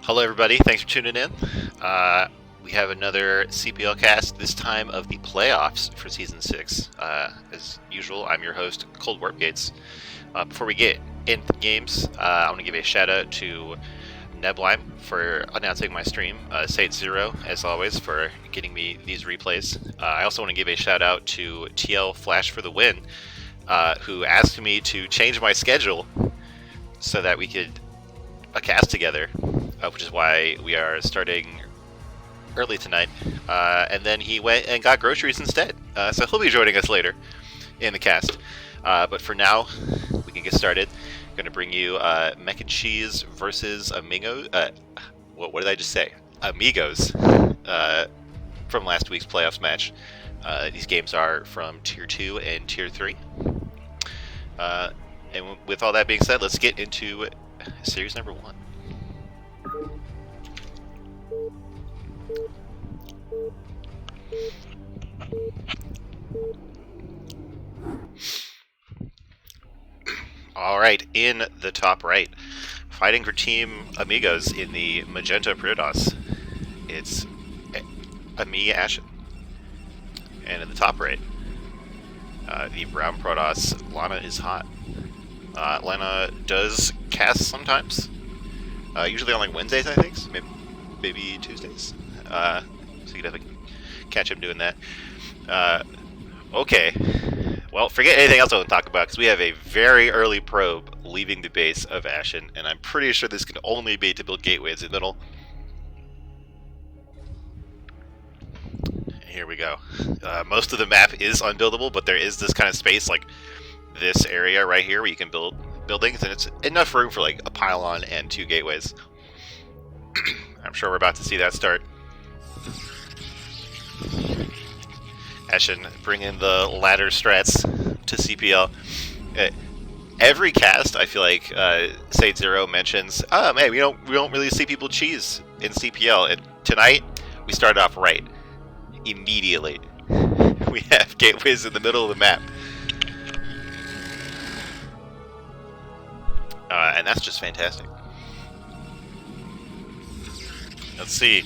Hello everybody, thanks for tuning in. We have another CPL cast, this time of the playoffs for Season 6. As usual, I'm your host, Cold Warp Gates. Before we get into the games, I want to give a shout out to Neblime for announcing my stream, Sate Zero, as always, for getting me these replays. I also want to give a shout out to TL Flash for the win, who asked me to change my schedule so that we could cast together. Which is why we are starting early tonight. And then he went and got groceries instead. So he'll be joining us later in the cast. But for now, we can get started. I'm going to bring you Mech and Cheese versus Amigos. What did I just say? Amigos from last week's playoffs match. These games are from Tier 2 and Tier 3. And with all that being said, let's get into Series number 1. Alright, in the top right, fighting for Team Amigos in the Magenta Protoss, it's Ami Ashen. And in the top right, the Brown Protoss, Lana is hot. Lana does cast sometimes, usually on like Wednesdays, I think, so maybe Tuesdays. So you could definitely catch him doing that. Okay. Well, forget anything else I want to talk about, because we have a very early probe leaving the base of Ashen, and I'm pretty sure this can only be to build gateways in the middle. Here we go. Most of the map is unbuildable, but there is this kind of space, like this area right here, where you can build buildings, and it's enough room for like a pylon and 2 gateways. I'm sure we're about to see that start. Ashen bringing the ladder strats to CPL. Every cast, I feel like Sate Zero mentions, oh man, we don't really see people cheese in CPL. And tonight we started off right. Immediately, we have gateways in the middle of the map, and that's just fantastic. Let's see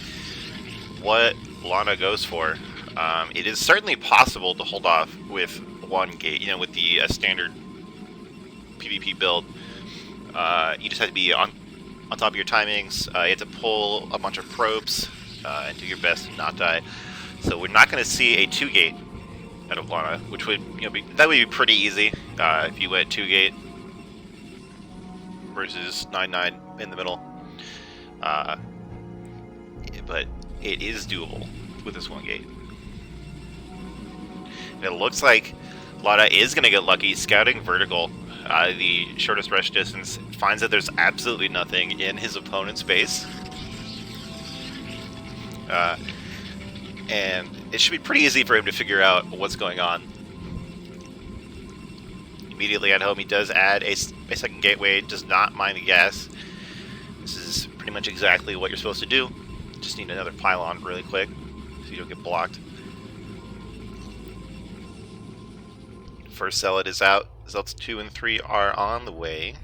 what Lana goes for. It is certainly possible to hold off with one gate, with the standard PvP build. You just have to be on top of your timings. You have to pull a bunch of probes and do your best to not die. So we're not going to see a 2-gate out of Lana, which would that would be pretty easy if you went 2-gate versus 9-9 in the middle. But it is doable with this 1-gate. It looks like Lana is going to get lucky scouting vertical. The shortest rush distance finds that there's absolutely nothing in his opponent's base. And it should be pretty easy for him to figure out what's going on. Immediately at home, he does add a second gateway, does not mind the gas. This is pretty much exactly what you're supposed to do. Just need another pylon really quick so you don't get blocked. First zealot is out. Zealots 2 and 3 are on the way.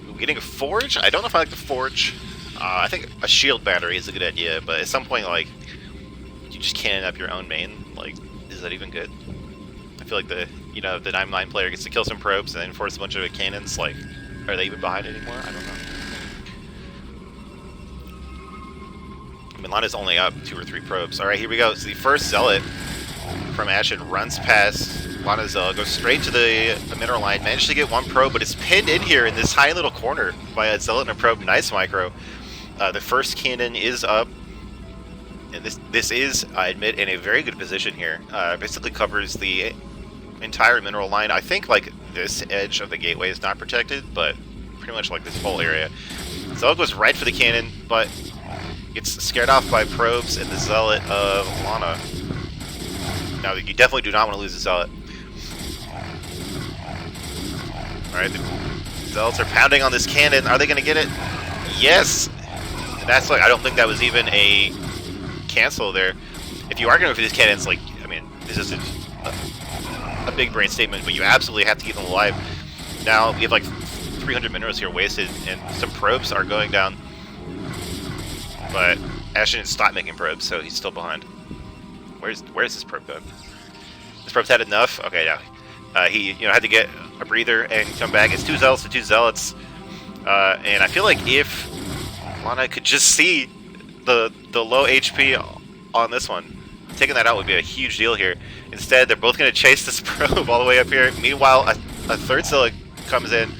Ooh, getting a forge? I don't know if I like the forge. I think a shield battery is a good idea, but at some point, like, you just cannon up your own main. Like, is that even good? I feel like the 9-9 player gets to kill some probes and then force a bunch of cannons. Like, are they even behind anymore? I don't know. Lana's only up 2 or 3 probes. Alright, here we go. So the first zealot from Ashen runs past Lana's zealot, goes straight to the mineral line, managed to get 1 probe, but it's pinned in here in this tiny little corner by a zealot and a probe. Nice micro. The first cannon is up, and this is, I admit, in a very good position here. Basically covers the entire mineral line. I think like this edge of the gateway is not protected, but pretty much like this whole area. Zealot goes right for the cannon, but gets scared off by probes and the zealot of Lana. Now, you definitely do not want to lose the zealot. Alright, the zealots are pounding on this cannon. Are they going to get it? Yes! That's like, I don't think that was even a cancel there. If you are going for these cannons, like, I mean, this isn't a big brain statement, but you absolutely have to keep them alive. Now, you have like 300 minerals here wasted, and some probes are going down. But Ashen stopped making probes, so he's still behind. Where's this probe going? This probe's had enough. Okay, now he had to get a breather and come back. It's 2 zealots to 2 zealots, and I feel like if Lana could just see the low HP on this one, taking that out would be a huge deal here. Instead, they're both going to chase this probe all the way up here. Meanwhile, a third zealot comes in,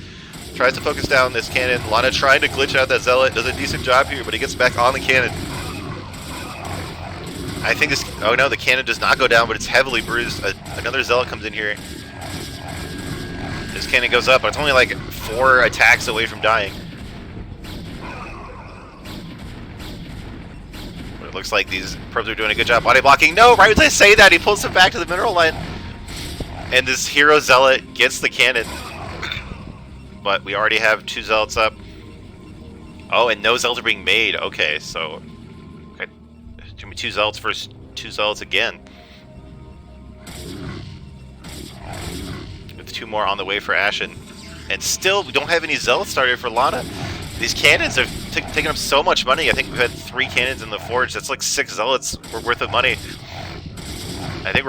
tries to focus down this cannon. Lana trying to glitch out that zealot, does a decent job here, but he gets back on the cannon. I think this... Oh no, the cannon does not go down, but it's heavily bruised. Another zealot comes in here. This cannon goes up, but it's only like 4 attacks away from dying. But it looks like these probes are doing a good job body blocking. No, right as I say that, he pulls him back to the mineral line. And this hero zealot gets the cannon. But we already have 2 zealots up. Oh, and no zealots are being made. Okay, so... Okay. It's gonna be 2 zealots versus 2 zealots again. With 2 more on the way for Ashen. And still, we don't have any zealots started for Lana. These cannons are taking up so much money. I think we've had 3 cannons in the forge. That's like 6 zealots worth of money. I think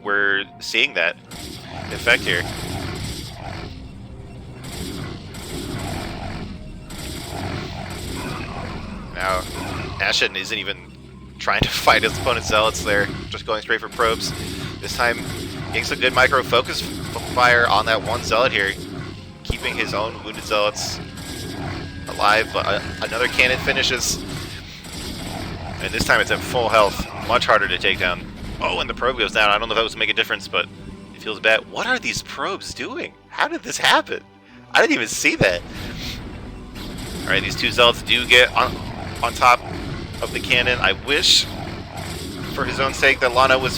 we're seeing that effect here. Now, Ashen isn't even trying to fight his opponent's zealots there, just going straight for probes. This time, getting some good micro focus fire on that 1 zealot here, keeping his own wounded zealots alive, but another cannon finishes. And this time it's at full health, much harder to take down. Oh, and the probe goes down. I don't know if that was to make a difference, but it feels bad. What are these probes doing? How did this happen? I didn't even see that. Alright, these 2 zealots do get on top of the cannon. I wish, for his own sake, that Lana was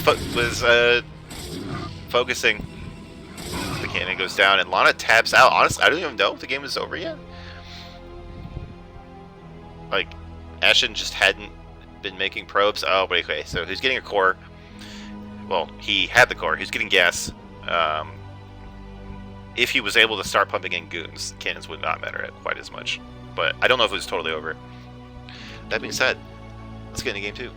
focusing. The cannon goes down, and Lana taps out. Honestly, I don't even know if the game is over yet. Like, Ashen just hadn't been making probes. Oh, but okay, so he's getting a core. Well, he had the core. He's getting gas. If he was able to start pumping in goons, cannons would not matter quite as much. But I don't know if it was totally over. That being said, let's get into game 2.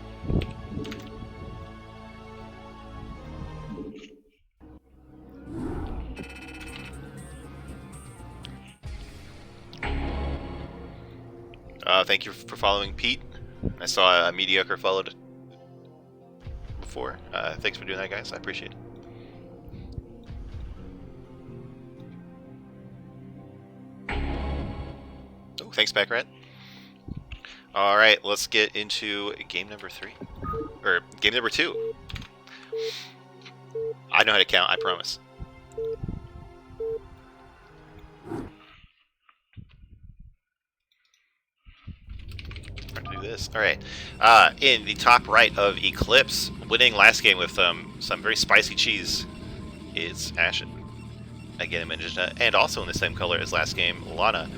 Thank you for following Pete. I saw a mediocre followed before. Thanks for doing that, guys. I appreciate it. Oh, thanks, Backrat. Alright, let's get into game number 3. Or game number 2. I know how to count, I promise. Trying to do this. Alright. In the top right of Eclipse, winning last game with some very spicy cheese is Ashen. Again, and also in the same color as last game, Lana.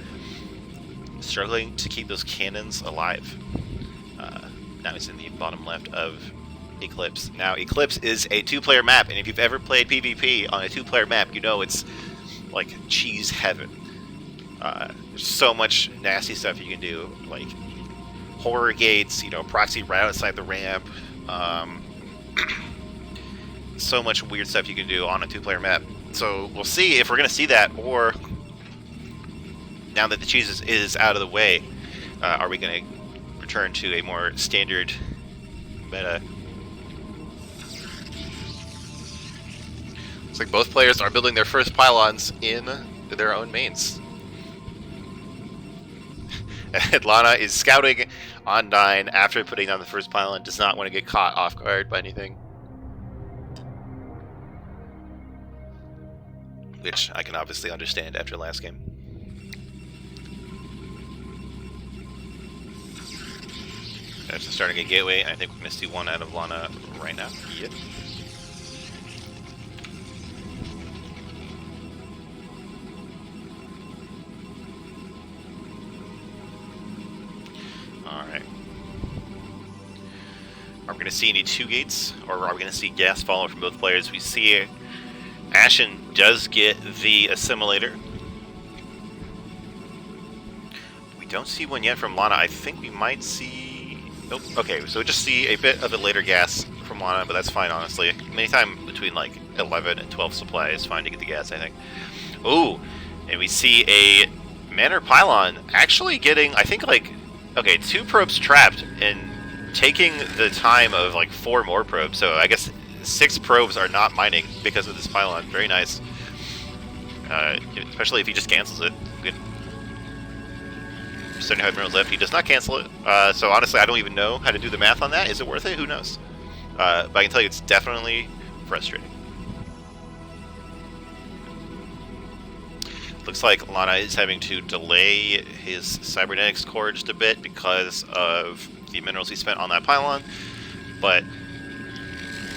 Struggling to keep those cannons alive. Now he's in the bottom left of Eclipse. Now, Eclipse is a 2-player map, and if you've ever played PvP on a 2-player map, you know it's like cheese heaven. There's so much nasty stuff you can do, like horror gates, proxy right outside the ramp. So much weird stuff you can do on a 2-player map. So we'll see if we're going to see that, or now that the cheese is out of the way, are we going to return to a more standard meta? Looks like both players are building their first pylons in their own mains. And Lana is scouting on 9 after putting down the first pylon, does not want to get caught off guard by anything. Which I can obviously understand after last game. That's starting a gateway. I think we're going to see one out of Lana right now. Yep. Alright. Are we going to see any 2 gates? Or are we going to see gas follow from both players? We see Ashen does get the assimilator. We don't see one yet from Lana. I think we might see... Nope. Okay, so we just see a bit of a later gas from Lana, but that's fine, honestly. Anytime between, like, 11 and 12 supply is fine to get the gas, I think. Ooh! And we see a Manor Pylon actually getting, I think, like... Okay, 2 probes trapped, and taking the time of, like, 4 more probes. So I guess 6 probes are not mining because of this Pylon. Very nice. Especially if he just cancels it. Good. 75 minerals left. He does not cancel it. So honestly, I don't even know how to do the math on that. Is it worth it? Who knows? But I can tell you it's definitely frustrating. Looks like Lana is having to delay his cybernetics core just a bit because of the minerals he spent on that pylon. But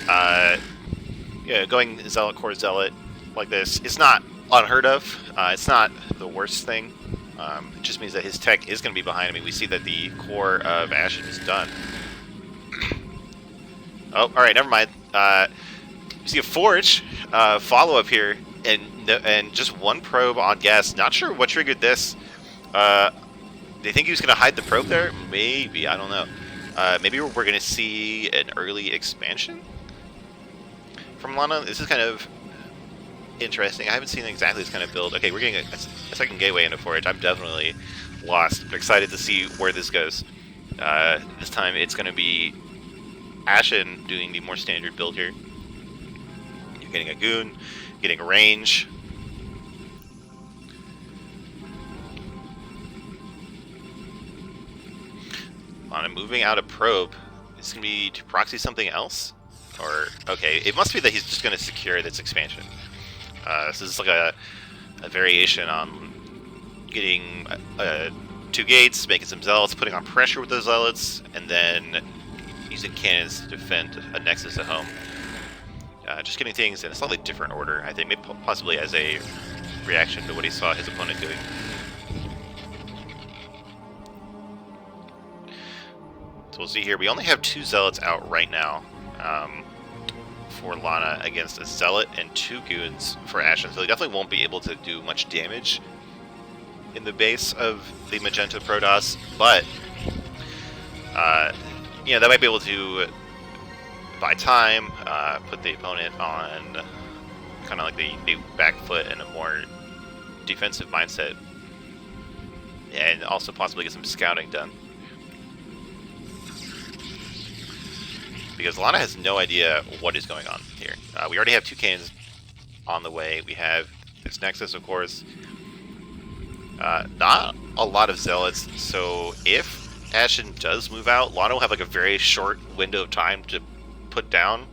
yeah, going Zealot core Zealot like this is not unheard of. It's not the worst thing. It just means that his tech is going to be behind him. We see that the core of Ashen is done. Oh, alright, never mind. You see a Forge follow-up here, and just 1 probe on gas. Not sure what triggered this. They think he was going to hide the probe there? Maybe, I don't know. Maybe we're going to see an early expansion from Lana. This is kind of interesting. I haven't seen exactly this kind of build. Okay, we're getting a second gateway into Forge. I'm definitely lost. I'm excited to see where this goes. This time it's going to be Ashen doing the more standard build here. You're getting a Goon, getting range. Lana moving out a probe. Is going to be to proxy something else? Or, okay, it must be that he's just going to secure this expansion. So this is like a variation on getting 2 gates, making some zealots, putting on pressure with those zealots, and then using cannons to defend a nexus at home. Just getting things in a slightly different order, I think, maybe possibly as a reaction to what he saw his opponent doing. So we'll see here. We only have 2 zealots out right now. For Lana against a Zealot and 2 Goons for Ashen, so he definitely won't be able to do much damage in the base of the Magenta Protoss, but yeah, that might be able to buy time, put the opponent on kind of like the back foot and a more defensive mindset, and also possibly get some scouting done. Because Lana has no idea what is going on here. We already have 2 cannons on the way. We have this Nexus, of course. Not a lot of Zealots, so if Ashen does move out, Lana will have like a very short window of time to put down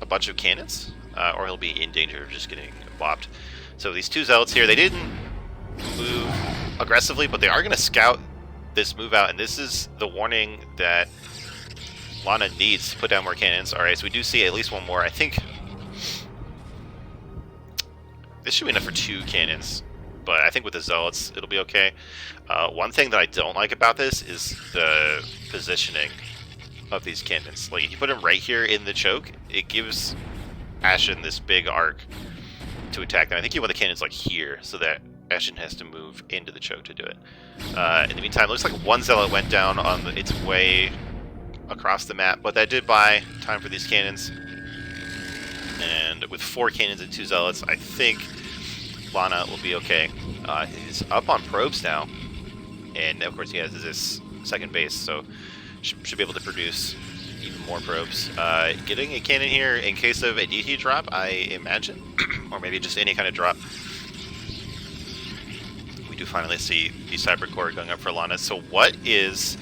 a bunch of cannons, or he'll be in danger of just getting bopped. So these 2 Zealots here, they didn't move aggressively, but they are going to scout this move out, and this is the warning that Lana needs to put down more cannons. Alright, so we do see at least 1 more. I think this should be enough for 2 cannons, but I think with the Zealots, it'll be okay. One thing that I don't like about this is the positioning of these cannons. Like, if you put them right here in the choke, it gives Ashen this big arc to attack them. I think you want the cannons like here, so that Ashen has to move into the choke to do it. In the meantime, it looks like 1 Zealot went down on its way across the map, but that did buy time for these cannons. And with 4 cannons and 2 Zealots, I think Lana will be okay. He's up on probes now, and of course he has this second base, so should be able to produce even more probes. Getting a cannon here in case of a DT drop, I imagine, or maybe just any kind of drop. We do finally see the Cyber Core going up for Lana. So what is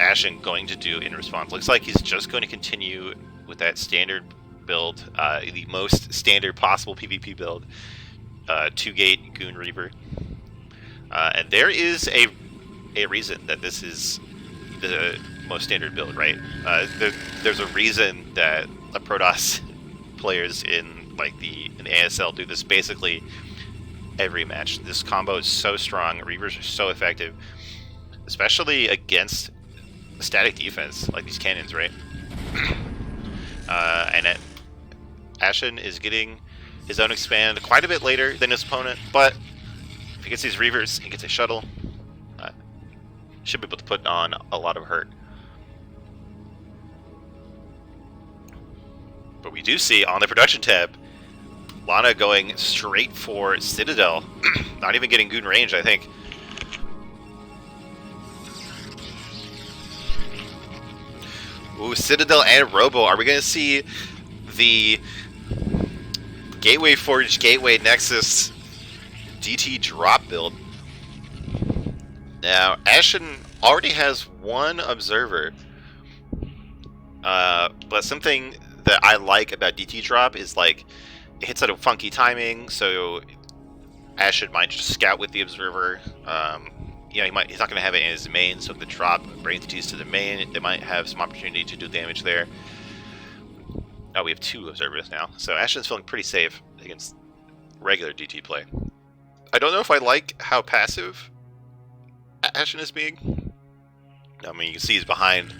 Ashen going to do in response? Looks like he's just going to continue with that standard build, the most standard possible PvP build, 2-gate Goon Reaver. And there is a reason that this is the most standard build, right? There's a reason that the Protoss players in the ASL do this basically every match. This combo is so strong. Reavers are so effective, especially against static defense like these cannons, right? And Ashen is getting his own expand quite a bit later than his opponent, but if he gets these Reavers, he gets a shuttle. should be able to put on a lot of hurt. But we do see on the production tab, Lana going straight for Citadel. Not even getting Goon range, I think. Ooh, Citadel and Robo. Are we going to see the Gateway Forge, Gateway Nexus DT drop build? Now, Ashen already has one Observer. But something that I like about DT drop is, like, it hits at a funky timing, so Ashen might just scout with the Observer. You know, he's not going to have it in his main, so the drop brings DTs to the main. They might have some opportunity to do damage there. Oh, we have 2 Observers now, so Ashen's feeling pretty safe against regular DT play. I don't know if I like how passive Ashen is being. I mean, you can see he's behind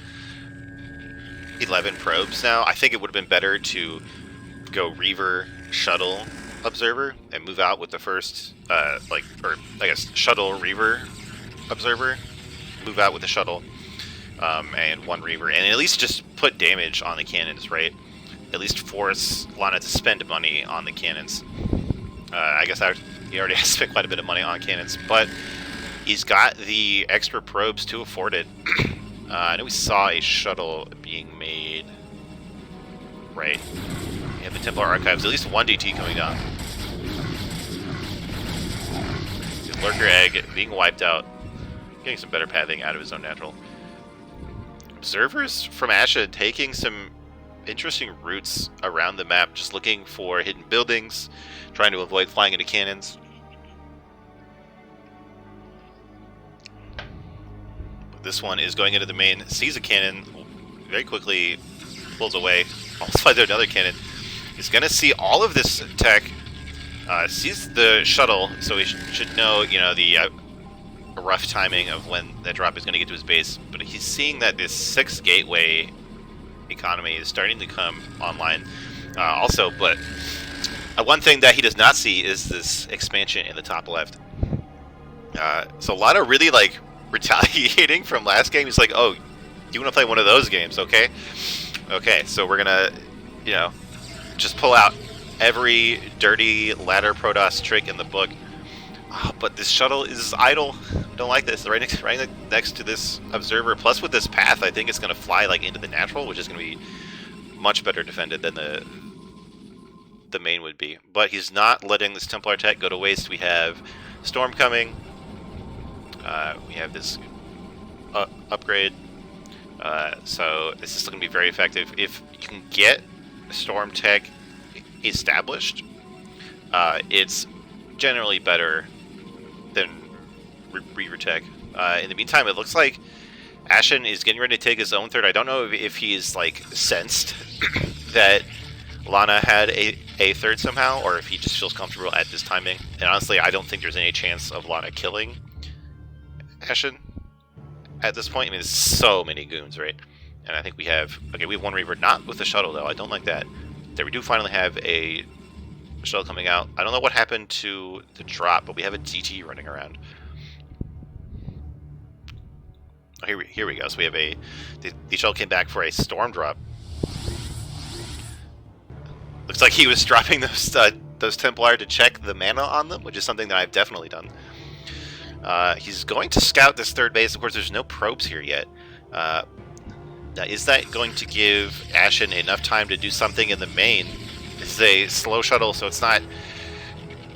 11 probes now. I think it would have been better to go Reaver, Shuttle, Observer, and move out with the first, Shuttle, Reaver, Observer, move out with the Shuttle, and 1 Reaver, and at least just put damage on the cannons, right? At least force Lana to spend money on the cannons. I guess he already has spent quite a bit of money on cannons, but he's got the extra probes to afford it. I know we saw a shuttle being made. Right. We have the Templar Archives. At least 1 DT coming down. The Lurker Egg being wiped out. Getting some better pathing out of his own natural. Observers from Ashen taking some interesting routes around the map, just looking for hidden buildings, trying to avoid flying into cannons. This one is going into the main, sees a cannon, very quickly pulls away, almost flies through another cannon. He's going to see all of this tech, sees the shuttle, so he should know, you know, the rough timing of when that drop is going to get to his base. But he's seeing that this 6 gateway economy is starting to come online also, but one thing that he does not see is this expansion in the top left. So a lot of really, like, retaliating from last game. He's like, oh, you want to play one of those games, okay? Okay, so we're gonna, you know, just pull out every dirty ladder Protoss trick in the book. But this shuttle is idle. I don't like this. Right next to this observer. Plus, with this path, I think it's gonna fly like into the natural, which is gonna be much better defended than the main would be. But he's not letting this Templar tech go to waste. We have Storm coming. We have this upgrade, so this is going to be very effective. If you can get Storm Tech established, it's generally better than Reaver Tech. In the meantime, it looks like Ashen is getting ready to take his own third. I don't know if he's, like, sensed that Lana had a third somehow, or if he just feels comfortable at this timing. And honestly, I don't think there's any chance of Lana killing Ashen at this point. I mean, there's so many goons, right? And I think we have... Okay, we have 1 Reaver, not with the shuttle, though. I don't like that. There, we do finally have a shuttle coming out. I don't know what happened to the drop, but we have a DT running around. Oh, here we go. So we have a... The shuttle came back for a storm drop. Looks like he was dropping those Templar to check the mana on them, which is something that I've definitely done. He's going to scout this third base. Of course, there's no probes here yet. Now, is that going to give Ashen enough time to do something in the main? This is a slow shuttle, so it's not,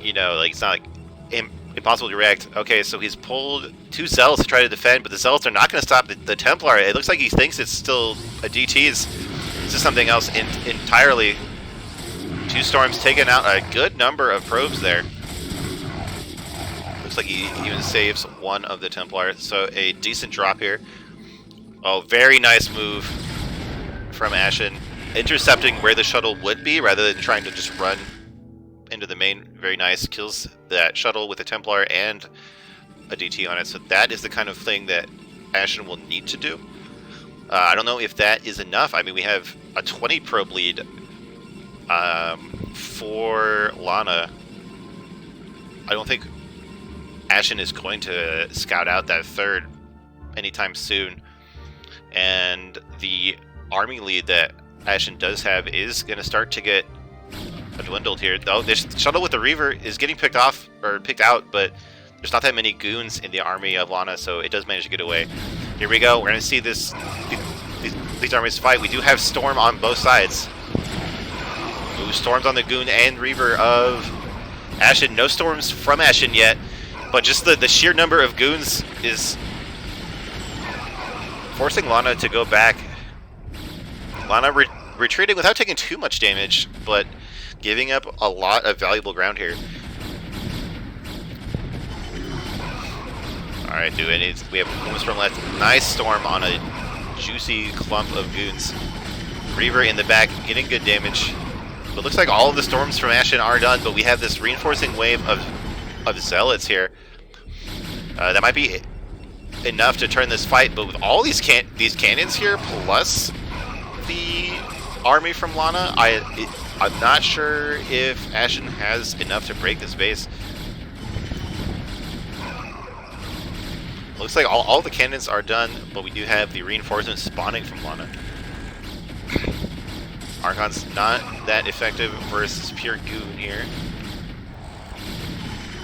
you know, like, it's not like impossible to react. Okay, so he's pulled 2 Zealots to try to defend, but the Zealots are not going to stop the Templar. It looks like he thinks it's still a DT's. This is something else entirely. 2 Storms taking out a good number of probes there. Looks like he even saves 1 of the Templar, so a decent drop here. Oh, very nice move from Ashen. Intercepting where the shuttle would be rather than trying to just run into the main. Very nice. Kills that shuttle with a Templar and a DT on it. So that is the kind of thing that Ashen will need to do. I don't know if that is enough. I mean, we have a 20 probe lead for Lana. I don't think Ashen is going to scout out that third. anytime soon. And the army lead that Ashen does have is going to start to get dwindled here. Though this shuttle with the Reaver is getting picked off, or picked out, but there's not that many goons in the army of Lana, so it does manage to get away. Here we go. We're going to see these armies fight. We do have Storm on both sides. Ooh, Storms on the Goon and Reaver of Ashen. No Storms from Ashen yet, but just the sheer number of Goons is forcing Lana to go back. Lana retreating without taking too much damage, but giving up a lot of valuable ground here. Alright, we have one storm left. Nice Storm on a juicy clump of Goons. Reaver in the back, getting good damage. But looks like all of the Storms from Ashen are done, but we have this reinforcing wave of Zealots here. That might be enough to turn this fight, but with all these cannons here, plus the army from Lana, I'm not sure if Ashen has enough to break this base. Looks like all the cannons are done, but we do have the reinforcements spawning from Lana. Archon's not that effective versus pure Goon here.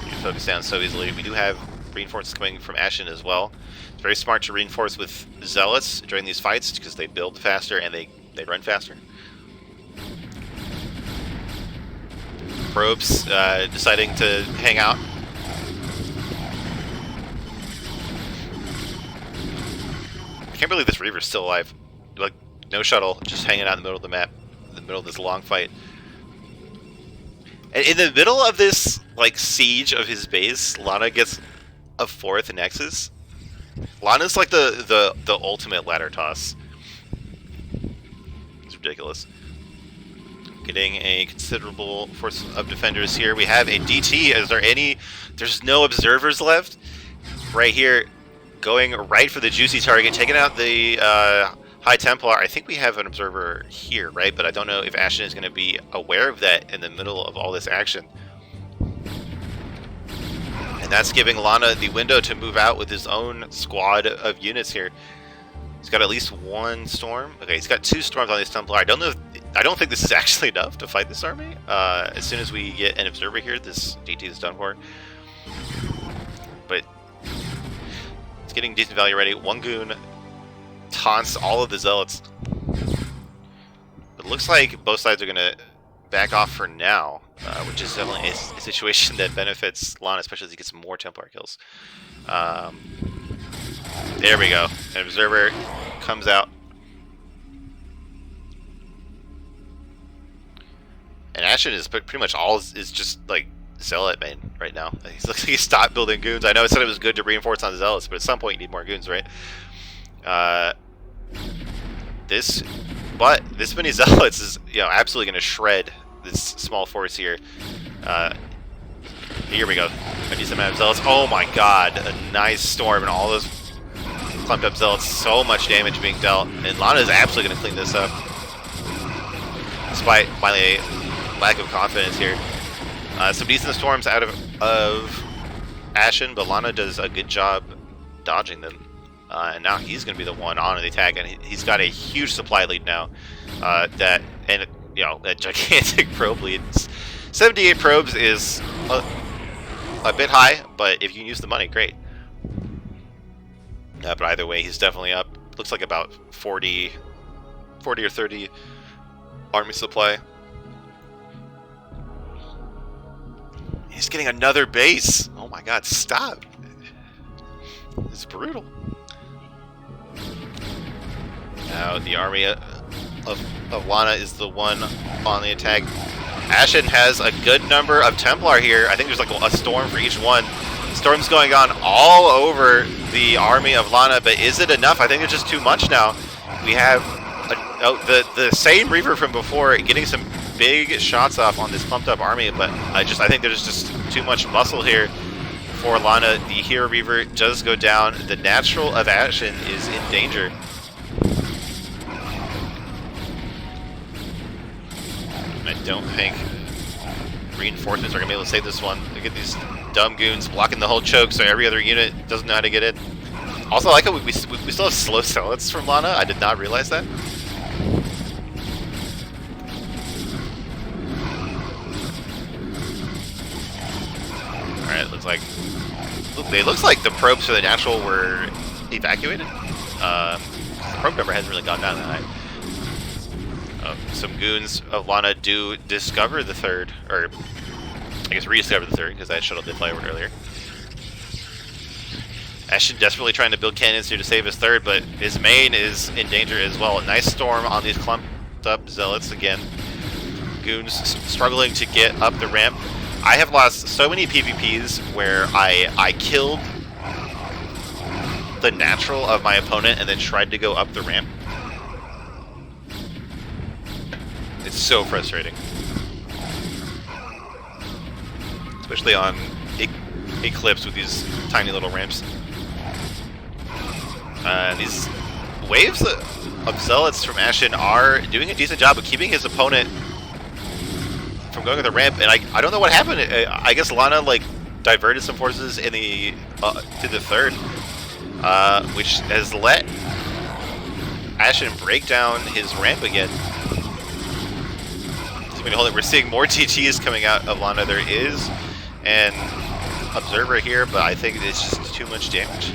You can focus down so easily. We do have reinforcements coming from Ashen as well. It's very smart to reinforce with Zealots during these fights because they build faster and they run faster. Probes deciding to hang out. I can't believe this Reaver's still alive. Like, no shuttle, just hanging out in the middle of the map, in the middle of this long fight. And in the middle of this, like, siege of his base, Lana gets a 4th Nexus. Lana's like the ultimate ladder toss. It's ridiculous. Getting a considerable force of defenders here. We have a DT. There's no observers left. Right here, going right for the juicy target, taking out the High Templar. I think we have an observer here, right? But I don't know if Ashen is going to be aware of that in the middle of all this action. And that's giving Lana the window to move out with his own squad of units here. He's got at least one Storm. Okay, he's got 2 Storms on this Templar. I don't think this is actually enough to fight this army. As soon as we get an observer here, this DT is done for. But it's getting decent value ready. 1 Goon taunts all of the Zealots. It looks like both sides are going to back off for now, which is definitely a situation that benefits Lana, especially as he gets more Templar kills. There we go. An observer comes out. And Ashen is pretty much is just like Zealot main right now. He looks like he stopped building Goons. I know I said it was good to reinforce on the Zealots, but at some point you need more Goons, right? This many Zealots is absolutely going to shred this small force here. Here we go. A decent amount of Zealots. Oh my god, a nice Storm and all those clumped up Zealots. So much damage being dealt, and Lana is absolutely going to clean this up, despite my lack of confidence here. Some decent Storms out of Ashen, but Lana does a good job dodging them. And now he's going to be the one on the attack, and he's got a huge supply lead now. That gigantic probe lead. 78 probes is a bit high, but if you can use the money, great. But either way, he's definitely up. Looks like about 40 or 30 army supply. He's getting another base. Oh my god, stop. It's brutal. Now the army of Lana is the one on the attack. Ashen has a good number of Templar here. I think there's like a Storm for each one. Storm's going on all over the army of Lana, but is it enough? I think it's just too much now. We have the same Reaver from before getting some big shots off on this pumped up army, but I think there's just too much muscle here for Lana. The Hero Reaver does go down. The Natural of Ashen is in danger. I don't think reinforcements are going to be able to save this one. Look at these dumb Goons blocking the whole choke, so every other unit doesn't know how to get in. Also, I like how we still have slow zealots from Lana. I did not realize that. Alright, looks like the probes for the natural were evacuated. The probe number hasn't really gone down that high. Some goons of Lana do discover the third, or I guess rediscover the third, because that shuttle did fly over earlier. Ashen desperately trying to build cannons here to save his third, but his main is in danger as well. A nice storm on these clumped up zealots again. Goons struggling to get up the ramp. I have lost so many PvPs where I killed the natural of my opponent and then tried to go up the ramp. It's so frustrating. Especially on Eclipse with these tiny little ramps. These waves of zealots from Ashen are doing a decent job of keeping his opponent from going to the ramp, and I don't know what happened. I guess Lana like diverted some forces in the to the third, which has let Ashen break down his ramp again. We're seeing more TTs coming out of Lana. There is an observer here, but I think it's just too much damage.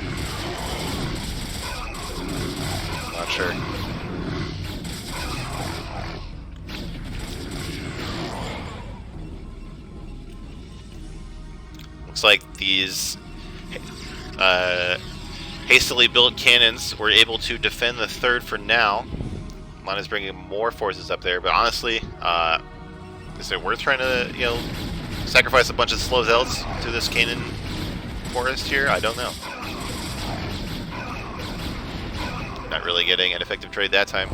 Not sure. Looks like these hastily built cannons were able to defend the third for now. Lana's bringing more forces up there, but honestly, is it worth trying to, you know, sacrifice a bunch of slow zealots to this cannon forest here? I don't know. Not really getting an effective trade that time.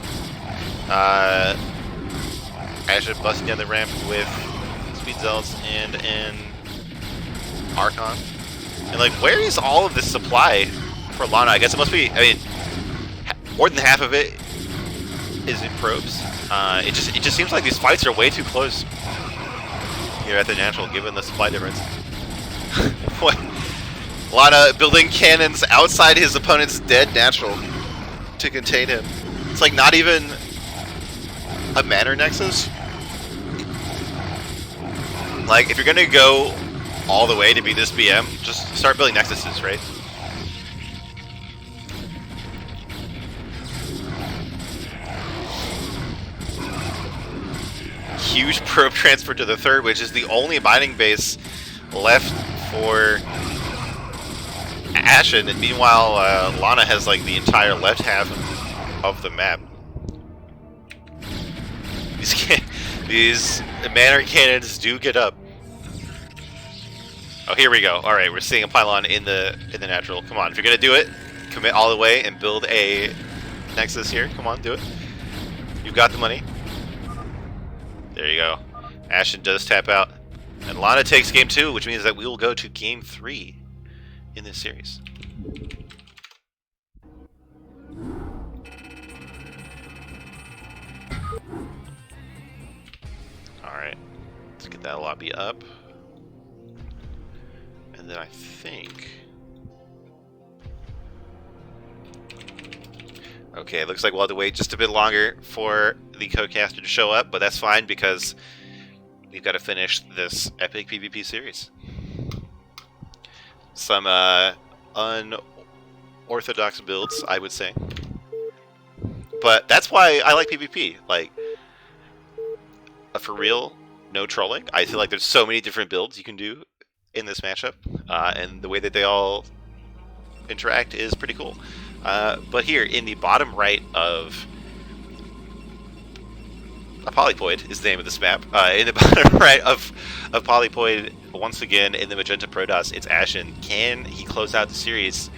Ashen busting down the ramp with speed zealots and an Archon. And like, where is all of this supply for Lana? I guess it must be, I mean, more than half of it is in probes. It just seems like these fights are way too close here at the natural, given the supply difference. What? Lana building cannons outside his opponent's dead natural to contain him. It's like not even a Manor Nexus. Like, if you're gonna go all the way to beat this BM, just start building Nexuses, right? Huge probe transfer to the third, which is the only mining base left for Ashen, and meanwhile Lana has like the entire left half of the map. These Manor cannons do get up. Oh, here we go. All right, we're seeing a pylon in the natural. Come on, if you're gonna do it, commit all the way and build a Nexus here. Come on, do it. You've got the money. There you go. Ashen does tap out. And Lana takes game 2, which means that we will go to game 3 in this series. Alright. Let's get that lobby up. And then I think... Okay, it looks like we'll have to wait just a bit longer for the Codecaster to show up, but that's fine because we've got to finish this epic PvP series. Some unorthodox builds, I would say. But that's why I like PvP. Like, for real, no trolling. I feel like there's so many different builds you can do in this matchup, and the way that they all interact is pretty cool. But here, in the bottom right of... Polypoid is the name of this map. In the bottom right of Polypoid, once again, in the Magenta Protoss, it's Ashen. Can he close out the series?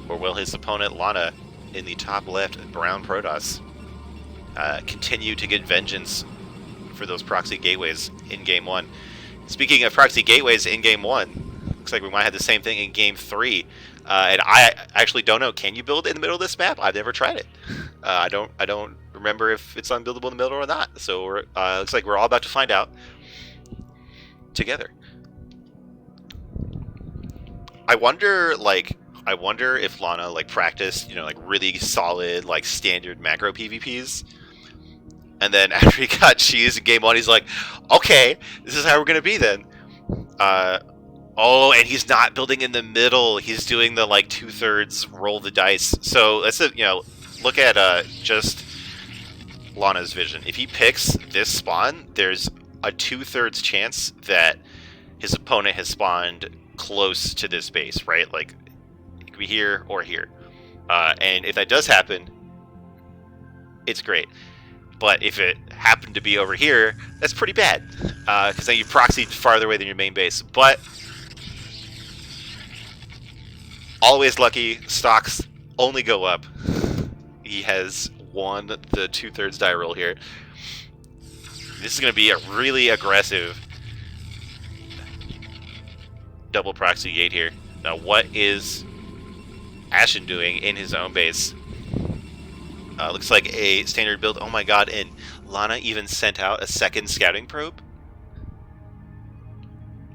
Or will his opponent, Lana, in the top left, Brown Protoss, continue to get vengeance for those proxy gateways in Game 1? Speaking of proxy gateways in Game 1, looks like we might have the same thing in Game 3. And I actually don't know. Can you build in the middle of this map? I've never tried it. I don't remember if it's unbuildable in the middle or not. So looks like we're all about to find out together. I wonder I wonder if Lana like practiced, like really solid, like standard macro PvPs, and then after he got cheese in game 1, he's like, okay, this is how we're gonna be then. Oh, and he's not building in the middle. He's doing the like 2/3 roll the dice. So that's it. Look at just Lana's vision. If he picks this spawn, there's a 2/3 chance that his opponent has spawned close to this base, right? Like it could be here or here. And if that does happen, it's great. But if it happened to be over here, that's pretty bad, because then you proxied farther away than your main base. But always lucky, stocks only go up. He has won the 2/3 die roll here. This is going to be a really aggressive double proxy gate here. Now, what is Ashen doing in his own base? Looks like a standard build. Oh my god, and Lana even sent out a second scouting probe.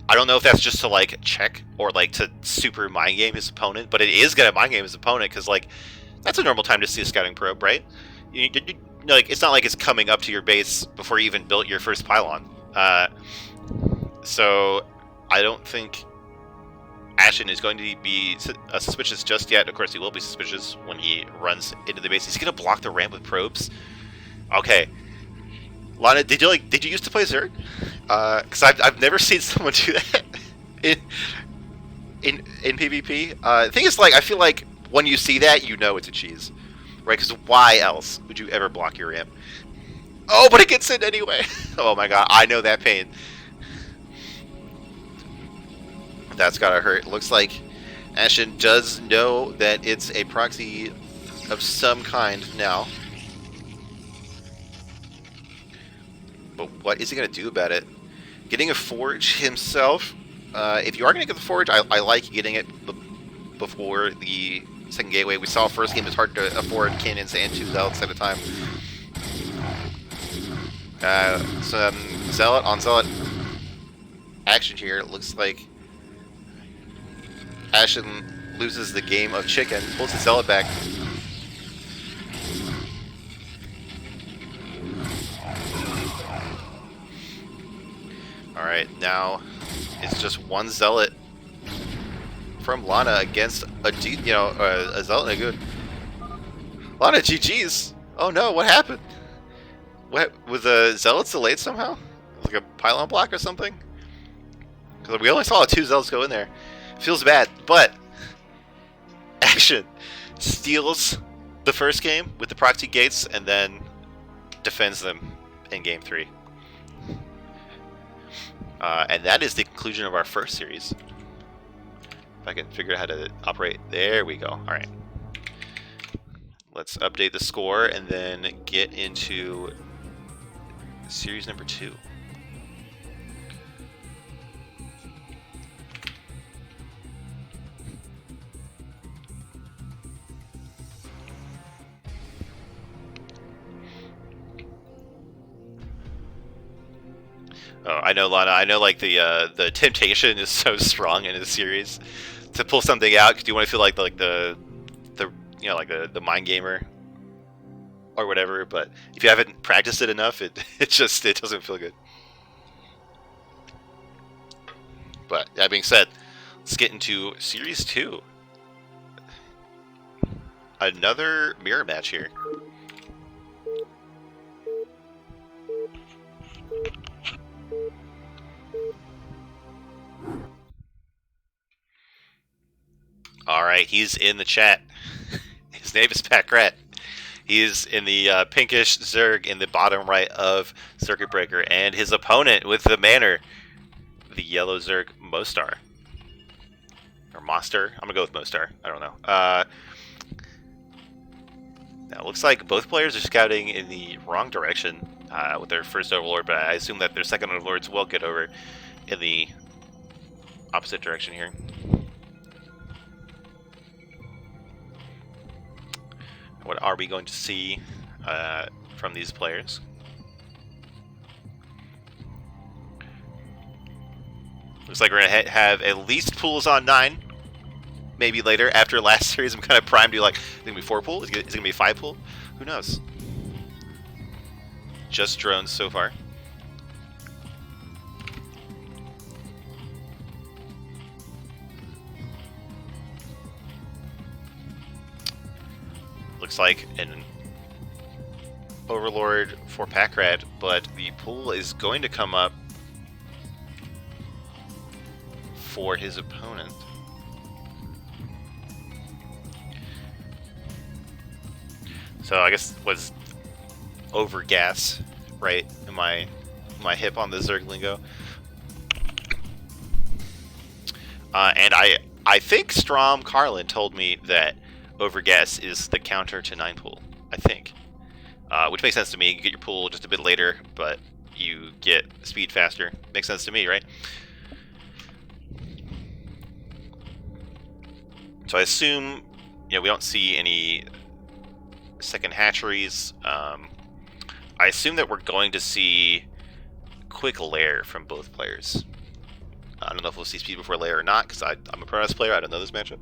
I don't know if that's just to like check or like to super mind game his opponent, but it is gonna mind game his opponent because like that's a normal time to see a scouting probe, right? Like it's not like it's coming up to your base before you even built your first pylon. So I don't think Ashen is going to be suspicious just yet. Of course, he will be suspicious when he runs into the base. He's going to block the ramp with probes. Okay, Lana, did you used to play Zerg? Because I've never seen someone do that in PvP. The thing is, like, I feel like when you see that, you know it's a cheese, right? Because why else would you ever block your ramp? Oh, but it gets in anyway. Oh my god, I know that pain. That's gotta hurt. Looks like Ashen does know that it's a proxy of some kind now. But what is he gonna do about it? Getting a forge himself. If you are gonna get the forge, I like getting it before the second gateway. We saw first game it's hard to afford cannons and 2 zealots at a time. Some zealot on zealot action here. It looks like Ashen loses the game of chicken, pulls his zealot back. Alright, now it's just one zealot from Lana against a zealot and a good. Lana, GG's! Oh no, what happened? What, was the zealots delayed somehow? Like a pylon block or something? Because we only saw 2 zealots go in there. Feels bad, but Ashen steals the first game with the proxy gates and then defends them in game 3. And that is the conclusion of our first series. If I can figure out how to operate. There we go. Alright. Let's update the score and then get into series number 2. Oh, I know, Lana. I know, like the temptation is so strong in this series to pull something out because you want to feel like the mind gamer or whatever. But if you haven't practiced it enough, it doesn't feel good. But that being said, let's get into series 2. Another mirror match here. Alright, he's in the chat. His name is Pat Gret. He's in the pinkish Zerg in the bottom right of Circuit Breaker, and his opponent with the Manor, the yellow Zerg Mostar. Or Monster. I'm gonna go with Mostar. I don't know. Now, it looks like both players are scouting in the wrong direction with their first Overlord, but I assume that their second Overlords will get over in the opposite direction here. What are we going to see from these players? Looks like we're going to have at least pools on 9. maybe later after last series I'm kind of primed to be like, is it gonna be 4 pool? Is it gonna be 5 pool? Who knows? Just drones so far. Looks like an Overlord for Packrat, but the pool is going to come up for his opponent. So I guess was overgas, right? Am I hip on the Zerg lingo? And I think Strom Carlin told me that overgas is the counter to 9 pool. I think, which makes sense to me. You get your pool just a bit later, but you get speed faster. Makes sense to me, right? So I assume, you know, we don't see any second hatcheries. I assume that we're going to see quick lair from both players. I don't know if we'll see speed before lair or not, because I'm a Protoss player. I don't know this matchup.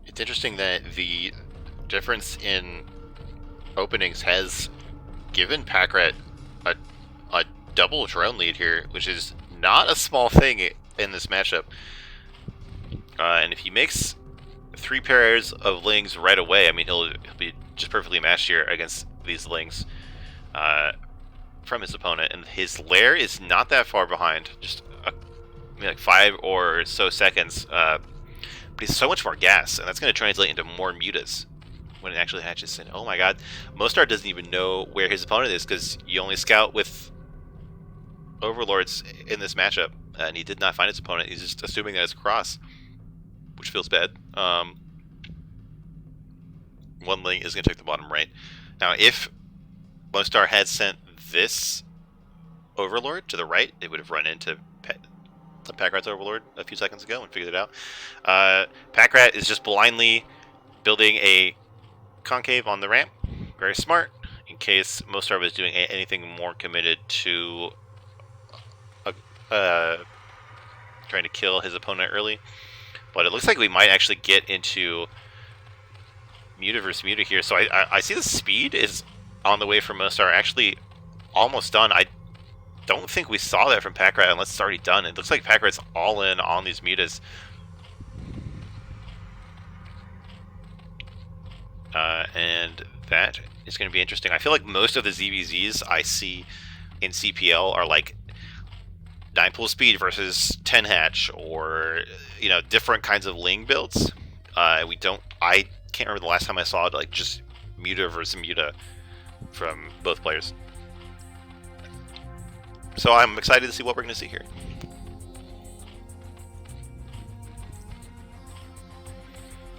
It's interesting that the difference in openings has given Packrat a double drone lead here, which is not a small thing in this matchup. And if he makes 3 pairs of Lings right away, I mean, he'll be just perfectly matched here against these Lings from his opponent. And his lair is not that far behind, just like 5 or so seconds. But he's so much more gas, and that's going to translate into more mutas when it actually hatches in. Oh my god, Mostar doesn't even know where his opponent is, because you only scout with Overlords in this matchup, and he did not find his opponent. He's just assuming that it's cross, which feels bad. One Ling is going to take the bottom right. Now, if Mostar had sent this Overlord to the right, it would have run into Packrat's Overlord a few seconds ago and figured it out. Packrat is just blindly building a concave on the ramp. Very smart, in case Mostar was doing anything more committed to trying to kill his opponent early. But it looks like we might actually get into Muta versus Muta here. So I see the speed is on the way for Mostar, actually almost done. I don't think we saw that from Packrat unless it's already done. It looks like Packrat's all in on these mutas. And that is going to be interesting. I feel like most of the ZVZs I see in CPL are like 9 pool speed versus 10 hatch, or, you know, different kinds of Ling builds. I can't remember the last time I saw it, like just Muta versus Muta from both players. So I'm excited to see what we're going to see here.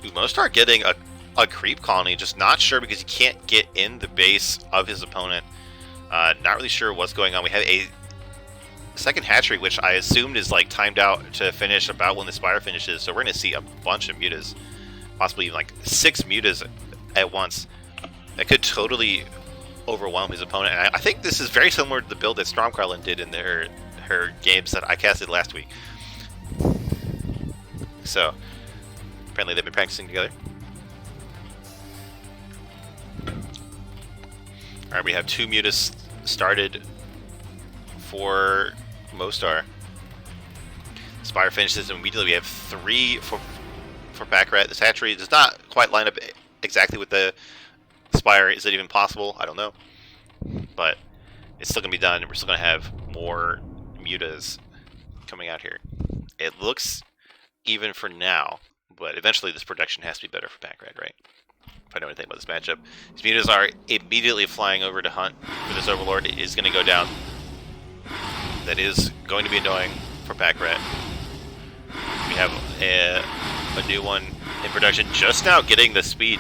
We must start getting a creep colony, just not sure because he can't get in the base of his opponent. Not really sure what's going on. We have a second hatchery, which I assumed is like timed out to finish about when the Spire finishes. So we're going to see a bunch of mutas, possibly even like 6 mutas at once. That could totally overwhelm his opponent. And I think this is very similar to the build that Stormcarlin did in her games that I casted last week. So apparently they've been practicing together. Alright, we have 2 mutas started for Mostar. Spire finishes immediately. We have 3 for Packrat. This hatchery does not quite line up exactly with the Spire. Is it even possible? I don't know. But it's still going to be done, and we're still going to have more mutas coming out here. It looks even for now, but eventually this production has to be better for Packrat, right? If I know anything about this matchup. These mutas are immediately flying over to hunt for this Overlord. It is going to go down. That is going to be annoying for Packrat. We have a new one in production just now getting the speed.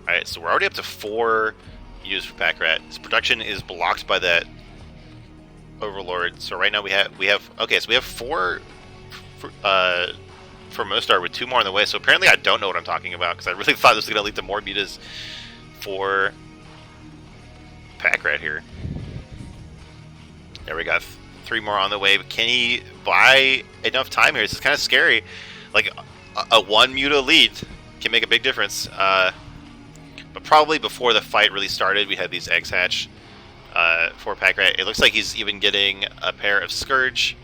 Alright, so we're already up to 4 mutas for Packrat. His production is blocked by that Overlord. So right now we have okay, so we have 4 for Mostar with 2 more on the way. So apparently I don't know what I'm talking about, because I really thought this was going to lead to more mutas for Pack Rat here. There we got 3 more on the way. But can he buy enough time here? This is kind of scary. Like a 1 muta lead can make a big difference. But probably before the fight really started, we had these eggs hatch for Pack Rat. It looks like he's even getting a pair of Scourge.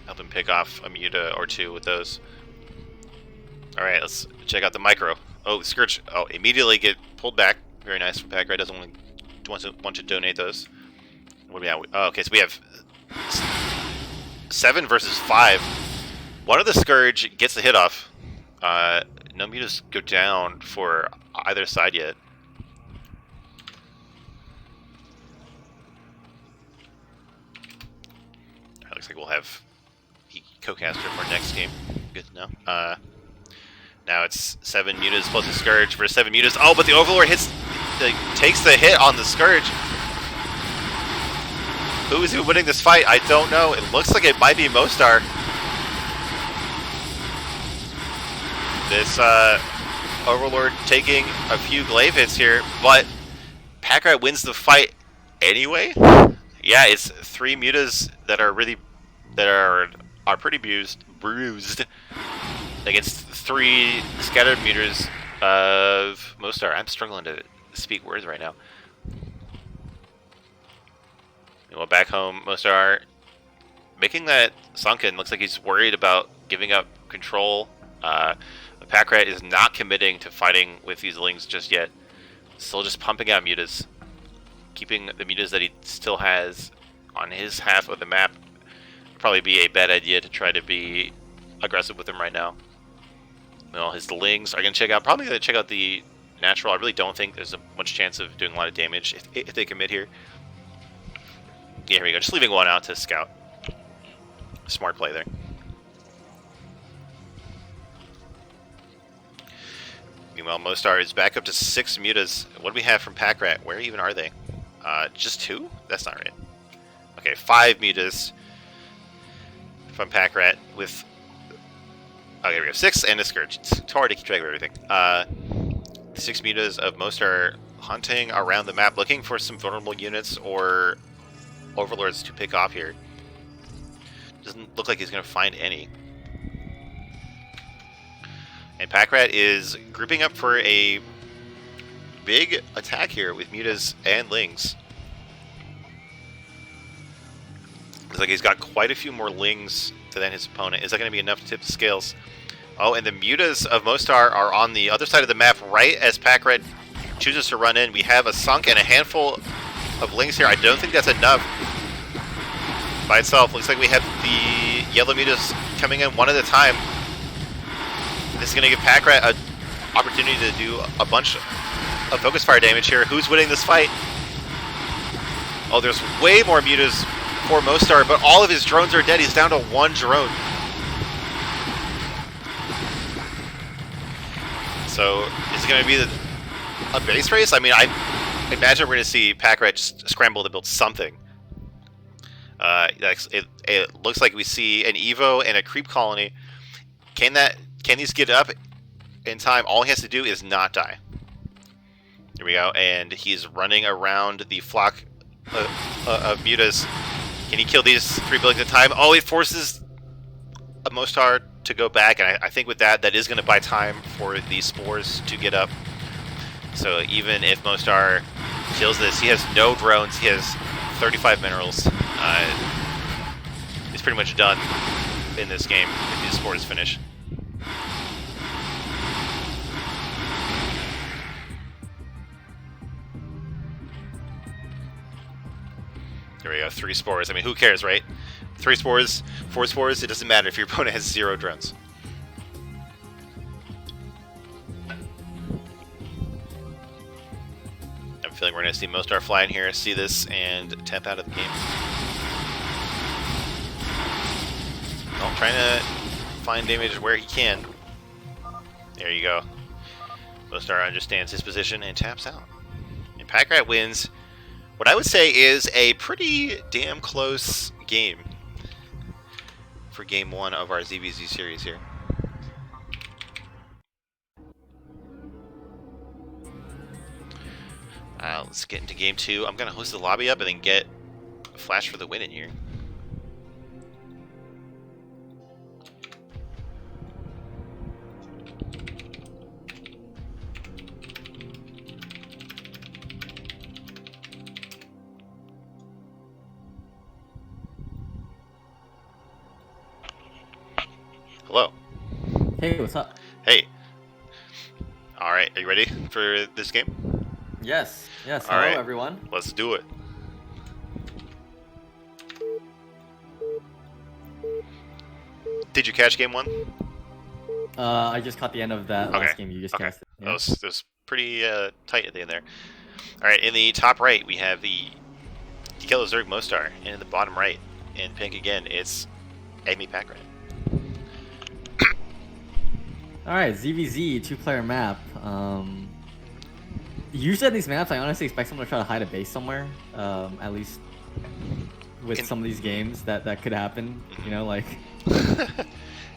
Help him pick off a muta or 2 with those. Alright, let's check out the micro. Oh, Scourge. Oh, immediately get pulled back. Very nice for Pack Rat. Doesn't want to donate those. What do we have? Oh, okay, so we have 7 versus 5. One of the Scourge gets the hit off. No mutas go down for either side yet. Looks like we'll have co-caster for next game. Good to know. Now it's 7 mutas plus a Scourge for 7 mutas. Oh, but the Overlord takes the hit on the Scourge. Who is winning this fight? I don't know. It looks like it might be Mostar. This Overlord taking a few glaive hits here, but Pack Rat wins the fight anyway. Yeah, it's 3 mutas that are pretty bruised against 3 scattered mutas of Mostar. I'm struggling to speak words right now. Well, back home, Mostar making that sunken. Looks like he's worried about giving up control. Pack Rat is not committing to fighting with these lings just yet. Still just pumping out mutas. Keeping the mutas that he still has on his half of the map. Would probably be a bad idea to try to be aggressive with him right now. Well, his lings are going to probably going to check out the natural. I really don't think there's much chance of doing a lot of damage if they commit here. Yeah, here we go. Just leaving 1 out to scout. Smart play there. Meanwhile, Mostar is back up to 6 mutas. What do we have from Pack Rat? Where even are they? Just 2? That's not right. Okay, 5 mutas from Pack Rat with... Okay, we have 6 and a Scourge. It's hard to keep track of everything. 6 mutas of Mostar hunting around the map, looking for some vulnerable units or Overlords to pick off here. Doesn't look like he's going to find any. And Pack Rat is grouping up for a big attack here with mutas and lings. Looks like he's got quite a few more lings than his opponent. Is that going to be enough to tip the scales? Oh, and the mutas of Mostar are on the other side of the map right as Pack Rat chooses to run in. We have a sunk and a handful of lings here. I don't think that's enough by itself. Looks like we have the yellow mutas coming in one at a time. This is going to give Pack Rat an opportunity to do a bunch of focus fire damage here. Who's winning this fight? Oh, there's way more mutas for Mostar, but all of his drones are dead. He's down to 1 drone. So, is it going to be a base race? I mean, I imagine we're going to see Pack Rat just scramble to build something. It looks like we see an Evo and a creep colony. Can these get up in time? All he has to do is not die. Here we go, and he's running around the flock of mutas. Can he kill these 3 buildings at a time? Oh, it forces a Mostar to go back, and I think with that is going to buy time for these spores to get up. So even if Mostar kills this, he has no drones. He has 35 minerals. He's pretty much done in this game if these spores finish. There we go, 3 spores. I mean, who cares, right? 3 spores, 4 spores, it doesn't matter if your opponent has 0 drones. I'm feeling we're going to see Mostar fly in here, see this, and 10th out of the game. Well, trying to find damage where he can. There you go. Mostar understands his position and taps out. And Pack Rat wins what I would say is a pretty damn close game for game 1 of our ZVZ series here. Let's get into game 2. I'm going to host the lobby up and then get Flash for the win in here. Hello. Hey, what's up? Hey. All right, are you ready for this game? Yes. All Hello, right. everyone. Let's do it. Did you catch game 1? I just caught the end of that last game you just casted. Yeah. That was pretty tight at the end there. All right, in the top right, we have the Yellow Zerg Mostar, and in the bottom right, in pink again, it's Amy Packrat. All right, ZVZ, 2-player map. Usually at these maps, I honestly expect someone to try to hide a base somewhere. At least with some of these games, that could happen. You know, like.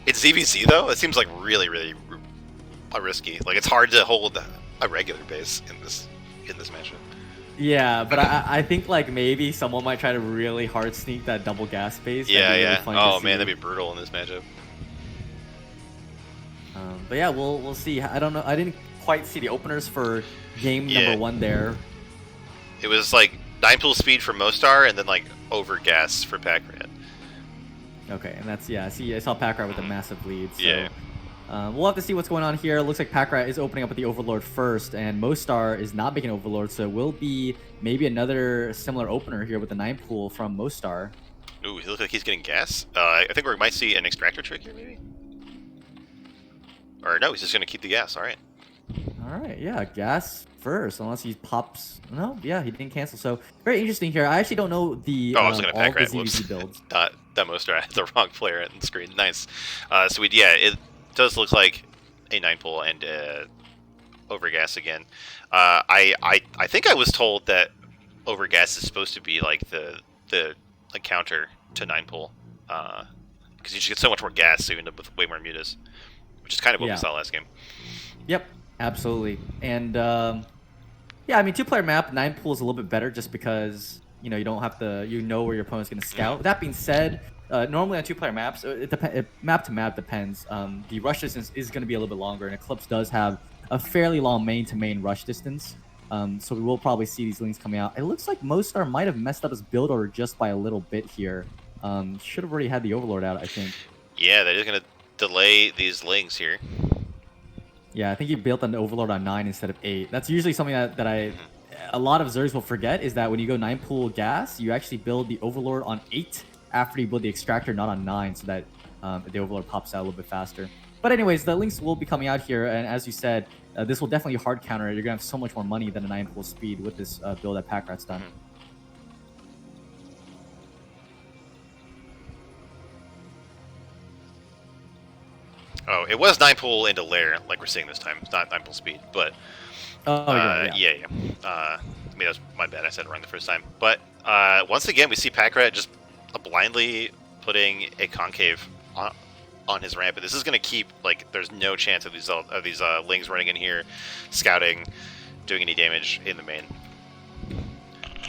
It's ZVZ though. It seems like really risky. Like it's hard to hold a regular base in this matchup. Yeah, but I think like maybe someone might try to really hard sneak that double gas base. Yeah. Really oh man, that'd be brutal in this matchup. But yeah, we'll see. I don't know. I didn't quite see the openers for game number 1 there. It was like 9 pool speed for Mostar and then like over gas for Packrat. Okay, and that's I saw Packrat with a massive lead. So, yeah. We'll have to see what's going on here. It looks like Packrat is opening up with the Overlord first, and Mostar is not making Overlord, so it will be maybe another similar opener here with the 9 pool from Mostar. Ooh, he looks like he's getting gas. I think we might see an extractor trick here, maybe. Or no, he's just gonna keep the gas. All right. All right, yeah, gas first, unless he pops. No, yeah, he didn't cancel. So very interesting here. I actually don't know the I was gonna all the Packrat. ZVZ builds. That Mostar had the wrong player on the screen. Nice. So it does look like a 9 pull and overgas again. I think I was told that overgas is supposed to be like the counter to 9 pull, because you just get so much more gas, so you end up with way more mutas, which is kind of what we saw last game. Yep, absolutely. And yeah, I mean 2-player map 9 pool is a little bit better just because you don't have to where your opponent's going to scout. That being said, normally on 2-player maps, map to map depends. The rush distance is going to be a little bit longer, and Eclipse does have a fairly long main to main rush distance. So we will probably see these links coming out. It looks like Mostar might have messed up his build order just by a little bit here. Should have already had the Overlord out, I think. Yeah, that is going to delay these links here. Yeah, I think he built an Overlord on 9 instead of 8. That's usually something that a lot of Zergs will forget, is that when you go 9 pool gas, you actually build the Overlord on 8 after you build the Extractor, not on 9, so that the Overlord pops out a little bit faster. But anyways, the links will be coming out here, and as you said, this will definitely hard counter it. You're going to have so much more money than a 9 pool speed with this build that Packrat's done. Oh, it was 9 pull into lair, like we're seeing this time. It's not 9 pull speed, but yeah. I mean, that's my bad. I said it wrong the first time. But once again, we see Packrat just blindly putting a concave on his ramp, and this is going to keep, like, there's no chance of these lings running in here, scouting, doing any damage in the main.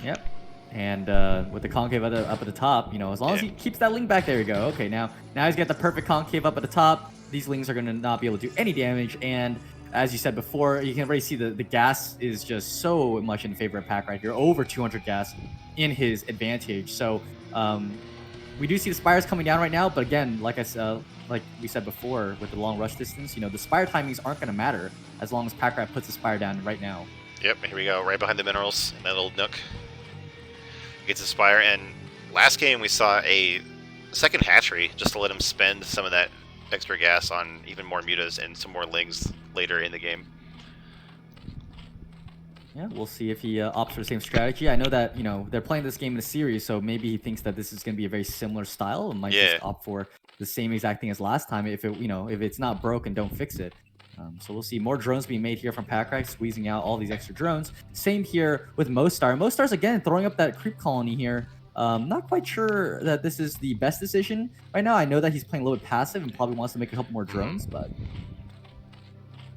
Yep. And with the concave up at the top, as long as he keeps that ling back, there you go. Okay, now he's got the perfect concave up at the top. These lings are going to not be able to do any damage, and as you said before, you can already see the gas is just so much in favor of Packrat here. Over 200 gas in his advantage. So we do see the Spires coming down right now, but again, like we said before, with the long rush distance, the Spire timings aren't going to matter as long as Packrat puts the Spire down right now. Yep, here we go, right behind the minerals in that little nook. Gets a Spire, and last game we saw a second hatchery just to let him spend some of that extra gas on even more mutas and some more lings later in the game. Yeah, we'll see if he opts for the same strategy. I know that, they're playing this game in a series, so maybe he thinks that this is going to be a very similar style and might just opt for the same exact thing as last time. If it's not broken, don't fix it. So we'll see more drones being made here from Packrat, squeezing out all these extra drones. Same here with Mostar. Mostar's again throwing up that creep colony here. Not quite sure that this is the best decision right now. I know that he's playing a little bit passive and probably wants to make a couple more drones, but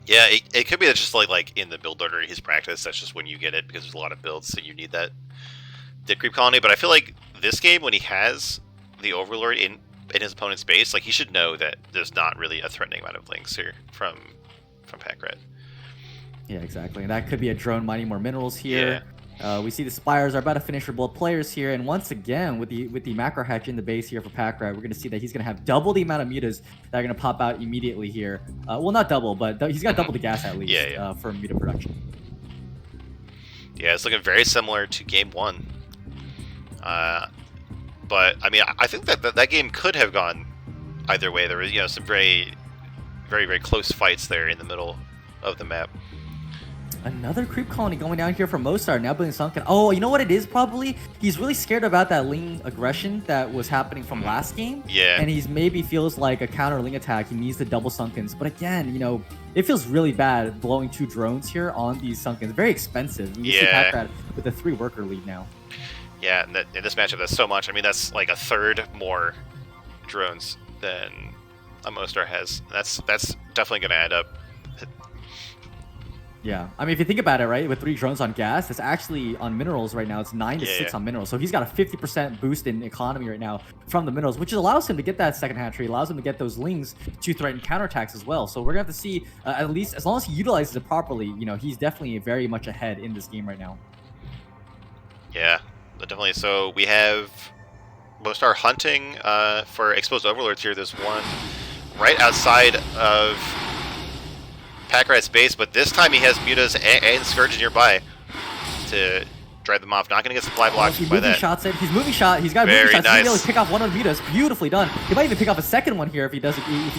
yeah, it could be that just like in the build order he's practiced. That's just when you get it because there's a lot of builds, so you need that Dead Creep Colony. But I feel like this game, when he has the Overlord in his opponent's base, like he should know that there's not really a threatening amount of links here from Pack Rat. Yeah, exactly. And that could be a drone mining more minerals here. Yeah. We see the Spires are about to finish for both players here, and once again with the macro hatch in the base here for Pack Rat, we're going to see that he's going to have double the amount of mutas that are going to pop out immediately here. Well, not double, but he's got double the gas at least for muta production. Yeah, it's looking very similar to game 1. But I mean, I think that game could have gone either way. There was some very, very, very close fights there in the middle of the map. Another creep colony going down here from Mostar, now building Sunken. Oh, you know what it is probably? He's really scared about that Ling aggression that was happening from last game. Yeah. And he's maybe feels like a counter Ling attack. He needs the double Sunkens. But again, it feels really bad blowing 2 drones here on these Sunkens. Very expensive. You see Pack Rat with a 3-worker lead now. Yeah, and in this matchup, that's so much. I mean, that's like a third more drones than a Mostar has. That's definitely going to add up. Yeah, I mean, if you think about it, right, with 3 drones on gas, it's actually on minerals right now. It's 9 to 6 on minerals. So he's got a 50% boost in economy right now from the minerals, which allows him to get that second hatchery, allows him to get those Lings to threaten counterattacks as well. So we're going to have to see, at least as long as he utilizes it properly, he's definitely very much ahead in this game right now. Yeah, definitely. So we have Mostar hunting for exposed overlords here. There's one right outside of Pack Rat's base, but this time he has mutas and Scourge nearby to drive them off. Not going to get supply blocked by that. He's moving shot. He's got moving shots. Nice. He's able to pick off one of the mutas. Beautifully done. He might even pick off a second one here if he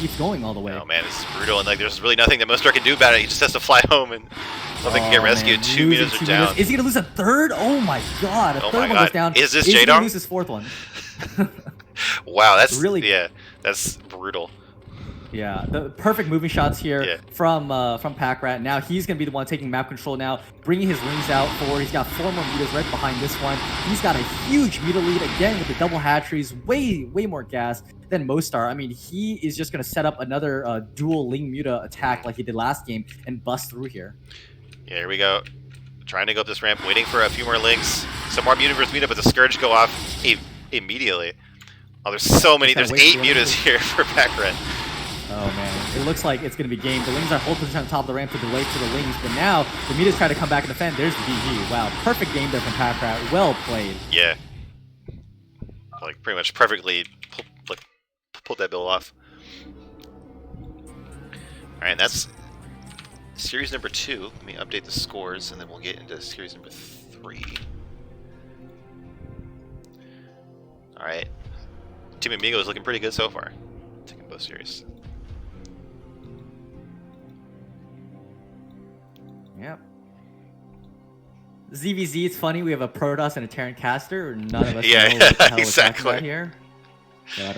keeps going all the way. Oh man, it's brutal, and like there's really nothing that Mostar can do about it. He just has to fly home and something can get rescued. 2 mutas are down. Is he going to lose a third? Oh my god. A third one goes down. Is this J-Dong? He's going to lose his 4th one. Wow, that's really that's brutal. Yeah, the perfect moving shots here from Pack Rat. Now he's going to be the one taking map control now, bringing his Lings out forward. He's got 4 more mutas right behind this one. He's got a huge muta lead again with the double hatcheries, way more gas than Mostar. I mean, he is just going to set up another dual Ling muta attack like he did last game and bust through here. Yeah, here we go. Trying to go up this ramp, waiting for a few more Lings. Some more muta versus muta, but the Scourge go off immediately. Oh, there's so many. There's 8 mutas here for Pack Rat. Oh man, it looks like it's going to be game. The Lings are hold position on top of the ramp to delay for the Lings, but now the mutas try to come back and defend. There's the DG. Wow, perfect game there from Pack Rat. Well played. Yeah. Like pretty much perfectly pulled that build off. Alright, that's series number 2. Let me update the scores and then we'll get into series number 3. Alright. Team Amigos is looking pretty good so far. Taking both series. Yep. ZVZ, it's funny, we have a Protoss and a Terran caster. None of us know what the hell we're talking about here. But,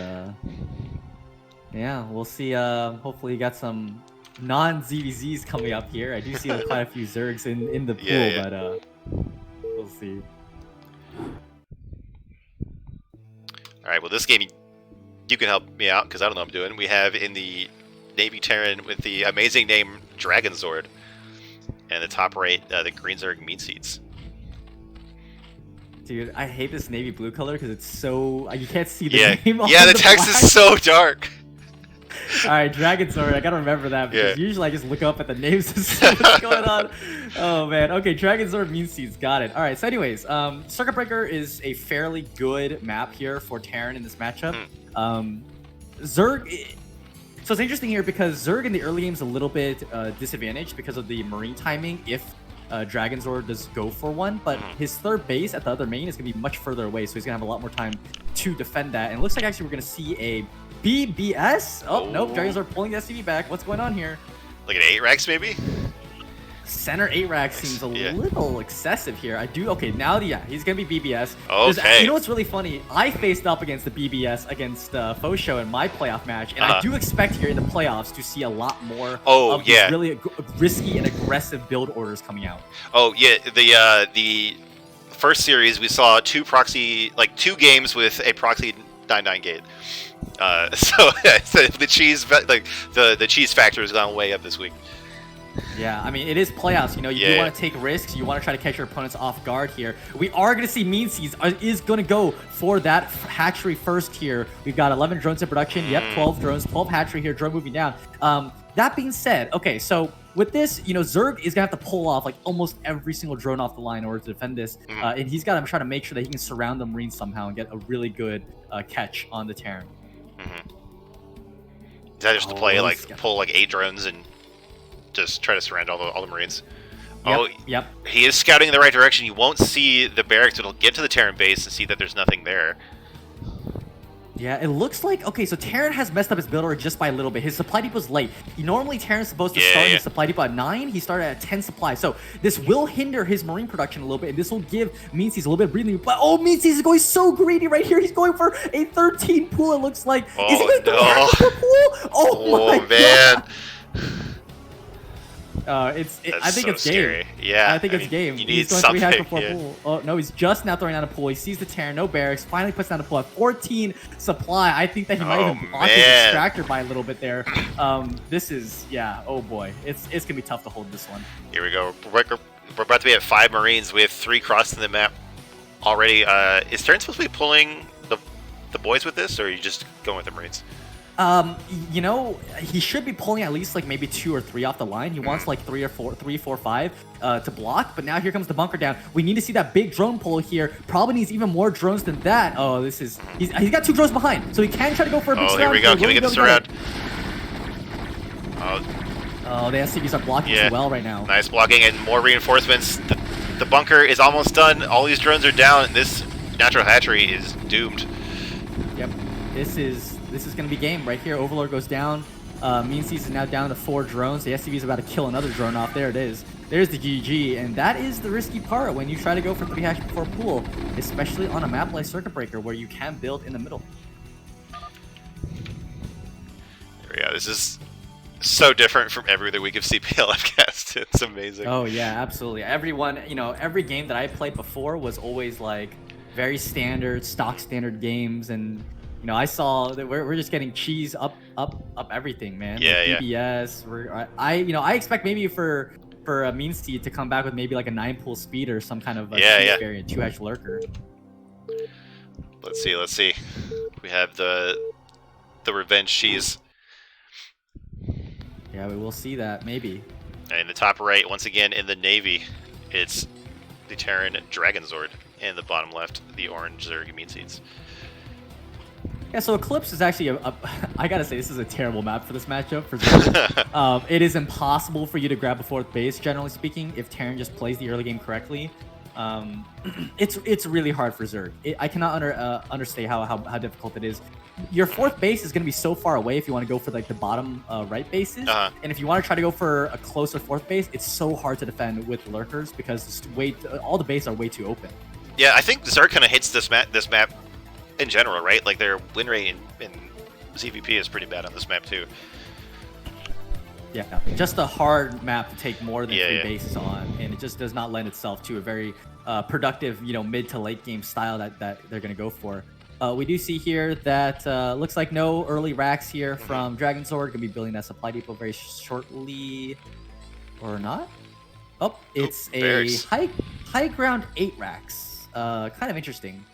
yeah, we'll see. Hopefully you got some non-ZVZs coming up here. I do see quite a few Zergs in the pool, but we'll see. Alright, well this game, you can help me out, because I don't know what I'm doing. We have in the Navy Terran with the amazing name Dragon Zord. And the top right, the green Zerg meat seeds. Dude, I hate this navy blue color because it's so... You can't see the name on the text black. Is so dark. Alright, Dragon Zord, I gotta remember that because usually I just look up at the names and see what's going on. Oh man, okay, Dragon Zord mean seeds, got it. Alright, so anyways, Circuit Breaker is a fairly good map here for Terran in this matchup. Zerg... So it's interesting here because Zerg in the early game is a little bit disadvantaged because of the marine timing if Dragon Zord does go for one, but his third base at the other main is going to be much further away, so he's going to have a lot more time to defend that. And it looks like actually we're going to see a BBS. Oh, nope, Dragon Zord pulling the SCV back. What's going on here? Like an 8 racks maybe? Center 8 rack seems a little excessive here. Okay, now he's gonna be BBS. Okay. You know what's really funny? I faced up against the BBS against FlaShFTW in my playoff match, and I do expect here in the playoffs to see a lot more of these really risky and aggressive build orders coming out. Oh yeah, the first series, we saw two games with a proxy 9-9 gate. So the cheese the cheese factor has gone way up this week. Yeah, I mean, it is playoffs. You know, you want to take risks. You want to try to catch your opponents off guard here. We are going to see Mean Seeds is going to go for that hatchery first here. We've got 11 drones in production. Yep, 12 drones, 12 hatchery here. Drone moving down. That being said, okay, so with this, you know, Zerg is going to have to pull off like almost every single drone off the line in order to defend this. And he's got to try to make sure that he can surround the Marines somehow and get a really good catch on the Terran. Is that just to play pull like 8 drones and just try to surround all the Marines? Yep. He is scouting in the right direction. You won't see the barracks. It'll get to the Terran base and see that there's nothing there. Yeah, it looks like... Okay, so Terran has messed up his build order just by a little bit. His supply depot's late. Normally, Terran's supposed to start his supply depot at 9. He started at 10 supply. So this will hinder his Marine production a little bit, and this will give Mean Seeds a little bit of breathing. But, Mean Seeds is going so greedy right here. He's going for a 13 pool, it looks like. Oh, is he going no. for pool? Oh my man. I think it's scary. game. Yeah, I think it's game. You need he's going something. 3 before pool. Oh no, he's just now throwing down a pool. He sees the Terran, no barracks. Finally puts down a pool at 14 supply. I think that he might even block his extractor by a little bit there. This is oh boy, it's gonna be tough to hold this one. Here we go. We're about to be at 5 Marines. We have 3 crossing the map already. Is Terran supposed to be pulling the boys with this, or are you just going with the Marines? You know, he should be pulling at least like maybe 2 or 3 off the line. He wants like 3, 4, 5 to block. But now here comes the bunker down. We need to see that big drone pull here. Probably needs even more drones than that. Oh, this is he's got 2 drones behind, so he can try to go for a big surround. Here we go. Can we get the surround? Oh, the SCVs are blocking as well right now. Nice blocking and more reinforcements. The bunker is almost done. All these drones are down. This natural hatchery is doomed. Yep, this is going to be game right here. Overlord goes down. Mean Seeds is now down to 4 drones. The SCV is about to kill another drone off. There it is. There's the GG, and that is the risky part when you try to go for 3 hatch before pool, especially on a map like Circuit Breaker where you can build in the middle. Yeah, this is so different from every other week of CPL I've cast. It's amazing. Oh yeah, absolutely. Everyone, you know, every game that I played before was always like very standard, stock standard games, and you know, I saw that we're just getting cheese up everything, man. Yeah, like BBS. I expect maybe for a Mean Seed to come back with maybe like a 9 pool speed or some kind of variant, 2 hatch lurker. Let's see. We have the revenge cheese. Yeah, we will see that maybe. And in the top right, once again in the navy, it's the Terran Dragon Zord, and the bottom left, the orange Zerg Mean Seeds. Yeah, so Eclipse is actually I gotta say, this is a terrible map for this matchup for Zerg. It is impossible for you to grab a 4th base, generally speaking, if Terran just plays the early game correctly. It's really hard for Zerg. I cannot understate how difficult it is. Your 4th base is going to be so far away if you want to go for like the bottom right bases, and if you want to try to go for a closer 4th base, it's so hard to defend with lurkers because all the bases are way too open. Yeah, I think Zerg kind of hates this map in general, right? Like their win rate in ZVP is pretty bad on this map too. Yeah, just a hard map to take more than 3 bases on, and it just does not lend itself to a very productive, you know, mid to late game style that they're going to go for. We do see here that looks like no early racks here from Dragon Zord. Going to be building that supply depot very shortly, or not? Oh, it's a high ground 8 racks. Kind of interesting.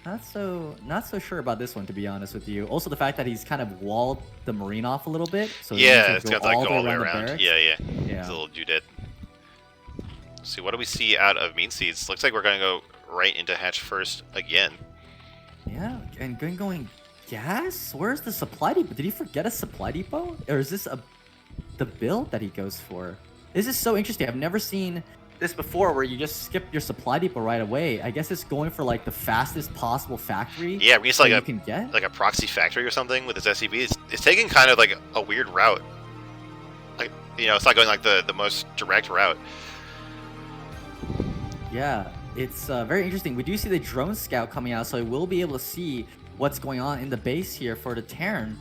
Not so sure about this one, to be honest with you. Also, the fact that he's kind of walled the Marine off a little bit, so it's got to go all the way around. Yeah. It's a little doodad. See, what do we see out of Mean Seeds? Looks like we're going to go right into hatch first again. Yeah, and going gas? Where's the supply depot? Did he forget a supply depot? Or is this the build that he goes for? This is so interesting. I've never seen this before where you just skip your supply depot right away. I guess it's going for like the fastest possible factory. Yeah, we like you can get like a proxy factory or something with its SCV. It's taking kind of like a weird route. Like, you know, it's not going like the most direct route. Yeah, it's very interesting. We do see the drone scout coming out, so we will be able to see what's going on in the base here for the Terran.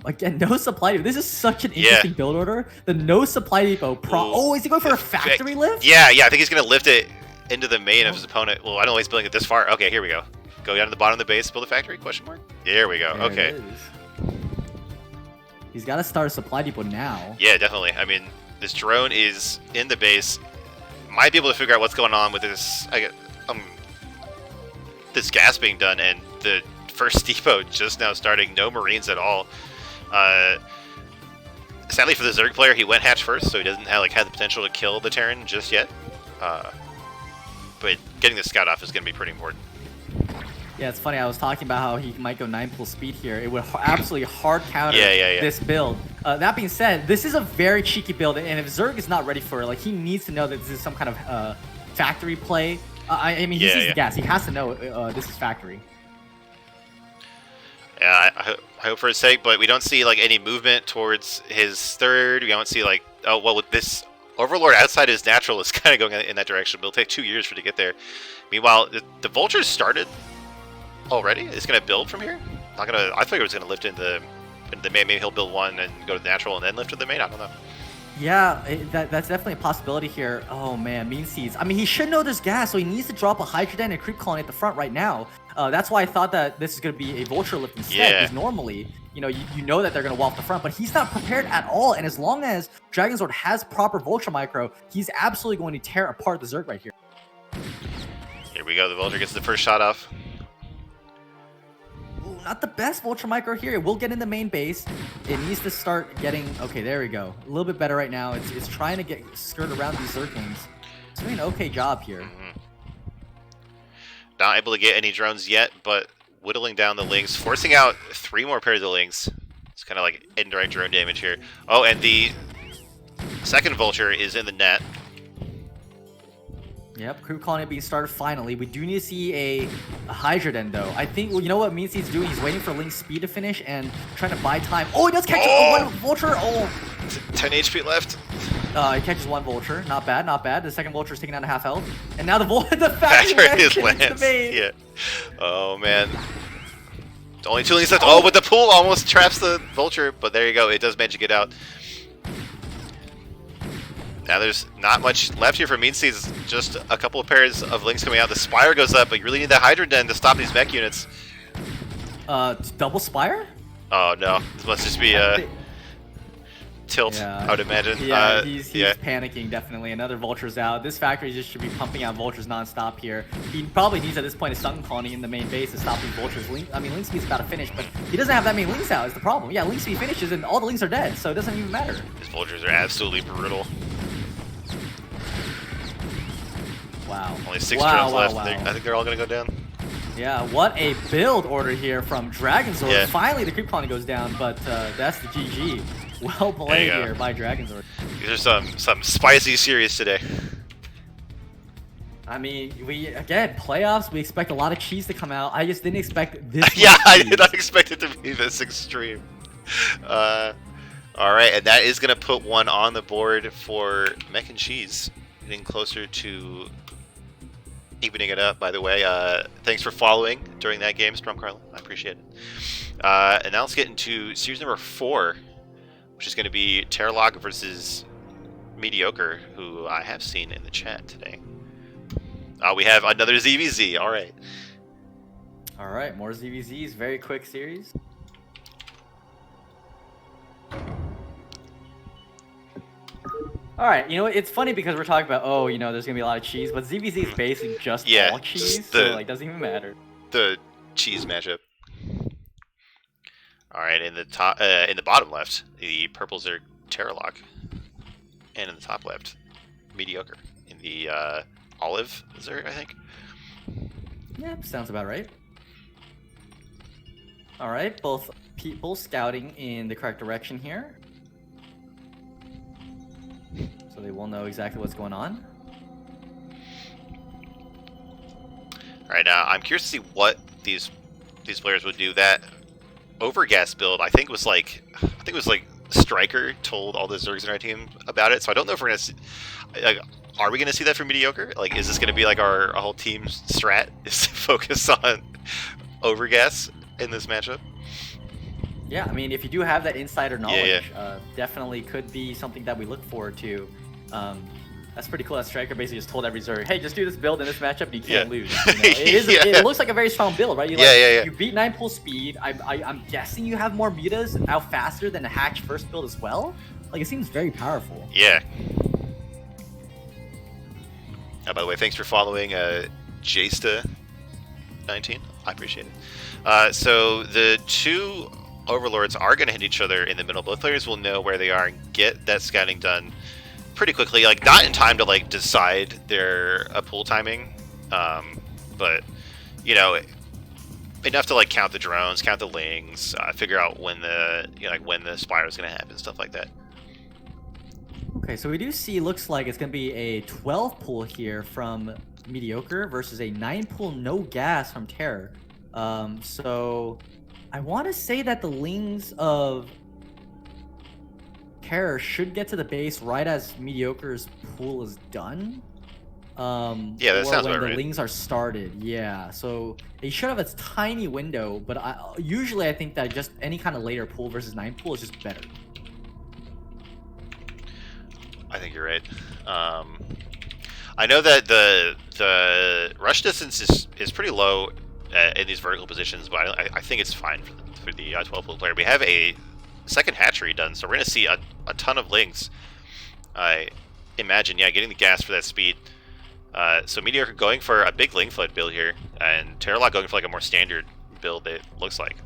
Again, no supply depot. This is such an interesting build order. The no supply depot. Oh, is he going for a factory lift? Yeah, I think he's going to lift it into the main of his opponent. Well, I don't know why he's building it this far. Okay, here we go. Go down to the bottom of the base, build a factory, question mark? There we go, okay. He's got to start a supply depot now. Yeah, definitely. I mean, this drone is in the base. Might be able to figure out what's going on with this this gas being done, and the first depot just now starting. No Marines at all. Sadly for the Zerg player, he went hatch first, so he doesn't have the potential to kill the Terran just yet. But getting the scout off is going to be pretty important. Yeah, it's funny. I was talking about how he might go 9+ speed here. It would absolutely hard counter this build. That being said, this is a very cheeky build, and if Zerg is not ready for it, he needs to know that this is some kind of factory play. I mean, he sees the gas. He has to know this is factory. Yeah, I hope for his sake, but we don't see any movement towards his third. We don't see oh well, with this Overlord outside his natural is kind of going in that direction. But it'll take 2 years for it to get there. Meanwhile, the Vultures started already. It's going to build from here. Not gonna. I figured it was going to lift into the main. Maybe he'll build one and go to the natural and then lift to the main. I don't know. Yeah, that's definitely a possibility here. Oh man, Mean Seeds. I mean, he should know there's gas, so he needs to drop a Hydroden and a Creep Colony at the front right now. That's why I thought that this is going to be a Vulture lift instead, because normally, you know that they're going to wall off the front, but he's not prepared at all, and as long as Dragon's Lord has proper Vulture micro, he's absolutely going to tear apart the Zerg right here. Here we go, the Vulture gets the first shot off. Ooh, not the best Vulture micro here. It will get in the main base. It needs to start getting, okay, there we go. A little bit better right now. It's trying to skirt around these Zerglings. It's doing an okay job here. Not able to get any drones yet, but whittling down the links, forcing out 3 more pairs of links. It's kind of indirect drone damage here. Oh, and the second Vulture is in the net. Yep, Crew Colony being started finally. We do need to see a Hydroden though. I think, well, you know what Mean Seed's doing? He's waiting for Link's speed to finish and trying to buy time. Oh, he does catch one Vulture. Oh, 10 HP left. He catches one Vulture. Not bad, not bad. The second Vulture is taking down a half health. And now the factory lands. Yeah. Oh, man. Only 2 links left. Oh, but the pool almost traps the Vulture. But there you go. It does manage to get out. Now there's not much left here for Mean Seeds. Just a couple of pairs of links coming out. The Spire goes up, but you really need that Hydroden to stop these mech units. Double Spire? Oh, no. This must just be tilt, I would imagine. Yeah, he's panicking, definitely. Another Vulture's out. This factory just should be pumping out Vultures non-stop here. He probably needs, at this point, a Sunken Colony in the main base to stop these Vultures. Link Speed's about to finish, but he doesn't have that many links out, is the problem. Yeah, Link Speed finishes, and all the links are dead, so it doesn't even matter. These Vultures are absolutely brutal. Wow. Only 6 drones left. Wow. I think they're all going to go down. Yeah, what a build order here from Dragon's Lord. Finally, the Creep Colony goes down, but that's the GG. Well played here by Dragon's Lord. These are some spicy series today. I mean, playoffs, we expect a lot of cheese to come out. I just didn't expect this. I did not expect it to be this extreme. All right, and that is going to put one on the board for Mech and Cheese. Getting closer to evening it up, by the way. Thanks for following during that game, Storm Carlin. I appreciate it. And now let's get into series number 4, which is going to be Terralog versus Mediocre, who I have seen in the chat today. We have another ZVZ. All right. All right, more ZVZs. Very quick series. All right, it's funny because we're talking about, there's gonna be a lot of cheese, but ZVZ is basically just all cheese, so doesn't even matter. The cheese matchup. All right, in the top, in the bottom left, the purples are Terralog, and in the top left, Mediocre. In the olive Zerg, I think. Yeah, sounds about right. All right, both people scouting in the correct direction here. So they will know exactly what's going on. All right, now I'm curious to see what these players would do. That overgas build, I think it was like Striker told all the Zergs in our team about it. So I don't know if we're gonna see. Are we gonna see that from Mediocre? Is this gonna be our whole team's strat is to focus on overgas in this matchup? Yeah, I mean, if you do have that insider knowledge, Yeah. definitely could be something that we look forward to. That's pretty cool. That Striker basically just told every Zerg, hey, just do this build in this matchup and you can't lose. You know? It looks like a very strong build, right? You beat 9 pull speed. I'm guessing you have more mutas out faster than the Hatch first build as well. Like, it seems very powerful. Yeah. Oh, by the way, thanks for following Jasta19. I appreciate it. So the two Overlords are going to hit each other in the middle. Both players will know where they are and get that scouting done pretty quickly. Like, not in time to, like, decide their pull timing. But, you know, enough to, like, count the drones, count the lings, figure out when the, you know, like, when the Spire is going to happen, stuff like that. Okay, so we do see, looks like it's going to be a 12 pull here from Mediocre versus a 9 pull no gas from Terror. So I want to say that the lings of Terror should get to the base right as Mediocre's pool is done. Yeah, that sounds when about the right. lings are started. Yeah, so they should have a tiny window, but usually I think that just any kind of later pool versus 9 pool is just better. I think you're right. I know that the rush distance is pretty low in these vertical positions, but I think it's fine for the 12 pool player. We have a second hatchery done, so we're going to see a ton of lings. I imagine, yeah, getting the gas for that speed. So Mediocre going for a big ling flood build here, and Terrorlock going for like a more standard build, it looks like.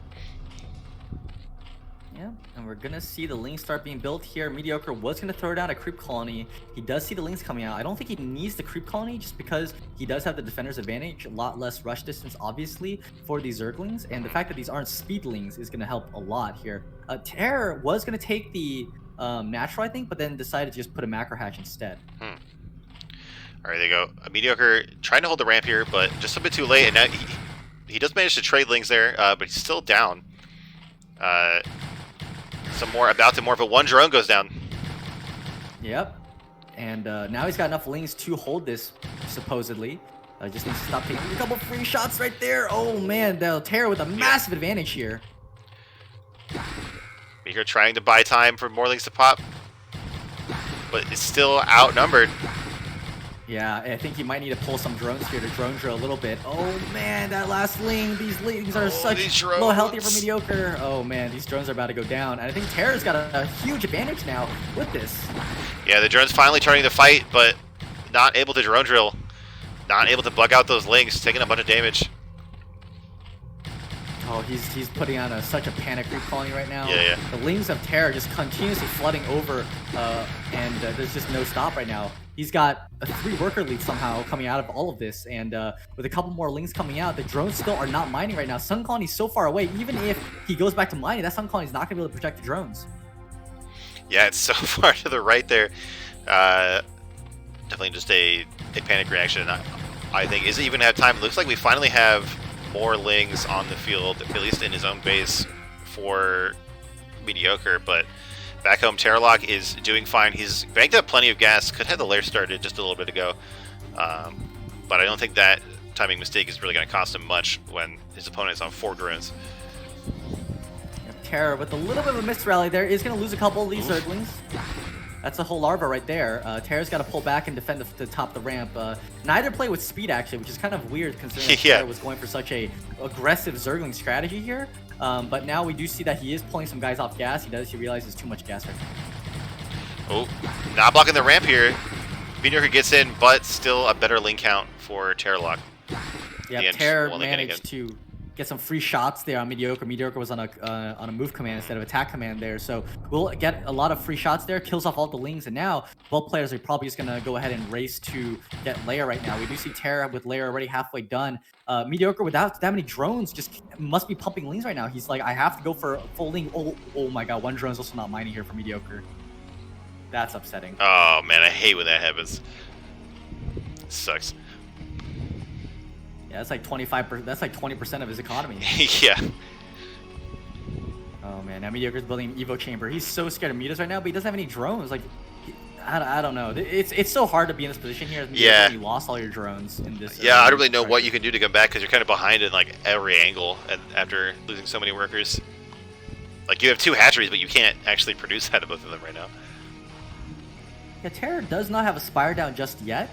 Yeah, and we're gonna see the lings start being built here. Mediocre was gonna throw down a creep colony. He does see the lings coming out. I don't think he needs the creep colony just because he does have the defender's advantage. A lot less rush distance, obviously, for these Zerglings, and the fact that these aren't speedlings is gonna help a lot here. Terror was gonna take the natural, I think, but then decided to just put a macro hatch instead. All right, there you go. Mediocre trying to hold the ramp here, but just a bit too late, and now he does manage to trade lings there, but he's still down. More of a one drone goes down. Yep. And now he's got enough lings to hold this, supposedly. Just needs to stop taking a couple free shots right there. Oh man, Terror with a massive advantage here. You're trying to buy time for more lings to pop, but it's still outnumbered. Yeah, I think he might need to pull some drones here to drone drill a little bit. Oh man, that last ling. These lings are such low healthy for Mediocre. Oh man, these drones are about to go down. And I think Terror's got a huge advantage now with this. Yeah, the drone's finally turning the fight, but not able to drone drill. Not able to bug out those lings, taking a bunch of damage. Oh, he's putting on such a panic creep colony right now. Yeah. The lings of Terror just continuously flooding over, and there's just no stop right now. He's got a 3 worker lead somehow coming out of all of this, and with a couple more lings coming out, the drones still are not mining right now. Sun Colony's so far away, even if he goes back to mining, that Sun Colony's not going to be able to protect the drones. Yeah, it's so far to the right there. Definitely just a panic reaction. I think isn't even have time. It looks like we finally have more lings on the field, at least in his own base, for Mediocre, but back home, Terrorlock is doing fine. He's banked up plenty of gas. Could have the lair started just a little bit ago. But I don't think that timing mistake is really going to cost him much when his opponent is on 4 drones. Terror, with a little bit of a missed rally there, is going to lose a couple of these Zerglings. That's a whole larva right there. Terror's got to pull back and defend the top of the ramp. Neither play with speed, actually, which is kind of weird considering Terror was going for such a aggressive Zergling strategy here. But now we do see that he is pulling some guys off gas. He realizes too much gas right now. Oh, not blocking the ramp here. Mediocre gets in, but still a better link count for Terrorlock. Yeah, Terror managed to get some free shots there on Mediocre. Mediocre was on a move command instead of attack command there, so we'll get a lot of free shots there, kills off all the lings, and now both players are probably just gonna go ahead and race to get Lair right now. We do see Terra with Lair already halfway done. Mediocre without that many drones just must be pumping lings right now. He's like, I have to go for full ling. Oh my god, one drone's also not mining here for Mediocre. That's upsetting. Oh man, I hate when that happens. It sucks. Yeah, that's like 25%. That's like 20% of his economy. Yeah. Oh man, now Mediocre's building an Evo chamber. He's so scared of mutas right now, but he doesn't have any drones. Like, I don't know. It's so hard to be in this position here. Yeah. You lost all your drones in this. Yeah, I don't really know what you can do to come back because you're kind of behind in like every angle, and after losing so many workers, Like, you have 2 hatcheries, but you can't actually produce out of both of them right now. Yeah, Terror does not have a Spire down just yet,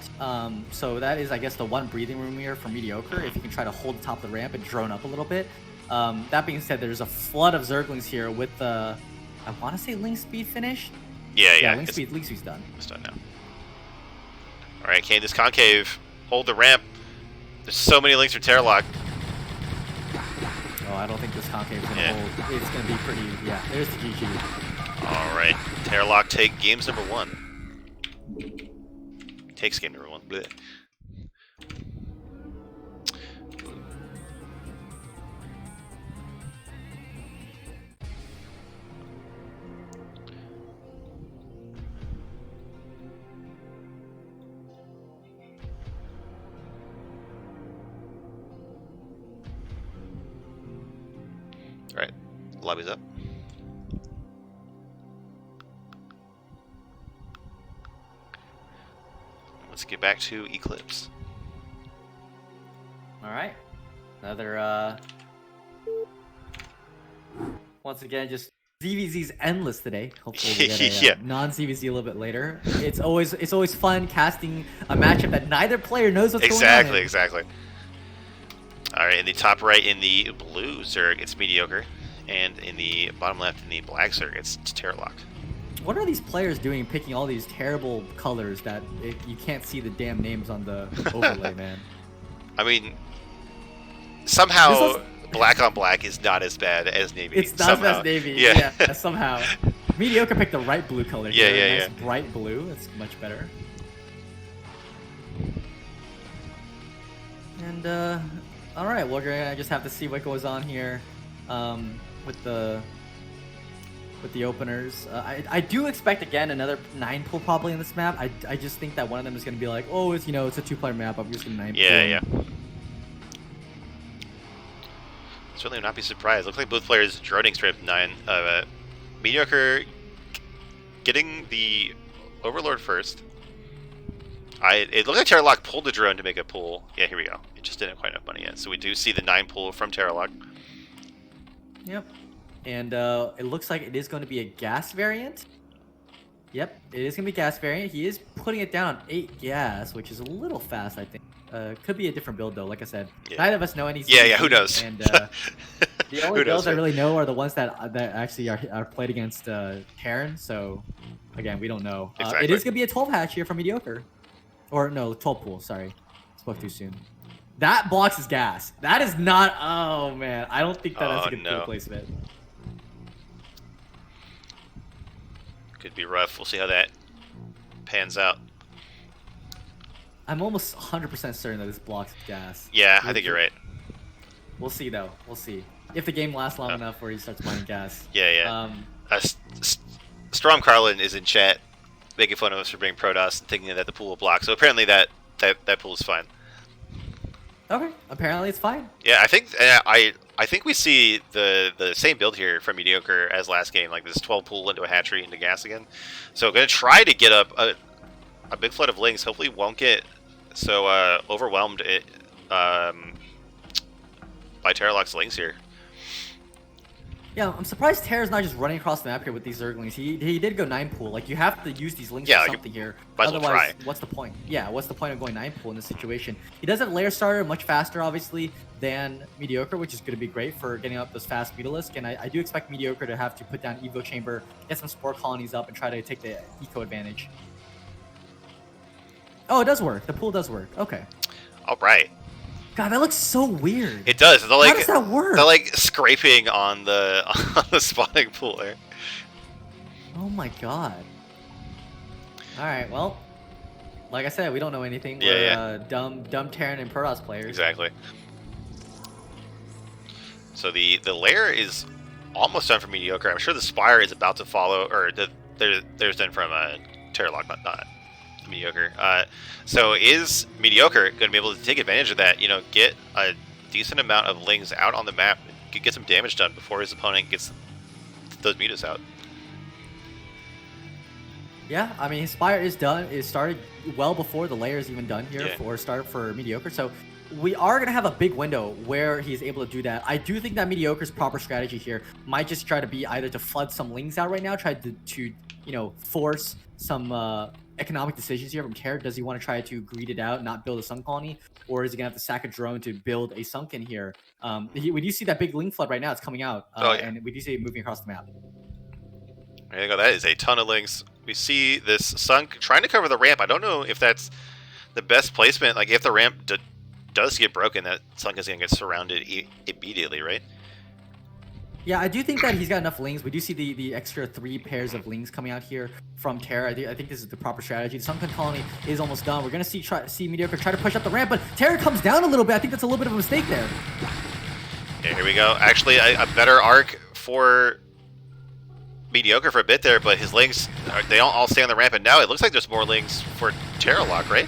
so that is, I guess, the one breathing room here for Mediocre, if you can try to hold the top of the ramp and drone up a little bit. That being said, there's a flood of Zerglings here with the, I want to say Link Speed finished? Yeah. Link Speed's done. It's done now. Alright, can this Concave hold the ramp? There's so many links for Terrorlock. Oh, I don't think this Concave is going to hold. It's going to be pretty, yeah, there's the GG. Alright, Terrorlock take games number 1. Takes game number 1. Blech. Alright, lobby's up. Let's get back to Eclipse. Alright. Another, once again, just ZVZ's endless today. Hopefully we get a non-ZVZ a little bit later. It's always fun casting a matchup that neither player knows what's going on. Exactly. Alright, in the top right in the blue Zerg, it's Mediocre. And in the bottom left in the black Zerg, it's Terrorlock. What are these players doing picking all these terrible colors that you can't see the damn names on the overlay, man? I mean, somehow black on black is not as bad as Navy. It's not as bad as Navy, yeah, somehow. Mediocre picked the right blue color. Yeah. Nice bright blue, it's much better. And, alright, we're gonna just have to see what goes on here with the openers. I do expect, again, another 9 pool probably in this map. I just think that one of them is going to be like, oh, it's, it's a 2-player map. I'm just going to 9 pool. Yeah. Certainly would not be surprised. Looks like both players droning straight up 9. Mediocre getting the Overlord first. It looked like Terrorlock pulled the drone to make a pull. Yeah, here we go. It just didn't quite have money yet. So we do see the 9 pull from Terrorlock. Yep. And it looks like it is going to be a gas variant. Yep, it is going to be gas variant. He is putting it down on 8 gas, which is a little fast, I think. Could be a different build, though. Like I said, neither of us know any. Yeah, who knows? And the only builds I really know are the ones that actually are played against Terran. So, again, we don't know. Exactly. It is going to be a 12 hatch here from Mediocre. Or, no, 12 pool. Sorry. Spoke too soon. That blocks his gas. That is not... Oh, man. I don't think that's a good pool placement. Could be rough. We'll see how that pans out. I'm almost 100% certain that this blocks ast. Yeah, I think you're right. We'll see, though. We'll see. If the game lasts long enough where he starts mining gas. Yeah. Storm Carlin is in chat making fun of us for being Protoss and thinking that the pool will block. So apparently that pool is fine. Okay. Apparently it's fine. Yeah, I think we see the same build here from Mediocre as last game, like this 12 pool into a hatchery into gas again. So going to try to get up a big flood of links. Hopefully won't get so overwhelmed by Terrorlock's links here. Yeah, I'm surprised Terra's not just running across the map here with these Zerglings. He did go 9 pool. Like, you have to use these links for something here. Otherwise, what's the point? Yeah, what's the point of going 9 pool in this situation? He does have Lair Starter much faster, obviously, than Mediocre, which is going to be great for getting up those fast Mutalisk. And I do expect Mediocre to have to put down Evo Chamber, get some Spore Colonies up, and try to take the eco advantage. Oh, it does work. The pool does work. Okay. All right. God, that looks so weird. It does. How does that work? They're like scraping on the spawning pool there. Oh my god. All right. Well, like I said, we don't know anything. Yeah, We're dumb Terran and Protoss players. Exactly. So the lair is almost done for Mediocre. I'm sure the Spire is about to follow, or there's done from Terrorlock, not Mediocre. So is Mediocre going to be able to take advantage of that? Get a decent amount of lings out on the map, get some damage done before his opponent gets those mutas out. Yeah, I mean, his Spire is done. It started well before the layer is even done here for Mediocre. So we are going to have a big window where he's able to do that. I do think that Mediocre's proper strategy here might just try to be either to flood some lings out right now, try to force some economic decisions here from Care. Does he want to try to greed it out, not build a Sun Colony? Or is he going to have to sack a drone to build a Sunken here? We do see that big ling flood right now. It's coming out. And we do see it moving across the map. There you go. That is a ton of lings. We see this Sunk trying to cover the ramp. I don't know if that's the best placement. Like, if the ramp does get broken, that Sunk is going to get surrounded immediately, right? Yeah, I do think that he's got enough lings. We do see the extra 3 pairs of lings coming out here from Terra. I think this is the proper strategy. The Sunken Colony is almost done. We're going to see Mediocre try to push up the ramp, but Terra comes down a little bit. I think that's a little bit of a mistake there. Yeah, here we go. Actually, a better arc for Mediocre for a bit there, but his lings, they don't all stay on the ramp, and now it looks like there's more lings for Terralock, right?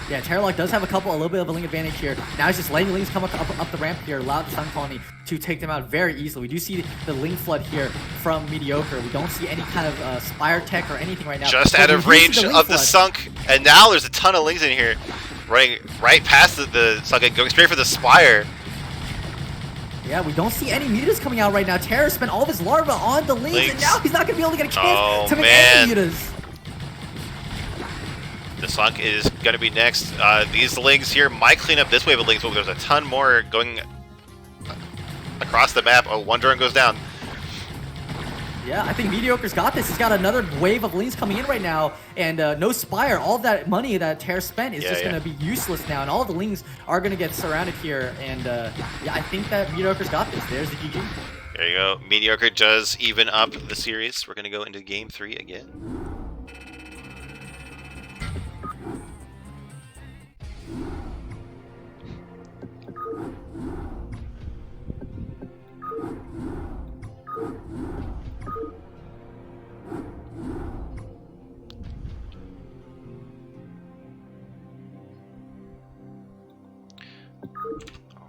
Yeah, Terralock does have a little bit of a ling advantage here. Now he's just letting lings come up the ramp here, allow the Sun Colony to take them out very easily. We do see the ling flood here from Mediocre. We don't see any kind of Spire tech or anything right now. Just out of range of the Sunk, and now there's a ton of lings in here, running right past the Sunk and going straight for the Spire. Yeah, we don't see any mutas coming out right now. Terra spent all of his larva on the lings, and now he's not going to be able to get a chance to make any mutas. The Sunk is going to be next. These lings here might clean up this wave of lings, but there's a ton more going across the map. Oh, one drone goes down. Yeah, I think Mediocre's got this. He's got another wave of lings coming in right now, and no Spire. All of that money that Terra spent is just going to be useless now, and all of the lings are going to get surrounded here. And yeah, I think that Mediocre's got this. There's the GG. There you go. Mediocre does even up the series. We're going to go into game 3 again.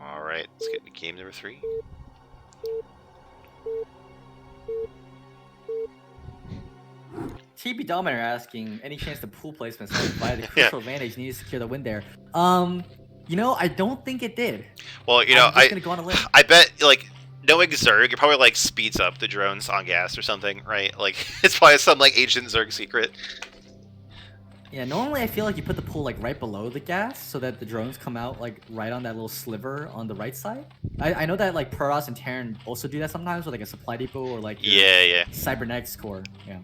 Alright, let's get into game number 3. TB Dominator asking, any chance the pool placement by the crucial advantage needs to secure the win there? I don't think it did. Well, I bet, like, knowing Zerg, it probably, like, speeds up the drones on gas or something, right? Like, it's probably some, like, ancient Zerg secret. Yeah, normally I feel like you put the pool like right below the gas so that the drones come out like right on that little sliver on the right side. I know that like Puros and Terran also do that sometimes with like a supply depot or like cybernetics core. Yeah.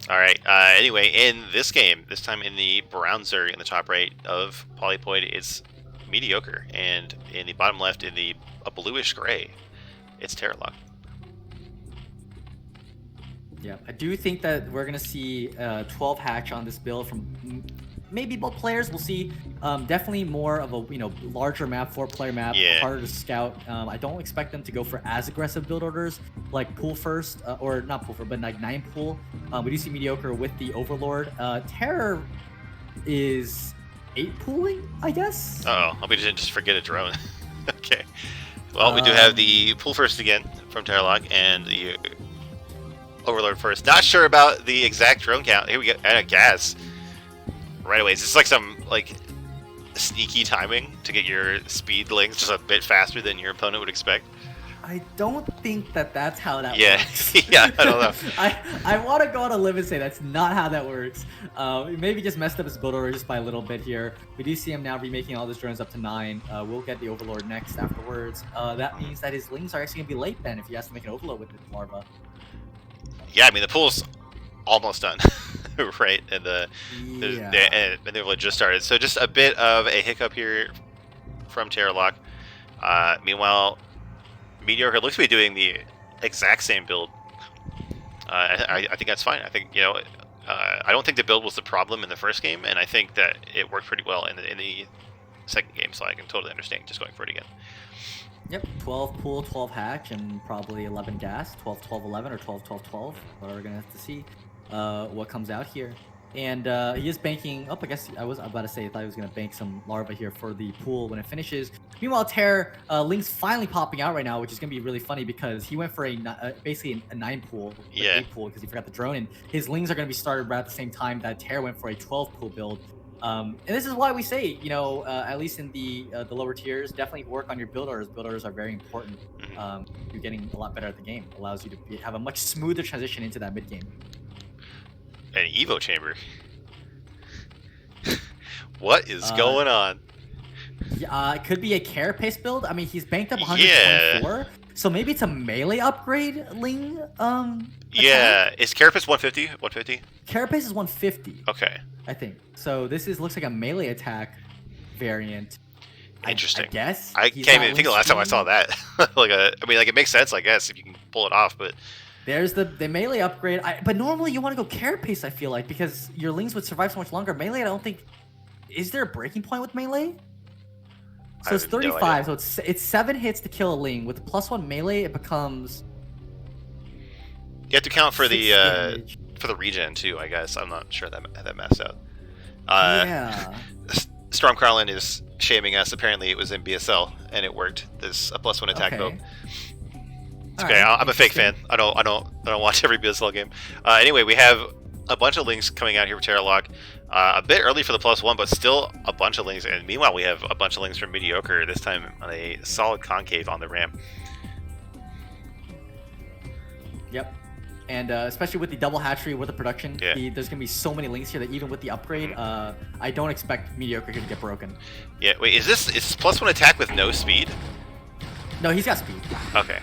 All right. Anyway, in this game, this time in the brown Zerg in the top right of Polypoid, it's Mediocre, and in the bottom left in the bluish gray, it's Terralock. Yeah, I do think that we're gonna see 12 hatch on this build from maybe both players. We'll see definitely more of a larger map, 4-player map, harder to scout. I don't expect them to go for as aggressive build orders like pool first or not pool first, but like 9 pool. We do see Mediocre with the Overlord. Terror is 8 pooling, I guess. I hope we didn't just forget a drone. Okay. Well, we do have the pool first again from Terralock and the Overlord first. Not sure about the exact drone count. Here we go. And gas. Right away. Is this like some sneaky timing to get your speed lings just a bit faster than your opponent would expect? I don't think that's how that works. Yeah, I don't know. I want to go on a limb and say that's not how that works. Maybe just messed up his build order just by a little bit here. We do see him now remaking all his drones up to 9. We'll get the Overlord next afterwards. That means that his lings are actually going to be late then if he has to make an Overlord with his larva. Yeah, I mean, the pool's almost done, right? And the Overlord just started. So just a bit of a hiccup here from Terralock. Meanwhile, Mediocre looks to be doing the exact same build. I think that's fine. I think, I don't think the build was the problem in the first game, and I think that it worked pretty well in the second game, so I can totally understand just going for it again. Yep, 12 pool, 12 hatch, and probably 11 gas. 12, 12, 11, or 12, 12, 12. But we're going to have to see what comes out here. And he is banking. Oh, I guess I was about to say I thought he was going to bank some larva here for the pool when it finishes. Meanwhile, Terror, Link's finally popping out right now, which is going to be really funny because he went for basically a 9 pool, like 8 pool because he forgot the drone. And his Lings are going to be started right at the same time that Terror went for a 12 pool build. And this is why we say, at least in the lower tiers, definitely work on your build orders. Build orders are very important. You're getting a lot better at the game. Allows you to have a much smoother transition into that mid game. An Evo chamber. What is going on? It could be a carapace build. I mean, he's banked up 124, so maybe it's a melee upgrade. Ling. Yeah, is carapace 150? 150. Carapace is 150. Okay. I think so. This looks like a melee attack variant. Interesting. I guess. I can't even think of the last time I saw that. It makes sense, I guess, if you can pull it off, but. There's the melee upgrade. But normally you want to go carapace, I feel like, because your Lings would survive so much longer. Melee, I don't think. Is there a breaking point with melee? So it's 35. No, so it's 7 hits to kill a Ling. With +1 melee, it becomes. You have to count for the regen too, I guess. I'm not sure that maths out. Yeah. Stormcrawlin is shaming us. Apparently, it was in BSL and it worked. This a +1 attack build. It's okay. Right. I'm a fake fan. I don't watch every BSL game. Anyway, we have a bunch of Lings coming out here for Terralock. A bit early for the +1, but still a bunch of Lings. And meanwhile, we have a bunch of Lings from Mediocre, this time on a solid concave on the ramp. Yep. And especially with the double hatchery with the production, yeah. There's going to be so many Lings here that even with the upgrade, I don't expect Mediocre here to get broken. Yeah, wait, is this +1 attack with no speed? No, he's got speed. Okay.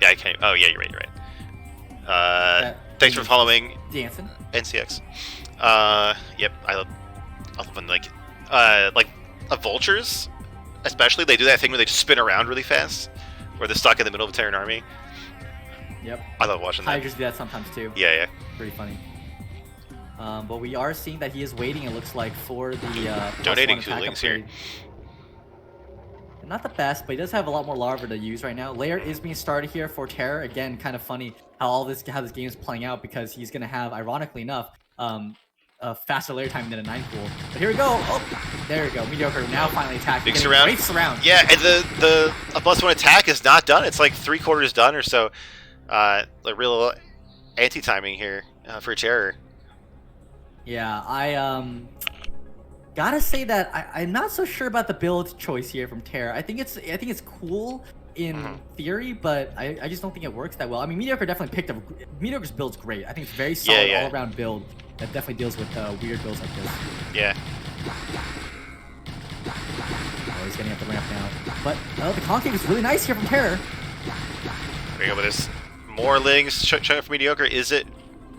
Yeah, I can't. Oh, yeah, you're right. Thanks for following Dancing. NCX. Yep, I love when like a vultures, especially they do that thing where they just spin around really fast, where they're stuck in the middle of a Terran army. Yep. I love watching that. Hydras do that sometimes too. Yeah. Pretty funny. But we are seeing that he is waiting. It looks like for the donating to Lings here. Not the best, but he does have a lot more larva to use right now. Lair is being started here for Terror. Again, kind of funny how this game is playing out because he's going to have, ironically enough, a faster lair time than a 9 pool. But here we go. Oh, there we go. Mediocre now finally attacking. Big surround. Great surround. Yeah, and the +1 attack is not done. It's like 3/4 done or so. Like real anti-timing here for Terror. Yeah, I gotta say that I'm not so sure about the build choice here from Terror. I think it's cool in theory, but I just don't think it works that well. I mean, Mediocre definitely picked up. Mediocre's build's great. I think it's a very solid all-around build that definitely deals with weird builds like this. Yeah. Oh, he's getting up the ramp now. But the concave is really nice here from Terror. There we go with this. More Lings showing up for Mediocre. Is it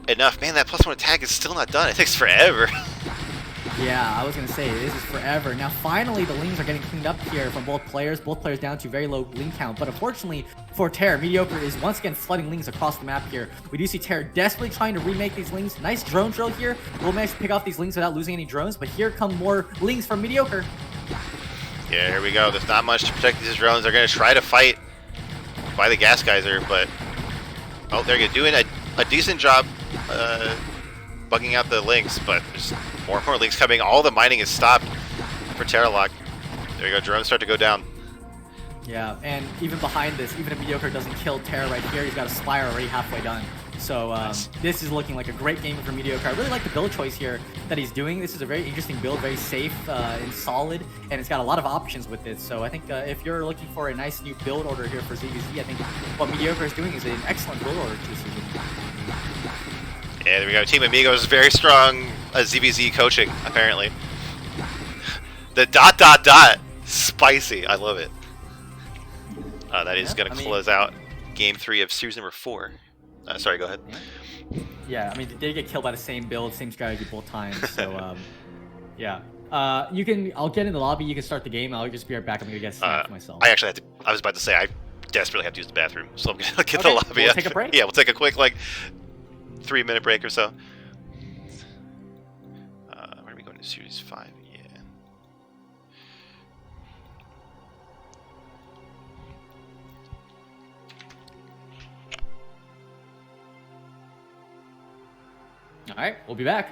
enough? Man, that +1 attack is still not done. It takes forever. Yeah, I was going to say, this is forever. Now, finally, the Lings are getting cleaned up here from both players. Both players down to very low Ling count. But unfortunately for Terror, Mediocre is once again flooding Lings across the map here. We do see Terror desperately trying to remake these Lings. Nice drone drill here. We'll manage to pick off these Lings without losing any drones. But here come more Lings from Mediocre. Yeah, here we go. There's not much to protect these drones. They're going to try to fight by the gas geyser, but... Oh, they're doing a decent job bugging out the Lings, but there's more and more Lings coming. All the mining is stopped for Terralock. There you go, drones start to go down. Yeah, and even behind this, even if Mediocre doesn't kill Terror right here, he's got a Spire already halfway done. So this is looking like a great game for Mediocre. I really like the build choice here that he's doing. This is a very interesting build, very safe and solid, and it's got a lot of options with it. So I think if you're looking for a nice new build order here for ZVZ, I think what Mediocre is doing is an excellent build order this season. Yeah, there we go. Team Amigos, very strong ZVZ coaching, apparently. The ... Spicy. I love it. That is going to close out Game 3 of Series number 4. Sorry, go ahead. Yeah, I mean, they did get killed by the same build, same strategy both times. So, yeah. I'll get in the lobby. You can start the game. I'll just be right back. I'm going to get snapped myself. I was about to say, I desperately have to use the bathroom. So I'm going to get the lobby. We'll take a break? Yeah, we'll take a quick, 3-minute break or so. Where are we going to Series 5? Yeah. All right, we'll be back.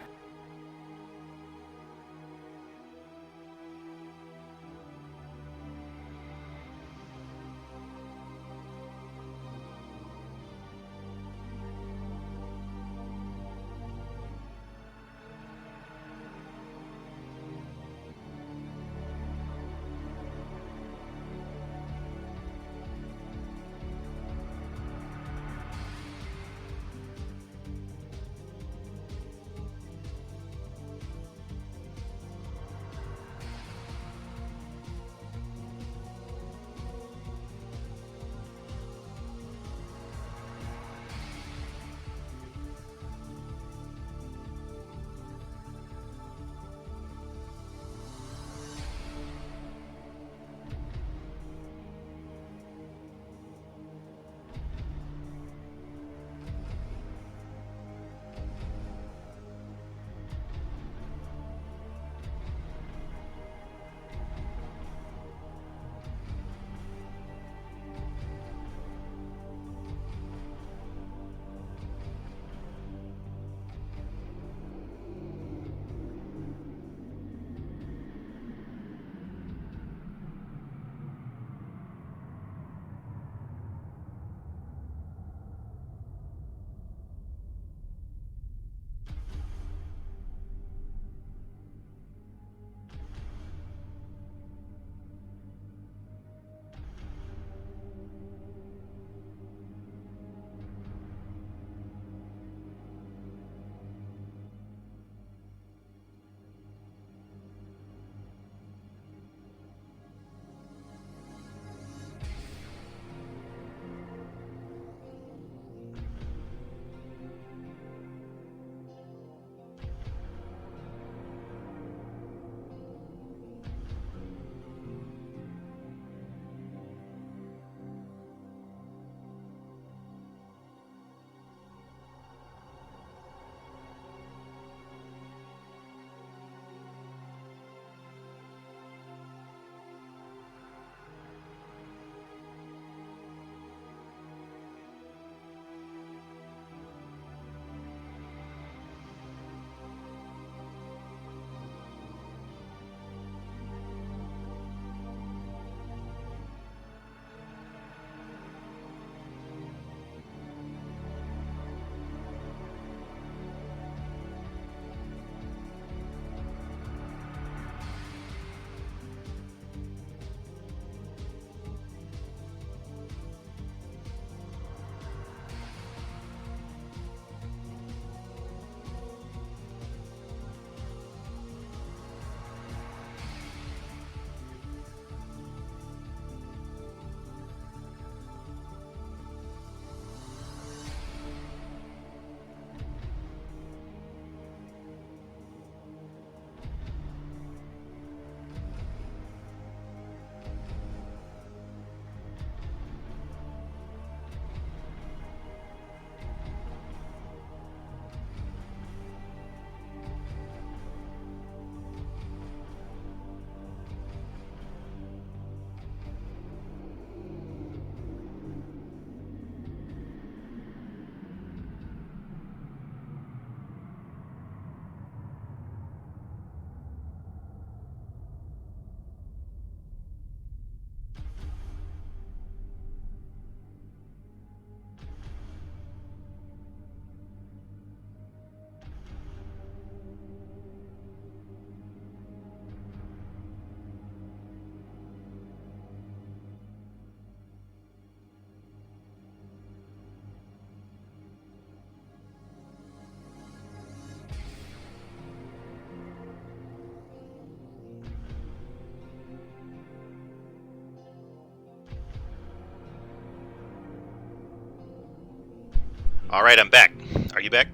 All right, I'm back. Are you back?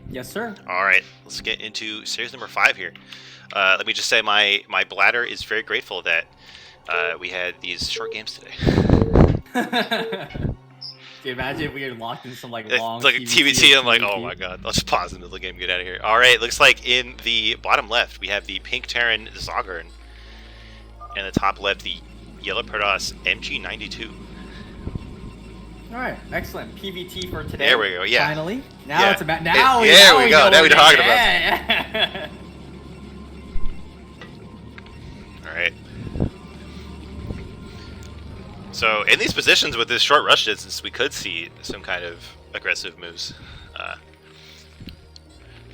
Yes, sir. All right, let's get into series number 5 here. Let me just say my bladder is very grateful that we had these short games today. Can you imagine if we were locked in some long it's like TBT? I'm like, oh my god, I'll just pause in the middle of the game and get out of here. All right, looks like in the bottom left we have the pink Terran Zogern, and the top left the yellow Protoss MG92. All right, excellent PVT for today. There we go. Yeah. Finally, now Yeah. it's about now. There we go. Now we're talking about. Yeah. All right. So in these positions with this short rush distance, we could see some kind of aggressive moves.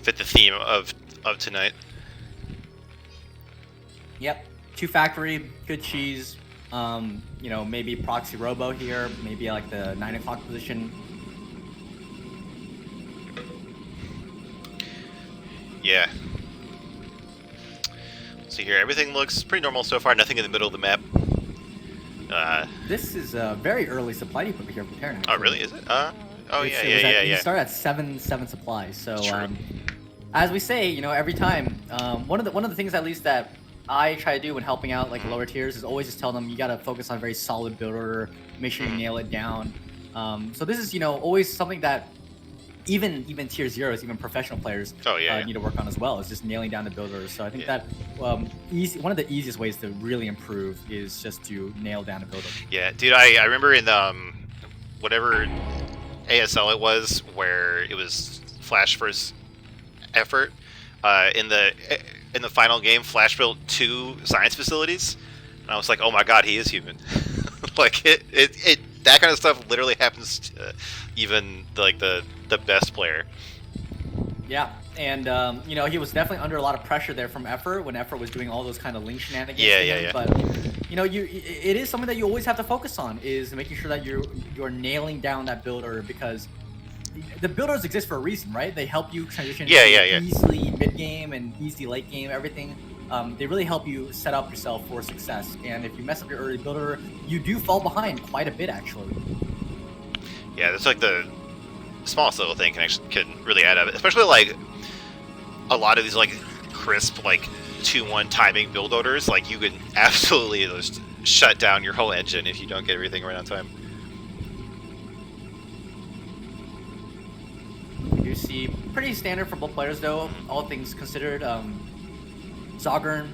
Fit the theme of tonight. Yep. 2 factory, good cheese. You know, maybe proxy robo here, maybe like the 9 o'clock position. Yeah. See here, everything looks pretty normal so far. Nothing in the middle of the map. This is a very early supply depot here for Terran. Oh, really? Is it? Oh, yeah. You start at 7 supplies. So, True. as we say, you know, every time, one of the things at least that I try to do when helping out like lower tiers is always just tell them you gotta focus on a very solid build order, make sure you nail it down. So this is, you know, always something that even tier zeros, even professional players need to work on as well. Is just nailing down the build orders. So I think that one of the easiest ways to really improve is just to nail down a build order. Yeah, dude, I remember in whatever ASL it was where it was Flash versus effort in the final game, Flash built 2 science facilities, and I was like, oh my god, he is human. Like it that kind of stuff literally happens to even like the best player. Yeah, and you know, he was definitely under a lot of pressure there from Effort when Effort was doing all those kind of link shenanigans. Yeah. But you know, it is something that you always have to focus on, is making sure that you're nailing down that build order, because the builders exist for a reason, right? They help you transition easily mid game and easy late game, everything. They really help you set up yourself for success. And if you mess up your early builder, you do fall behind quite a bit, actually. Yeah, that's like the smallest little thing can really add up, especially like a lot of these like crisp like 2-1 timing build orders. Like you can absolutely just shut down your whole engine if you don't get everything right on time. You see, pretty standard for both players though, all things considered. Zogern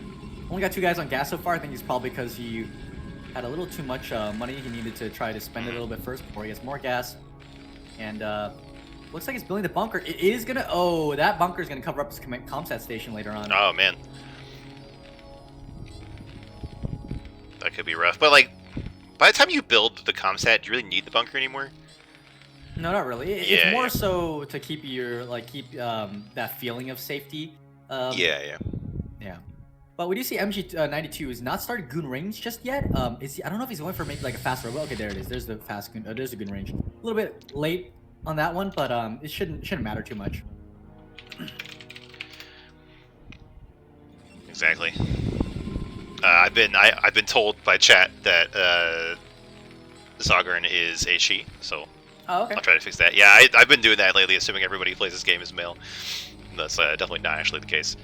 only got 2 guys on gas so far. I think it's probably because he had a little too much money. He needed to try to spend it a little bit first before he gets more gas. And looks like he's building the bunker. It is gonna, that bunker is gonna cover up his comsat station later on. Oh man, that could be rough. But like, by the time you build the comsat, do you really need the bunker anymore? No, not really. It's more so to keep that feeling of safety. Yeah. But we do see MG92 is not started goon range just yet. I don't know if he's going for maybe like a fast robot. Okay, there it is. There's the fast goon. There's a goon range. A little bit late on that one, but it shouldn't matter too much. Exactly. I've been told by chat that Zogern is a she, so Oh, okay. I'll try to fix that. Yeah, I've been doing that lately, assuming everybody who plays this game is male. That's definitely not actually the case.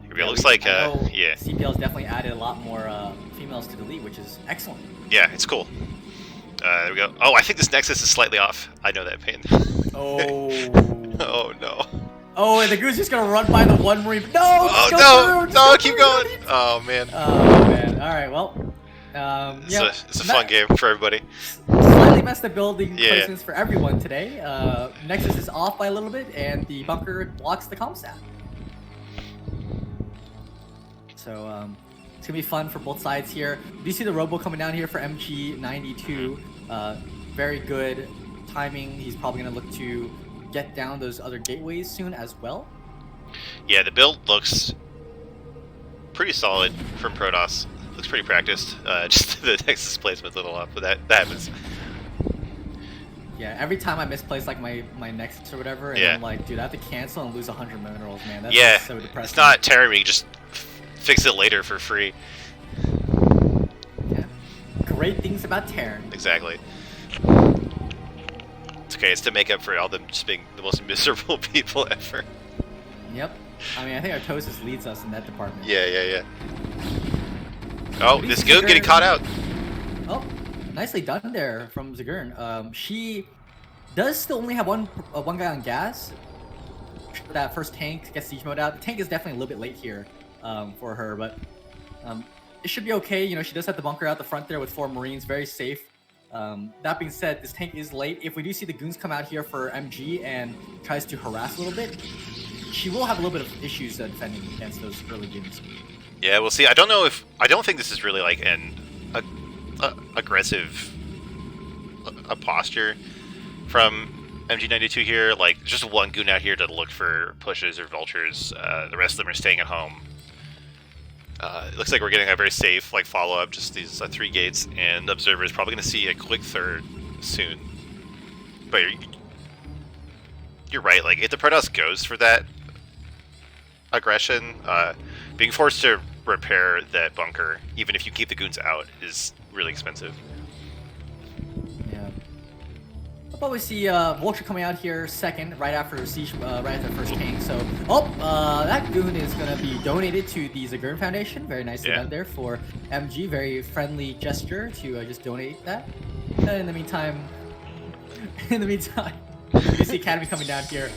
It looks like, CPL's definitely added a lot more females to the league, which is excellent. Yeah, it's cool. There we go. Oh, I think this Nexus is slightly off. I know that pain. Oh. Oh, no. Oh, and the goose just gonna run by the one Marine. No! Oh, no, keep going. Oh, man. Oh, man. All right, well. It's a fun game for everybody. Slightly messed the building placements for everyone today. Nexus is off by a little bit, and the bunker blocks the comsat. So it's gonna be fun for both sides here. Do you see the robo coming down here for MG92? Very good timing. He's probably gonna look to get down those other gateways soon as well. Yeah, the build looks pretty solid from Protoss. Looks pretty practiced. Just the Nexus placement's a little off, but that happens. Yeah, every time I misplace like my Nexus or whatever, and I'm like, dude, I have to cancel and lose 100 minerals, man. That's so depressing. It's not tearing, just fix it later for free. Yeah. Great things about Terran. Exactly. It's okay, it's to make up for all them just being the most miserable people ever. Yep. I mean, I think Artosis leads us in that department. Yeah. Oh, this goon getting caught out. Oh, nicely done there from Zagurn. She does still only have one guy on gas. That first tank gets siege mode out. The tank is definitely a little bit late here for her, but it should be okay. You know, she does have the bunker out the front there with 4 Marines, very safe. That being said, this tank is late. If we do see the goons come out here for MG and tries to harass a little bit, she will have a little bit of issues defending against those early goons. Yeah, we'll see. I don't think this is really like an aggressive posture from MG92 here. Like, just one goon out here to look for pushes or vultures. The rest of them are staying at home. It looks like we're getting a very safe like follow-up, just these 3 gates, and Observer is probably going to see a quick third soon. But you're right, like, if the Protoss goes for that aggression, being forced to repair that bunker, even if you keep the goons out, is really expensive. Yeah. But we see Vulture coming out here second, right after Siege, right after the first tank. So, that goon is going to be donated to the Zagurn Foundation. Very nicely done there for MG. Very friendly gesture to just donate that. And in the meantime, you see Academy coming down here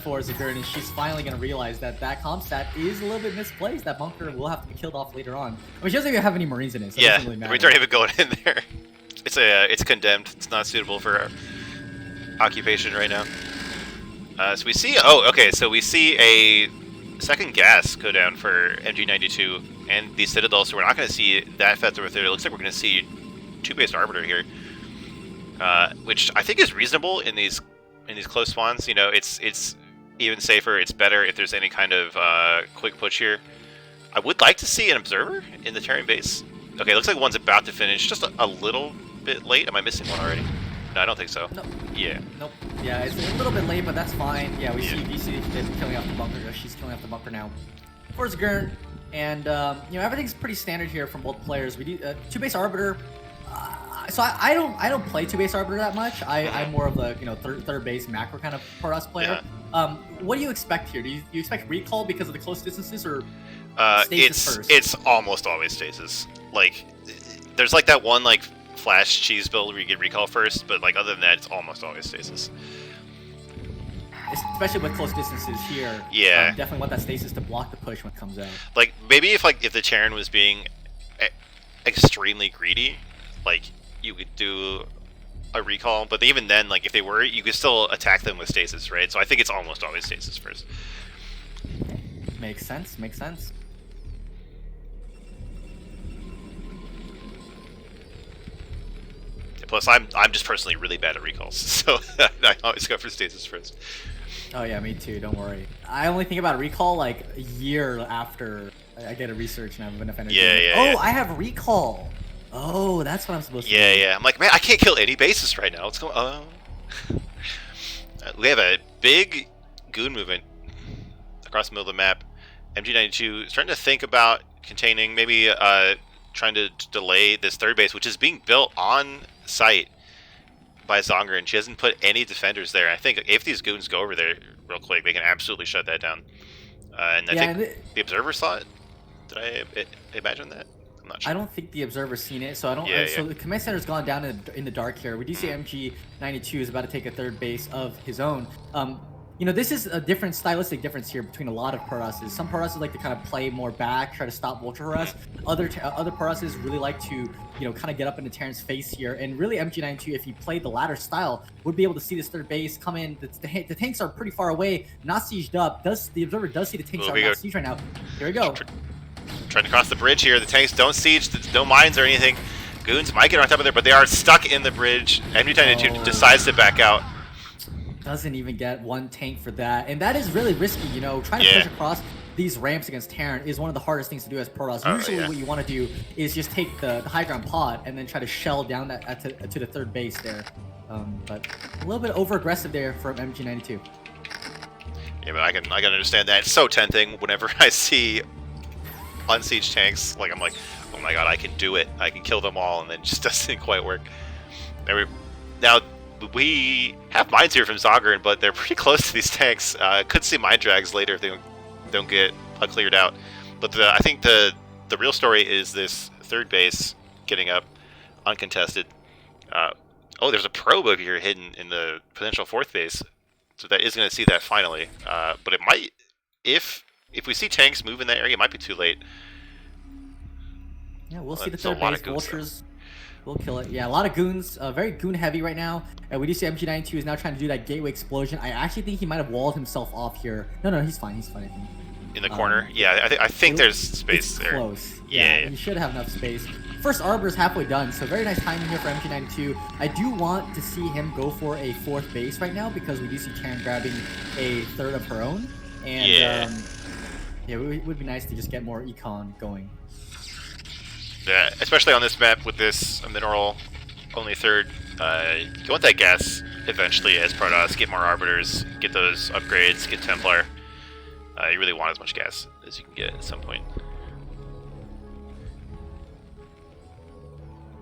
for Zagurn, and she's finally going to realize that comp stat is a little bit misplaced. That bunker will have to be killed off later on. I mean, she doesn't even have any Marines in it, so it doesn't really matter. Marines aren't even going in there. It's condemned. It's not suitable for occupation right now. So we see, so we see a second gas go down for MG92 and the Citadel, so we're not going to see that Feather with it. It looks like we're going to see 2 base Arbiter here, which I think is reasonable in these close spawns. You know, it's even safer, it's better if there's any kind of quick push here. I would like to see an Observer in the Terran base. Okay, looks like one's about to finish, just a little bit late. Am I missing one already? No, I don't think so. Nope. Yeah. Nope. Yeah, it's a little bit late, but that's fine. Yeah, we see DC killing off the bunker. She's killing off the bunker now. For Zagurn, and everything's pretty standard here from both players. We do 2 base Arbiter. So I don't play 2 base Arbiter that much. I'm more of the third base macro kind of Protoss player. Yeah. What do you expect here? Do you expect recall because of the close distances, or stasis first? It's almost always stasis. Like, there's like that one like Flash cheese build where you get recall first, but like other than that, it's almost always stasis. Especially with close distances here. Yeah. Definitely want that stasis to block the push when it comes out. Like, maybe if the Terran was being extremely greedy, like, you could do a recall, but even then, like, if they were, you could still attack them with stasis, right? So I think it's almost always stasis first. Makes sense. Makes sense. Plus, I'm just personally really bad at recalls, so I always go for stasis first. Oh yeah, me too. Don't worry. I only think about recall like a year after I get a research and I've been offended. Yeah. I have recall. Oh, that's what I'm supposed to do. Yeah. I'm like, man, I can't kill any bases right now. What's going on? We have a big goon movement across the middle of the map. MG92 is starting to think about containing, maybe trying to delay this third base, which is being built on site by Zonger, and she hasn't put any defenders there. I think if these goons go over there real quick, they can absolutely shut that down. And I think the Observer saw it. Did I imagine that? I'm not sure. I don't think the Observer's seen it, so I don't. So the command center's gone down in the dark here. We do see MG92 is about to take a third base of his own. This is a different stylistic difference here between a lot of Prorasses. Some Prorasses like to kind of play more back, try to stop Vulture harass. Other Prorasses really like to, kind of get up into Terran's face here. And really, MG92, if he played the latter style, would be able to see this third base come in. The tanks are pretty far away, not sieged up. The Observer does see the tanks are not sieged right now. Here we go. Trying to cross the bridge here. The tanks don't siege, no mines or anything. Goons might get on top of there, but they are stuck in the bridge. MG92 decides to back out. Doesn't even get one tank for that, and that is really risky. Trying to push across these ramps against Terran is one of the hardest things to do as Protoss. Usually, what you want to do is just take the high ground pod and then try to shell down that to the third base there. But a little bit over aggressive there from MG92. Yeah, but I can understand that. It's so tempting whenever I see unsieged tanks. Like, I'm like, oh my god, I can do it. I can kill them all, and then it just doesn't quite work. Now. We have mines here from Zonger, but they're pretty close to these tanks. Could see mine drags later if they don't get cleared out. But I think the real story is this third base getting up uncontested. There's a probe over here hidden in the potential fourth base, so that is going to see that finally. But it might, if we see tanks move in that area, it might be too late. Yeah, we'll see the third base. Vultures. We'll kill it. Yeah, a lot of goons. Very goon heavy right now. And we do see MG92 is now trying to do that gateway explosion. I actually think he might have walled himself off here. No, he's fine. He's fine, I think. In the corner? Yeah, I think there's space there. Close. Yeah, he should have enough space. First Arbor is halfway done, so very nice timing here for MG92. I do want to see him go for a 4th base right now because we do see Terran grabbing a 3rd of her own. And yeah, it would be nice to just get more econ going. Yeah, especially on this map with this mineral only 3rd. You want that gas eventually as Protoss, get more Arbiters, get those upgrades, get Templar. You really want as much gas as you can get at some point.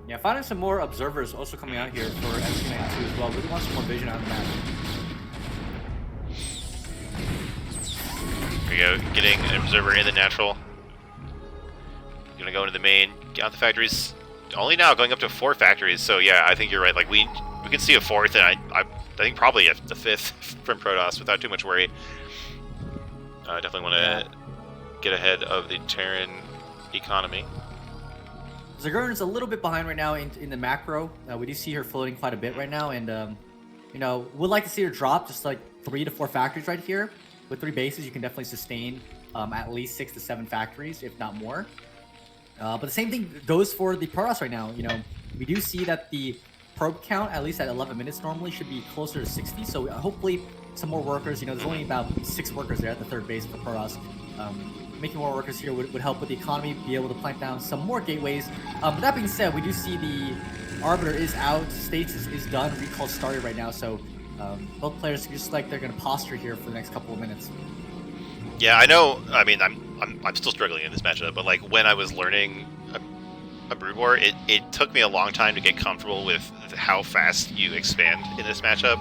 Yeah, finding some more observers also coming out here for MG92 as well. Really want some more vision on the map. There you go, getting an observer in the natural. Gonna go into the main, get out the factories. Only now going up to 4 factories, so yeah, I think you're right. Like we can see a 4th, and I think probably the 5th from Protoss without too much worry. I definitely want to get ahead of the Terran economy. Zagurn's a little bit behind right now in the macro. We do see her floating quite a bit right now, and you know, would like to see her drop just like 3 to 4 factories right here. With 3 bases, you can definitely sustain at least 6 to 7 factories, if not more. But the same thing goes for the Protoss right now. You know, we do see that the probe count, at least at 11 minutes normally, should be closer to 60. So hopefully some more workers. You know, there's only about 6 workers there at the 3rd base for Protoss. Making more workers here would help with the economy, be able to plant down some more gateways. But that being said, we do see the Arbiter is out, States is done, recall started right now, so both players just like they're going to posture here for the next couple of minutes. Yeah, I know. I mean, I'm still struggling in this matchup, but like when I was learning a Brood War, it took me a long time to get comfortable with how fast you expand in this matchup,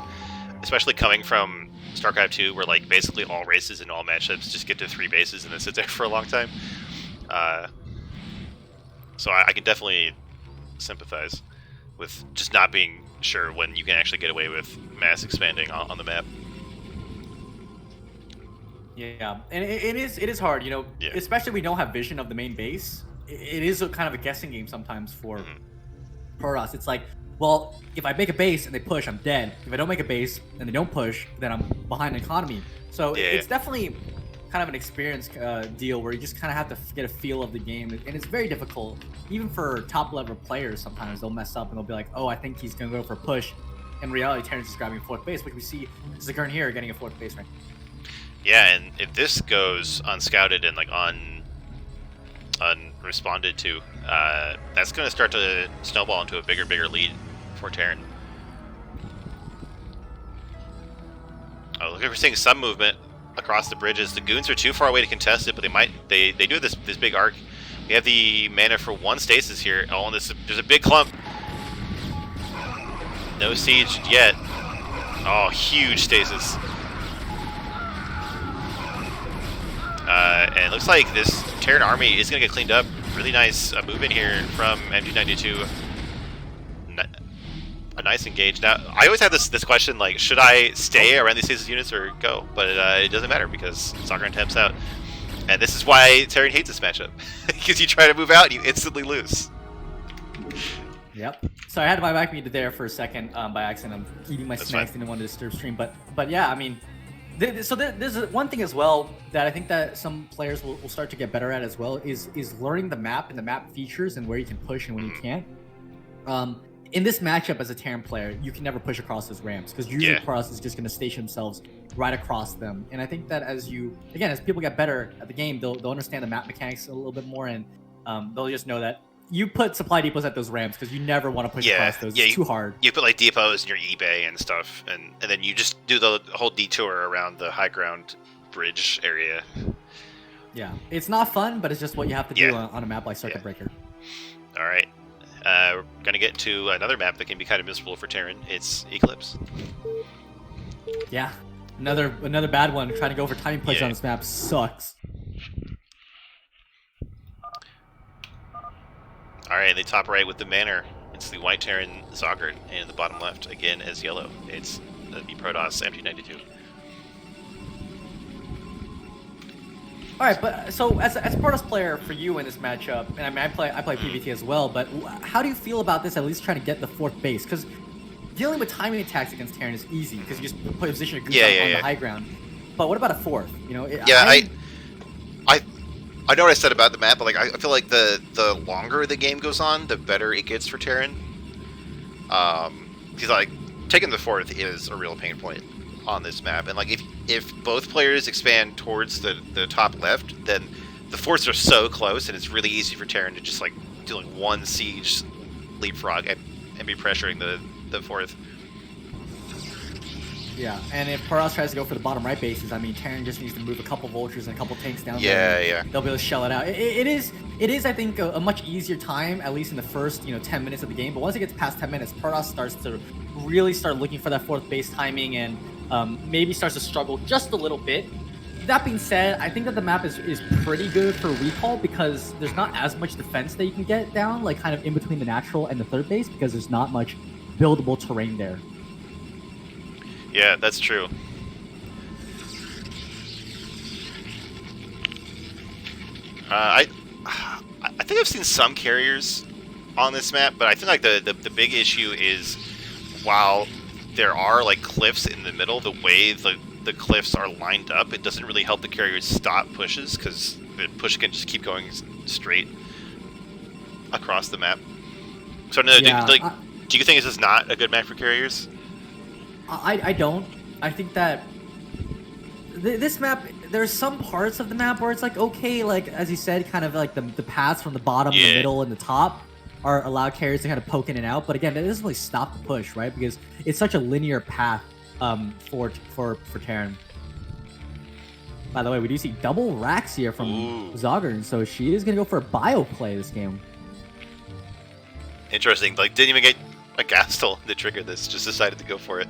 especially coming from Starcraft 2, where like basically all races and all matchups just get to 3 bases and then sit there for a long time. So I can definitely sympathize with just not being sure when you can actually get away with mass expanding on the map. Yeah, and it is hard, you know, especially we don't have vision of the main base. It is a kind of a guessing game sometimes for Protoss. It's like, well, if I make a base and they push, I'm dead. If I don't make a base and they don't push, then I'm behind in economy. So it's definitely kind of an experience deal where you just kind of have to get a feel of the game. And it's very difficult. Even for top level players, sometimes they'll mess up and they'll be like, oh, I think he's going to go for a push. In reality, Terrence is grabbing 4th base, which we see Zagurn here getting a 4th base right. Yeah, and if this goes unscouted and like unresponded to, that's going to start to snowball into a bigger lead for Terran. Oh, look, we're seeing some movement across the bridges. The goons are too far away to contest it, but they do this big arc. We have the mana for 1 stasis here. Oh, and there's a big clump. No siege yet. Oh, huge stasis. And it looks like this Terran army is going to get cleaned up. Really nice movement here from MG92. A nice engage. Now, I always have this question, like, should I stay around these stasis units or go? But it doesn't matter because Soccer temps out. And this is why Terran hates this matchup. Because you try to move out and you instantly lose. Yep. So I had my mic muted there for a second by accident. I'm eating my snacks, didn't want to disturb stream. But yeah, I mean, so there's one thing as well that I think that some players will start to get better at as well is learning the map and the map features and where you can push and when you can't. In this matchup as a Terran player, you can never push across those ramps because usually Protoss is just going to station themselves right across them. And I think that as people get better at the game, they'll understand the map mechanics a little bit more, and they'll just know that you put supply depots at those ramps because you never want to push across those. It's too hard. You put like depots in your eBay and stuff, and then you just do the whole detour around the high ground bridge area. Yeah, it's not fun, but it's just what you have to do on a map like Circuit Breaker. All right. We're going to get to another map that can be kind of miserable for Terran. It's Eclipse. Yeah, another bad one. Trying to go for timing plays on this map sucks. All right, in the top right with the Manor, it's the white Terran Zoggard, and in the bottom left, again, as yellow, it's the Protoss MG92. All right, but so as a Protoss player for you in this matchup, and I mean I play PvT as well, but how do you feel about this? At least trying to get the 4th base, because dealing with timing attacks against Terran is easy because you just position your goose on the high ground. But what about a 4th? You know, I know what I said about the map, but like I feel like the longer the game goes on, the better it gets for Terran. Because like taking the 4th is a real pain point on this map, and like if both players expand towards the top left, then the 4ths are so close, and it's really easy for Terran to just like do like one siege leapfrog and be pressuring the 4th. Yeah, and if Protoss tries to go for the bottom right bases, I mean, Terran just needs to move a couple vultures and a couple tanks down there. Yeah. They'll be able to shell it out. It is, I think, a much easier time, at least in the first, 10 minutes of the game. But once it gets past 10 minutes, Protoss starts to really start looking for that 4th base timing and maybe starts to struggle just a little bit. That being said, I think that the map is pretty good for recall because there's not as much defense that you can get down, like kind of in between the natural and the 3rd base, because there's not much buildable terrain there. Yeah, that's true. I think I've seen some carriers on this map, but I think like the big issue is while there are like cliffs in the middle, the way the cliffs are lined up, it doesn't really help the carriers stop pushes because the push can just keep going straight across the map. So no, do you think this is not a good map for carriers? I don't. I think that this map, there's some parts of the map where it's like, okay, like, as you said, kind of like the paths from the bottom, the middle, and the top are allow carriers to kind of poke in and out. But again, that doesn't really stop the push, right? Because it's such a linear path for Terran. By the way, we do see double racks here from Zogern, so she is going to go for a bio play this game. Interesting. Like, didn't even get a Gastel to trigger this, just decided to go for it.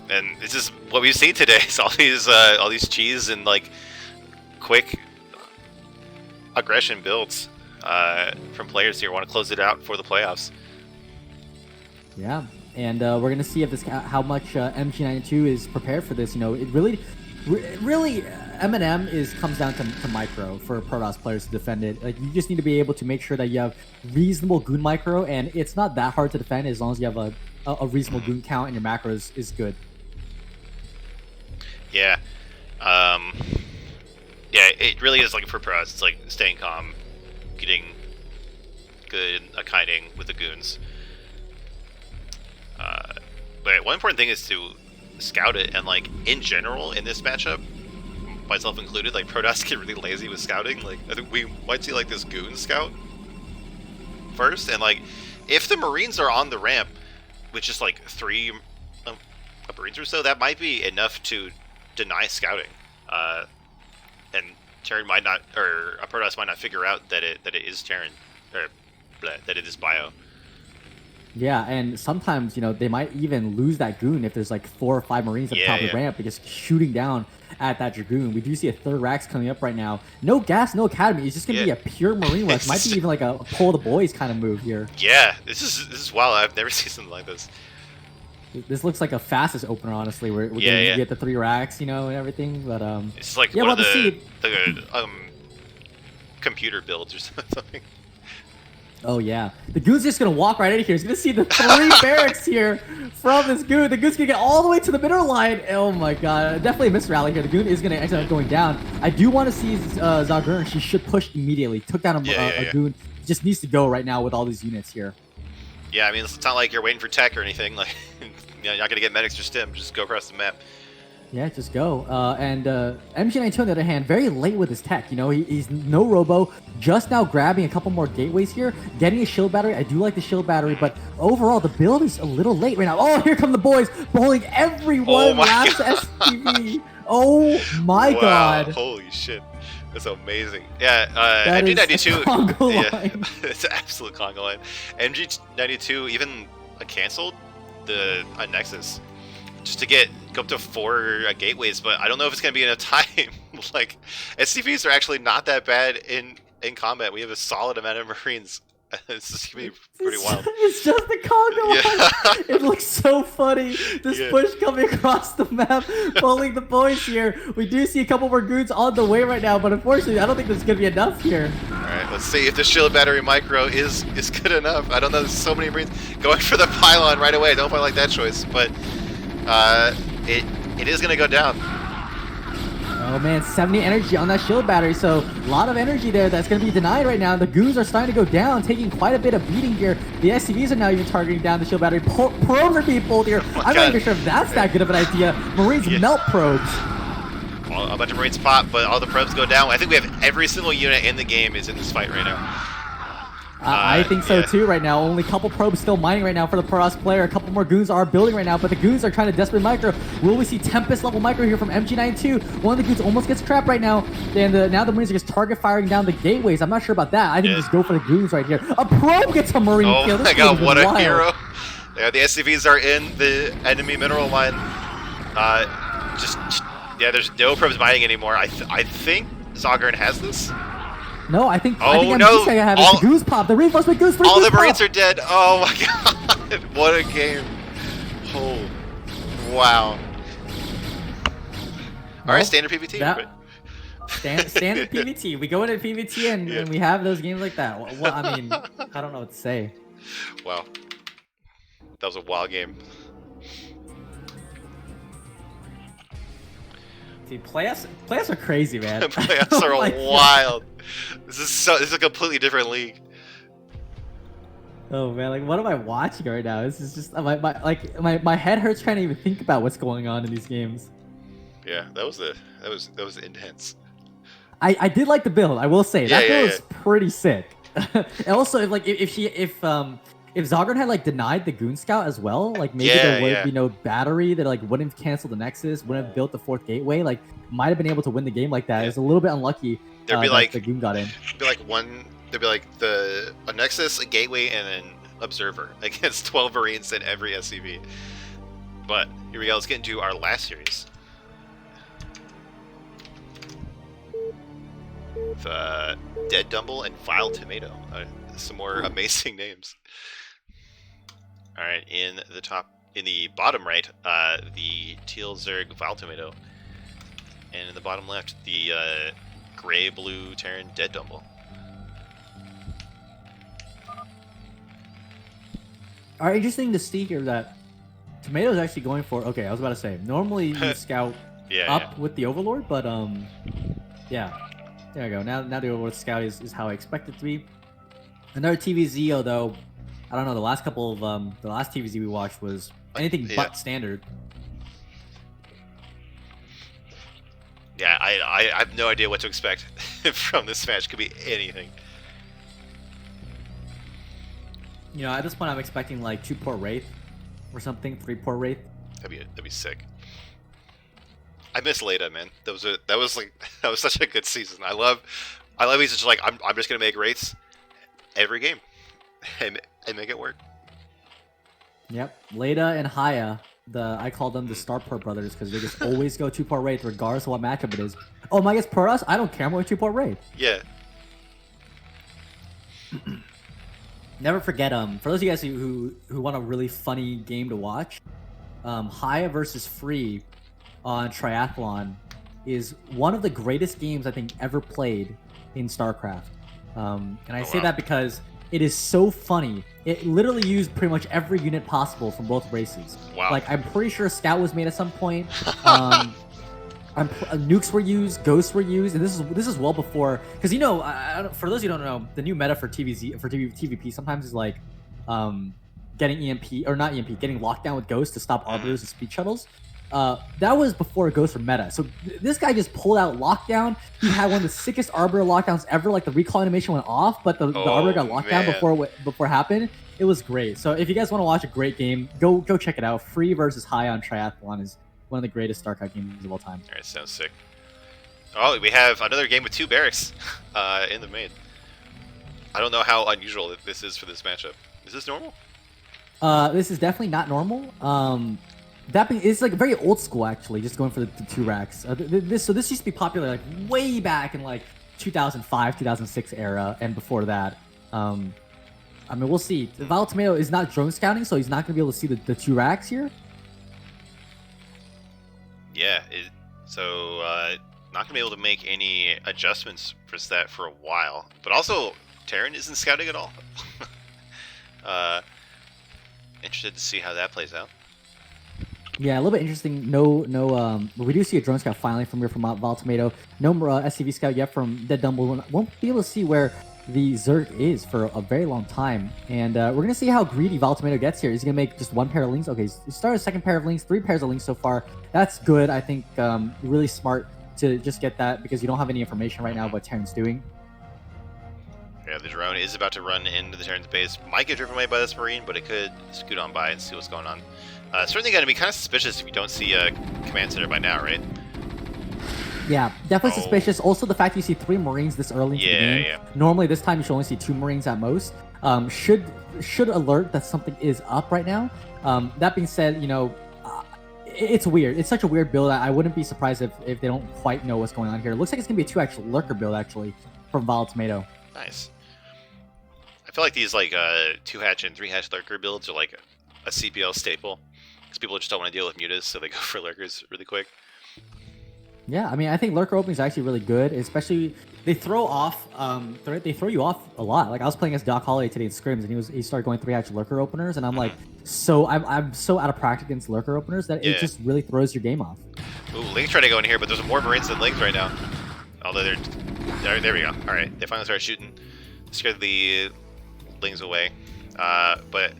And this is what we've seen today. It's all these cheese and like quick aggression builds from players here want to close it out for the playoffs. Yeah, and we're gonna see if this how much MG92 is prepared for this. You know, it really M&M comes down to micro for Protoss players to defend it. Like, you just need to be able to make sure that you have reasonable goon micro, and it's not that hard to defend as long as you have a reasonable goon count and your macro is good. Yeah. Yeah, it really is like for Protoss, it's like staying calm, getting good kiting with the goons. But one important thing is to scout it, and like in general in this matchup, myself included, like Protoss get really lazy with scouting. Like I think we might see like this goon scout first, and like if the Marines are on the ramp with just like 3 Marines or so, that might be enough to deny scouting, and Terran might not, or a Protoss might not figure out that it is Terran, or that it is bio. Yeah, and sometimes, they might even lose that goon if there's like 4 or 5 Marines at the top of the ramp because shooting down at that Dragoon. We do see a 3rd Rax coming up right now. No gas, no academy. It's just going to be a pure Marine rush. Might be even like a pull the boys kind of move here. Yeah, this is wild. I've never seen something like this. This looks like a fastest opener, honestly. We're going to get the 3 Racks, and everything. But it's like one of the computer builds or something. Oh, yeah. The Goon's just going to walk right in here. He's going to see the 3 barracks here from this Goon. The Goon's going to get all the way to the middle line. Oh, my God. Definitely a misrally here. The Goon is going to end up going down. I do want to see Zogern. She should push immediately. Took down a Goon. Just needs to go right now with all these units here. Yeah, I mean, it's not like you're waiting for tech or anything. Like, you're not going to get medics or stim. Just go across the map. Yeah, just go. And MG92, on the other hand, very late with his tech. He's no robo, just now grabbing a couple more gateways here, getting a shield battery. I do like the shield battery, but overall, the build is a little late right now. Oh, here come the boys, bowling everyone. Last STV. Oh, my God. Holy shit. That's amazing. Yeah, MG92. It's an absolute conga line. MG92 even canceled the Nexus just to go up to 4 gateways, but I don't know if it's going to be enough time. Like, SCVs are actually not that bad in combat. We have a solid amount of Marines This is gonna be pretty wild. It's just the Congo line. It looks so funny. This push coming across the map, pulling the boys here. We do see a couple more goons on the way right now, but unfortunately, I don't think there's gonna be enough here. All right, let's see if the shield battery micro is good enough. I don't know. There's so many Marines going for the pylon right away. Don't like that choice, but it is gonna go down. Oh man, 70 energy on that shield battery, so a lot of energy there that's going to be denied right now. The goons are starting to go down, taking quite a bit of beating here. The SCVs are now even targeting down the shield battery. Probes are being pulled here. I'm not even sure if that's that good of an idea. Marines melt probes. A bunch of Marines pop, but all the probes go down. I think we have every single unit in the game is in this fight right now. I think so too right now. Only a couple probes still mining right now for the Protoss player. A couple more goons are building right now, but the goons are trying to desperate micro. Will we see Tempest level micro here from MG92? One of the goons almost gets trapped right now, and now the Marines are just target firing down the gateways. I'm not sure about that. I think just go for the goons right here. A probe gets a Marine kill. Oh my god, what a hero. Yeah, the SCVs are in the enemy mineral line. There's no probes mining anymore. I think Zogern has this. No, I think no. MGC have it. The goose pop. The reinforcement goose. All the Marines are dead. Oh my god. What a game. Oh, wow. All right, standard PvT. Standard PvT. We go into PvT and we have those games like that. Well, I mean, I don't know what to say. Wow. That was a wild game. Dude, playoffs are crazy, man. Playoffs are wild. This is a completely different league. Oh man, like what am I watching right now? This is just my head hurts trying to even think about what's going on in these games. Yeah, that was intense. I did like the build, I will say. That build is pretty sick. And also if Zogern had like denied the Goon Scout as well, like maybe there would be no battery that like wouldn't have canceled the Nexus, wouldn't have built the 4th gateway, like might have been able to win the game like that. It's a little bit unlucky there'd be like the Goon got in. There'd be like a Nexus, a gateway, and an observer against 12 Marines in every SCV. But here we go, let's get into our last series. With Dead Dumble and Vile Tomato. Some more amazing names. Alright, in the bottom right, the Teal Zerg Vile Tomato. And in the bottom left, the gray-blue Terran Dead Dumble. Alright, interesting to see here that Tomato's actually going for, okay, I was about to say, normally you scout with the Overlord, but yeah. There we go. Now the Overlord scout is how I expect it to be. Another TVZ, though, I don't know, the last TVZ we watched was anything but standard. Yeah, I have no idea what to expect from this match. Could be anything. You know, at this point, I'm expecting like 2-port Wraith or something, 3-port Wraith. That'd be sick. I miss Leda, man. That was such a good season. I love he's just like I'm just gonna make Wraiths every game and make it work. Yep, Leda and Haya. I call them the Starport brothers because they just always go 2-port Wraith regardless of what matchup it is. Oh my gosh, for us, I don't care. I'm going 2-port Wraith. Yeah. Never forget, for those of you guys who want a really funny game to watch, Haya versus Free on Triathlon is one of the greatest games I think ever played in Starcraft. And I say that because it is so funny. It literally used pretty much every unit possible from both races. Wow. Like, I'm pretty sure Scout was made at some point. Nukes were used, ghosts were used, and this is well before, because you know, for those who don't know, the new meta for TVP sometimes is like getting EMP or not EMP, getting lockdown with ghosts to stop arbiters and speed shuttles. That was before Ghosts were meta. So this guy just pulled out lockdown. He had one of the sickest arbiter lockdowns ever. Like the recall animation went off, but the arbiter got locked down before it happened. It was great. So if you guys want to watch a great game, go check it out. Free versus High on Triathlon is one of the greatest Starcraft games of all time. All right, sounds sick. Oh, we have another game with 2 barracks in the main. I don't know how unusual this is for this matchup. Is this normal? This is definitely not normal. It's like very old school actually, just going for the 2 racks. This used to be popular like way back in like 2005, 2006 era, and before that. I mean, we'll see. Vile Tomato is not drone scouting, so he's not going to be able to see the 2 racks here. Yeah, so not going to be able to make any adjustments for that for a while. But also, Terran isn't scouting at all. Interested to see how that plays out. Yeah, a little bit interesting. But we do see a drone scout finally from Vile Tomato. No SCV scout yet from Dead Dumble. Won't be able to see where the Zerg is for a very long time. And we're going to see how greedy Vile Tomato gets here. He's going to make just 1 pair of links. Okay, he started a 2nd pair of links, 3 pairs of links so far. That's good. I think really smart to just get that because you don't have any information right now what Terran's doing. Yeah, the drone is about to run into the Terran's base. Might get driven away by this Marine, but it could scoot on by and see what's going on. Certainly going to be kind of suspicious if you don't see a command center by now, right? Yeah, definitely suspicious. Also, the fact you see 3 Marines this early into the game. Yeah. Normally, this time you should only see 2 Marines at most. Should alert that something is up right now. That being said, you know, it's weird. It's such a weird build. I wouldn't be surprised if they don't quite know what's going on here. It looks like it's going to be a 2-hatch lurker build, actually, from Vile Tomato. Nice. I feel like these, like, 2-hatch and 3-hatch lurker builds are like a CPL staple. Because people just don't want to deal with mutas, so they go for lurkers really quick. Yeah, I mean, I think lurker opening is actually really good, especially they throw off. They throw you off a lot. Like I was playing as Doc Holiday today in scrims, and he started going 3-hatch lurker openers, and I'm like, I'm so out of practice against lurker openers that it just really throws your game off. Ooh, Link's trying to go in here, but there's more Marines than Link right now. Although there we go. All right, they finally start shooting, scared the Lings away. But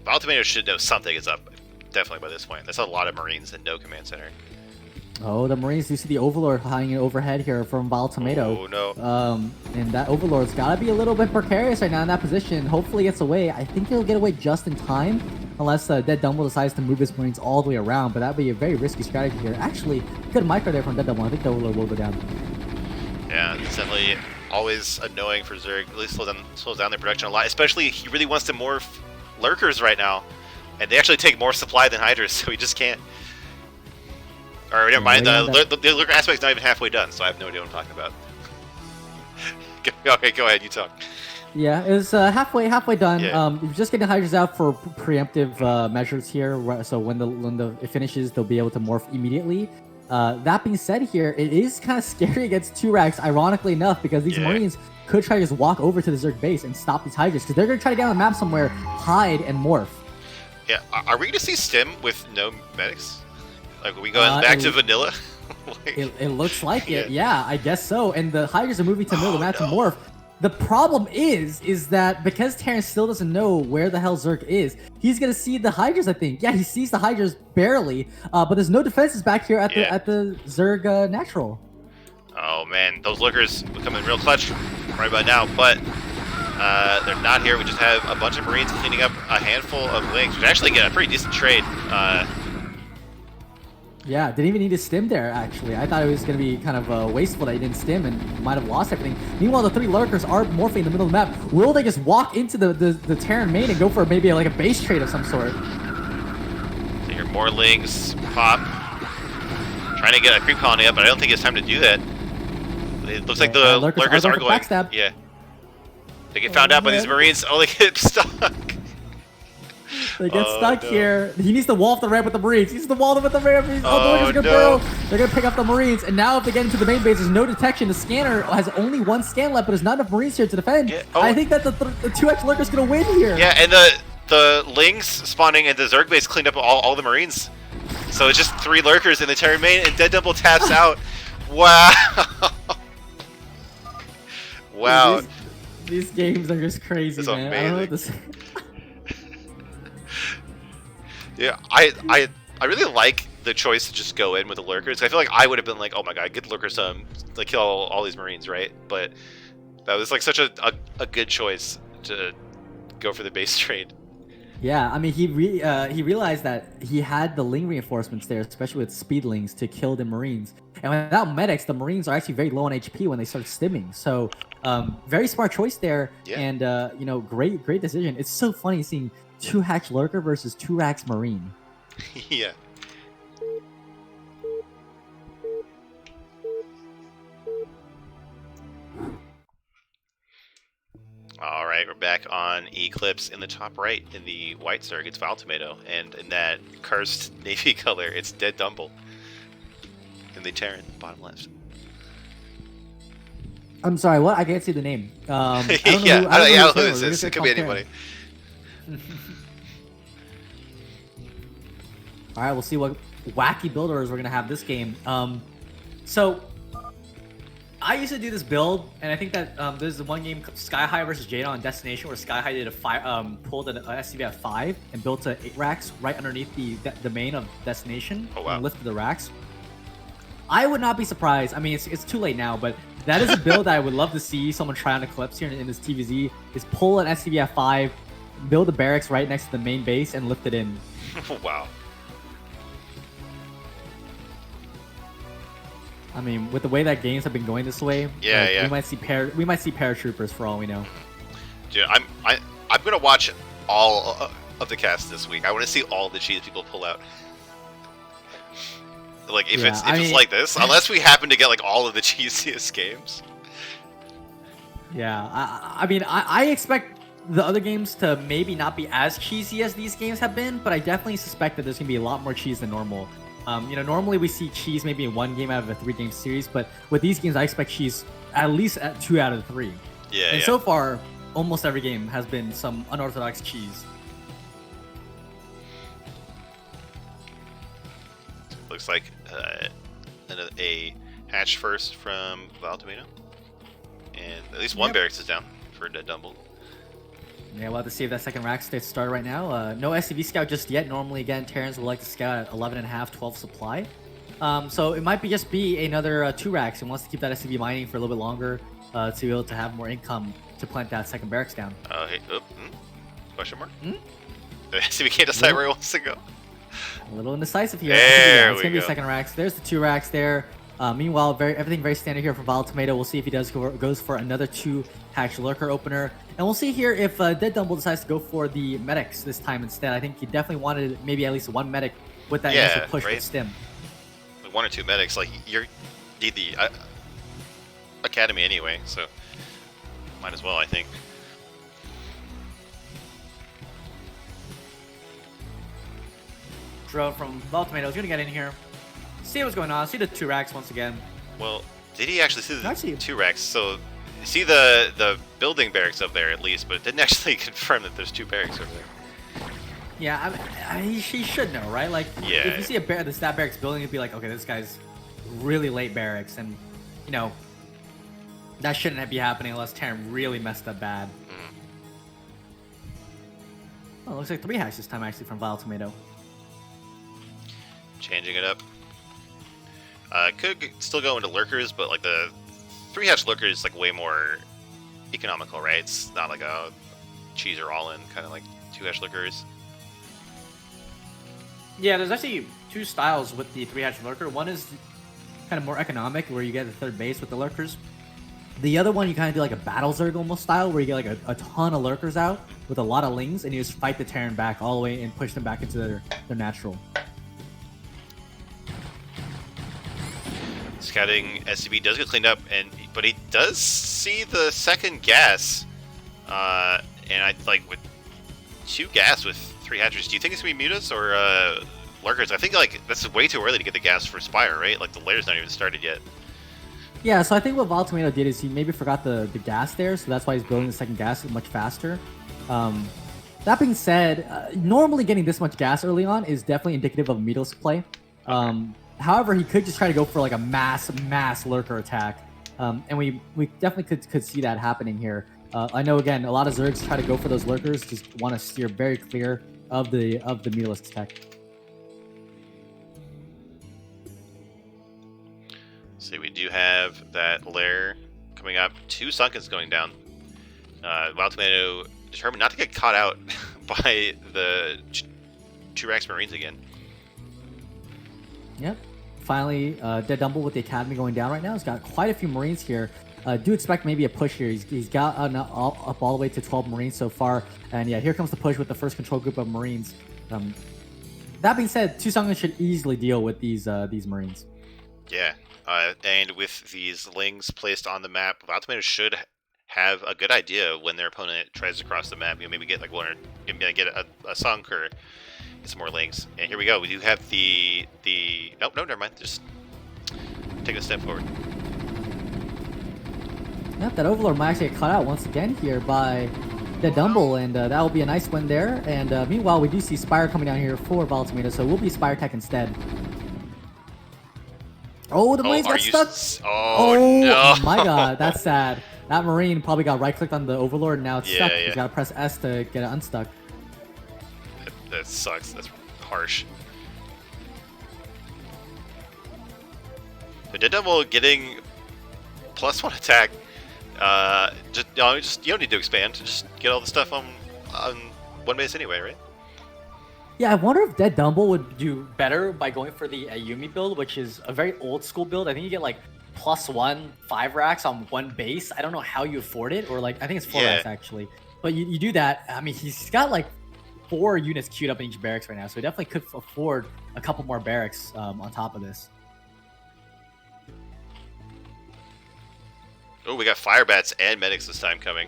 Vile Tomato should know something is up. Definitely by this point. That's a lot of Marines and no command center. Oh, the Marines do see the Overlord hanging overhead here from Vile Tomato. Oh, no. And that Overlord's got to be a little bit precarious right now in that position. Hopefully gets away. I think he'll get away just in time, unless Dead Dumble decides to move his Marines all the way around. But that would be a very risky strategy here. Actually, good micro there from Dead Dumble. I think the Overlord will go down. Yeah, it's definitely always annoying for Zerg. At least slows down their production a lot. Especially, he really wants to morph lurkers right now. And they actually take more supply than Hydras, so he just can't. Or never mind, the lurker aspect's not even halfway done, so I have no idea what I'm talking about. Okay, go ahead, you talk. Yeah, it was halfway done. Yeah. You're just getting Hydras out for preemptive measures here, so when it finishes, they'll be able to morph immediately. That being said here, it is kind of scary against 2 racks, ironically enough, because these Marines could try to just walk over to the Zerg base and stop these Hydras, because they're going to try to get on the map somewhere, hide, and morph. Yeah, are we going to see Stim with no medics? Like, are we going back to vanilla? Like, it looks like it, yeah, I guess so. And the Hydras are moving to middle of the map to morph. The problem is that because Terran still doesn't know where the hell Zerg is, he's going to see the Hydras, I think. Yeah, he sees the Hydras barely, but there's no defenses back here at the Zerg natural. Oh, man, those lurkers becoming real clutch right about now, but they're not here. We just have a bunch of Marines cleaning up a handful of links, which actually get a pretty decent trade. Yeah, didn't even need to stim there, actually. I thought it was going to be kind of wasteful that he didn't stim and might have lost everything. Meanwhile, the 3 lurkers are morphing in the middle of the map. Will they just walk into the Terran main and go for maybe like a base trade of some sort? So here, more Lings pop. Trying to get a creep colony up, but I don't think it's time to do that. It looks like the lurkers are going. Backstab. Yeah. They get found out by these Marines. Oh, they get stuck. They get stuck here. He needs to wall off the ramp with the Marines. He needs to wall them with the ramp. The Lurkers are going to burrow. They're going to pick up the Marines. And now if they get into the main base, there's no detection. The scanner has only 1 scan left, but there's not enough Marines here to defend. Yeah. I think that the 2X Lurker's going to win here. Yeah, and the Lings spawning at the Zerg base cleaned up all the Marines. So it's just 3 Lurkers in the Terran main, and Dead Dumble taps out. Wow. Wow. These games are just crazy, man. Amazing. I don't know what to say. Yeah, I really like the choice to just go in with the lurkers. I feel like I would have been like, oh my god, get the lurkers like kill all these Marines, right? But that was like such a good choice to go for the base trade. Yeah, I mean, he realized that he had the Ling reinforcements there, especially with Speedlings, to kill the Marines. And without medics, the Marines are actually very low on HP when they start stimming. So, very smart choice there, and you know, great decision. It's so funny seeing 2-hatch Lurker versus 2-racks Marine. Yeah. All right. Alright, we're back on Eclipse in the top right in the white circuit. It's Vile Tomato, and in that cursed navy color, it's Dead Dumble. In the Terran, bottom left. I'm sorry, what? I can't see the name. I don't yeah, know who, I don't know who this this is. It could be anybody. All right, we'll see what wacky builders we're gonna have this game. So I used to do this build, and I think that there's the one game Sky High versus Jada on Destination where Sky High did pulled an SCV at 5 and built a 8 racks right underneath the main of Destination. Oh, wow. And lifted the racks. I would not be surprised. I mean, it's too late now, but that is a build that I would love to see someone try on Eclipse here in this TVZ. Is pull an SCV at 5, build the barracks right next to the main base, and lift it in. Wow. I mean, with the way that games have been going this way, yeah. we might see paratroopers for all we know. Dude, I'm gonna watch all of the cast this week. I want to see all the cheese people pull out. Like if it's like this, unless we happen to get like all of the cheesiest games. Yeah, I mean, I expect the other games to maybe not be as cheesy as these games have been, but I definitely suspect that there's gonna be a lot more cheese than normal. Normally we see cheese maybe in one game out of a 3-game series, but with these games, I expect cheese at least at 2 out of the 3. Yeah. And so far, almost every game has been some unorthodox cheese. Looks like a hatch first from Vile Tomato, and at least one barracks is down for Dead Dumble. Yeah, we'll have to see if that second rack stays started right now. No SCV scout just yet. Normally, again, Terrans would like to scout at 11.5, 12 supply. So it might just be another 2 racks and wants to keep that SCV mining for a little bit longer to be able to have more income to plant that second barracks down. Question mark? The SCV can't decide where he wants to go. A little indecisive here. There it's going to be second racks. There's the 2 racks there. Meanwhile, everything very standard here from Vile Tomato. We'll see if he goes for another 2 hatch lurker opener. And we'll see here if Dead Dumble decides to go for the medics this time instead. I think he definitely wanted maybe at least 1 medic with that initial push with Stim. Like 1 or 2 medics, like you need the academy anyway, so might as well, I think. Drone from Vile Tomato is going to get in here. See what's going on. See the 2 racks once again. Well, did he actually see the 2 racks? So, see the building barracks up there at least, but it didn't actually confirm that there's 2 barracks over there. Yeah, he should know, right? Like, yeah. If you see the stat barracks building, you'd be like, okay, this guy's really late barracks, and that shouldn't be happening unless Terran really messed up bad. Oh, it looks like 3 hatch this time actually from Vile Tomato. Changing it up. Could still go into lurkers, but like the 3 hatch lurker is like way more economical, right? It's not like a cheese or all in kind of like 2 hatch lurkers. Yeah, there's actually 2 styles with the 3 hatch lurker. One is kind of more economic, where you get the 3rd base with the lurkers. The other one, you kind of do like a battle Zerg almost style, where you get like a ton of lurkers out with a lot of lings, and you just fight the Terran back all the way and push them back into their natural. Scouting SCB does get cleaned up, but he does see the second gas, and I like with 2 gas with 3 hatchers. Do you think it's gonna be mutas or lurkers? I think like that's way too early to get the gas for Spire, right? Like the layer's not even started yet. Yeah, so I think what Vile Tomato did is he maybe forgot the gas there, so that's why he's building the second gas much faster. That being said, normally getting this much gas early on is definitely indicative of a meatless play. However, he could just try to go for like a mass lurker attack, and we definitely could see that happening here. I know again a lot of Zergs try to go for those lurkers, just want to steer very clear of the meatless tech. See, we do have that lair coming up. 2 Sunkens going down. Vile Tomato determined not to get caught out by the 2 Rax Marines again. Yep. Finally, Dead Dumble with the Academy going down right now. He's got quite a few Marines here. Do expect maybe a push here. He's got up all the way to 12 Marines so far. And yeah, here comes the push with the first control group of Marines. That being said, 2 Sungens should easily deal with these Marines. Yeah. And with these lings placed on the map, Vile Tomato should have a good idea when their opponent tries to cross the map. You know, maybe get like one or maybe get a sunk or get some more links. And here we go. We do have the nope, no, never mind. Just take a step forward. Yep, that Overlord might actually get caught out once again here by the Dumble, and that will be a nice win there. And meanwhile, we do see Spire coming down here for Valtamita, so we'll be Spire Tech instead. Oh, the Marines got stuck! Oh, no! My god, that's sad. That Marine probably got right-clicked on the Overlord, and now it's stuck. Yeah. He's got to press S to get it unstuck. That sucks. That's harsh. The Dead Devil getting +1 attack. You don't need to expand. Just get all the stuff on one base anyway, right? Yeah, I wonder if Dead Dumble would do better by going for the Ayumi build, which is a very old school build. I think you get like +1 5 racks on one base. I don't know how you afford it, or like I think it's 4 racks actually. But you do that. I mean, he's got like 4 units queued up in each barracks right now, so he definitely could afford a couple more barracks on top of this. Oh, we got Fire Bats and Medics this time coming.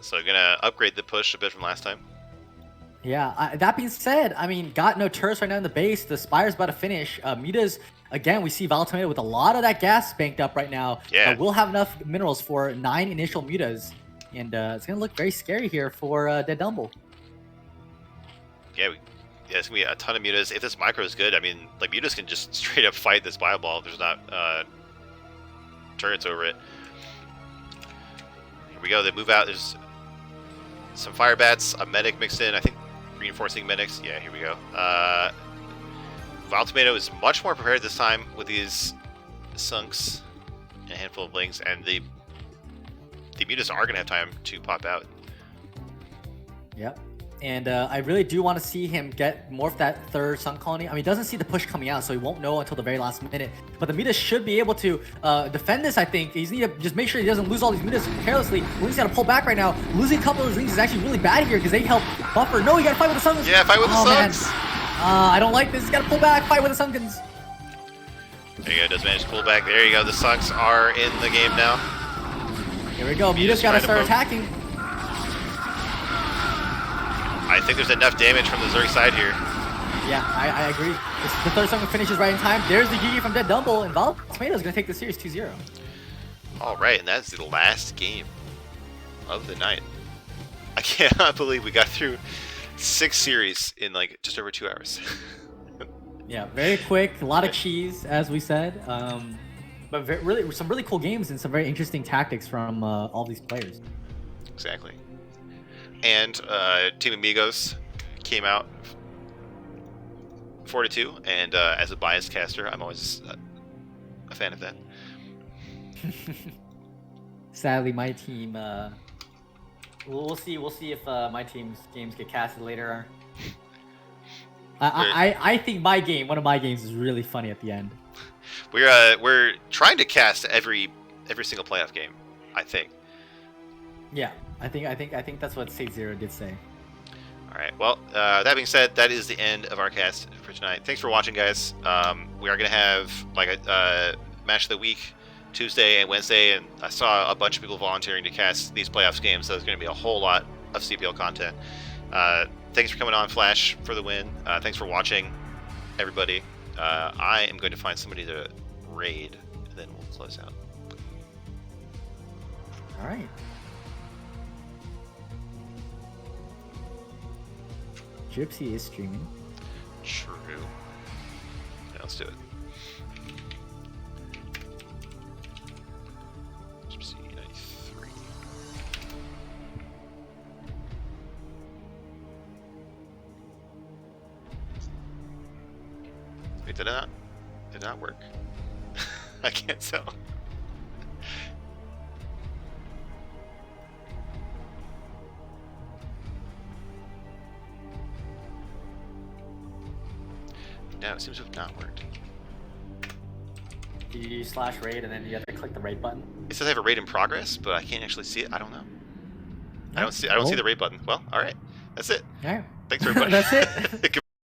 So gonna upgrade the push a bit from last time. Yeah, that being said, I mean, got no turrets right now in the base. The Spire's about to finish. Mita's, again, we see Valtamita with a lot of that gas banked up right now. Yeah. We'll have enough minerals for 9 initial Mutas. And it's going to look very scary here for Dead Dumble. Yeah, it's going to be a ton of Mutas. If this micro is good, I mean, like, Mutas can just straight up fight this Bio Ball if there's not turrets over it. Here we go. They move out. There's some Fire Bats, a Medic mixed in. I think reinforcing Medics. Yeah, here we go. Valtomato is much more prepared this time with these sunks and a handful of links, and the Mutas are going to have time to pop out. Yep. And I really do want to see him get more of that third Sun Colony. I mean, he doesn't see the push coming out, so he won't know until the very last minute. But the Mutas should be able to defend this, I think. He's need to just make sure he doesn't lose all these Mutas carelessly. He's got to pull back right now. Losing a couple of his links is actually really bad here because they help buffer. No, you got to fight with the Sunkins. Yeah, fight with the Suns. I don't like this. He's got to pull back, fight with the Sunkins. There you go, does manage to pull back. There you go, the Sunks are in the game now. Here we go. Mutas got to start attacking. I think there's enough damage from the Zerg side here. Yeah, I agree. The third Sunken finishes right in time. There's the GG from Dead Dumble, and Valtomato's going to take the series 2-0. All right, and that's the last game of the night. I cannot believe we got through 6 series in like just over 2 hours. Yeah, very quick. A lot of cheese, as we said. But really, some really cool games and some very interesting tactics from all these players. Exactly. And Team Amigos came out 4-2, and as a biased caster, I'm always a fan of that. Sadly, my team. We'll see. We'll see if my team's games get casted later. I think one of my games, is really funny at the end. We're trying to cast every single playoff game, I think. Yeah, I think that's what State Zero did say. All right. Well, that being said, that is the end of our cast for tonight. Thanks for watching, guys. We are gonna have like a match of the week Tuesday and Wednesday, and I saw a bunch of people volunteering to cast these playoffs games, so there's gonna be a whole lot of CPL content. Thanks for coming on, Flash, for the win. Thanks for watching, everybody. I am going to find somebody to raid, and then we'll close out. All right. Gypsy is streaming. True. Yeah, let's do it. Gypsy 93. Wait, did not work? I can't tell. No, it seems to have not worked. You do /raid and then you have to click the raid button. It says I have a raid in progress, but I can't actually see it. I don't know. I don't see the raid button. Well, all right. That's it. All right. Thanks everybody. That's it.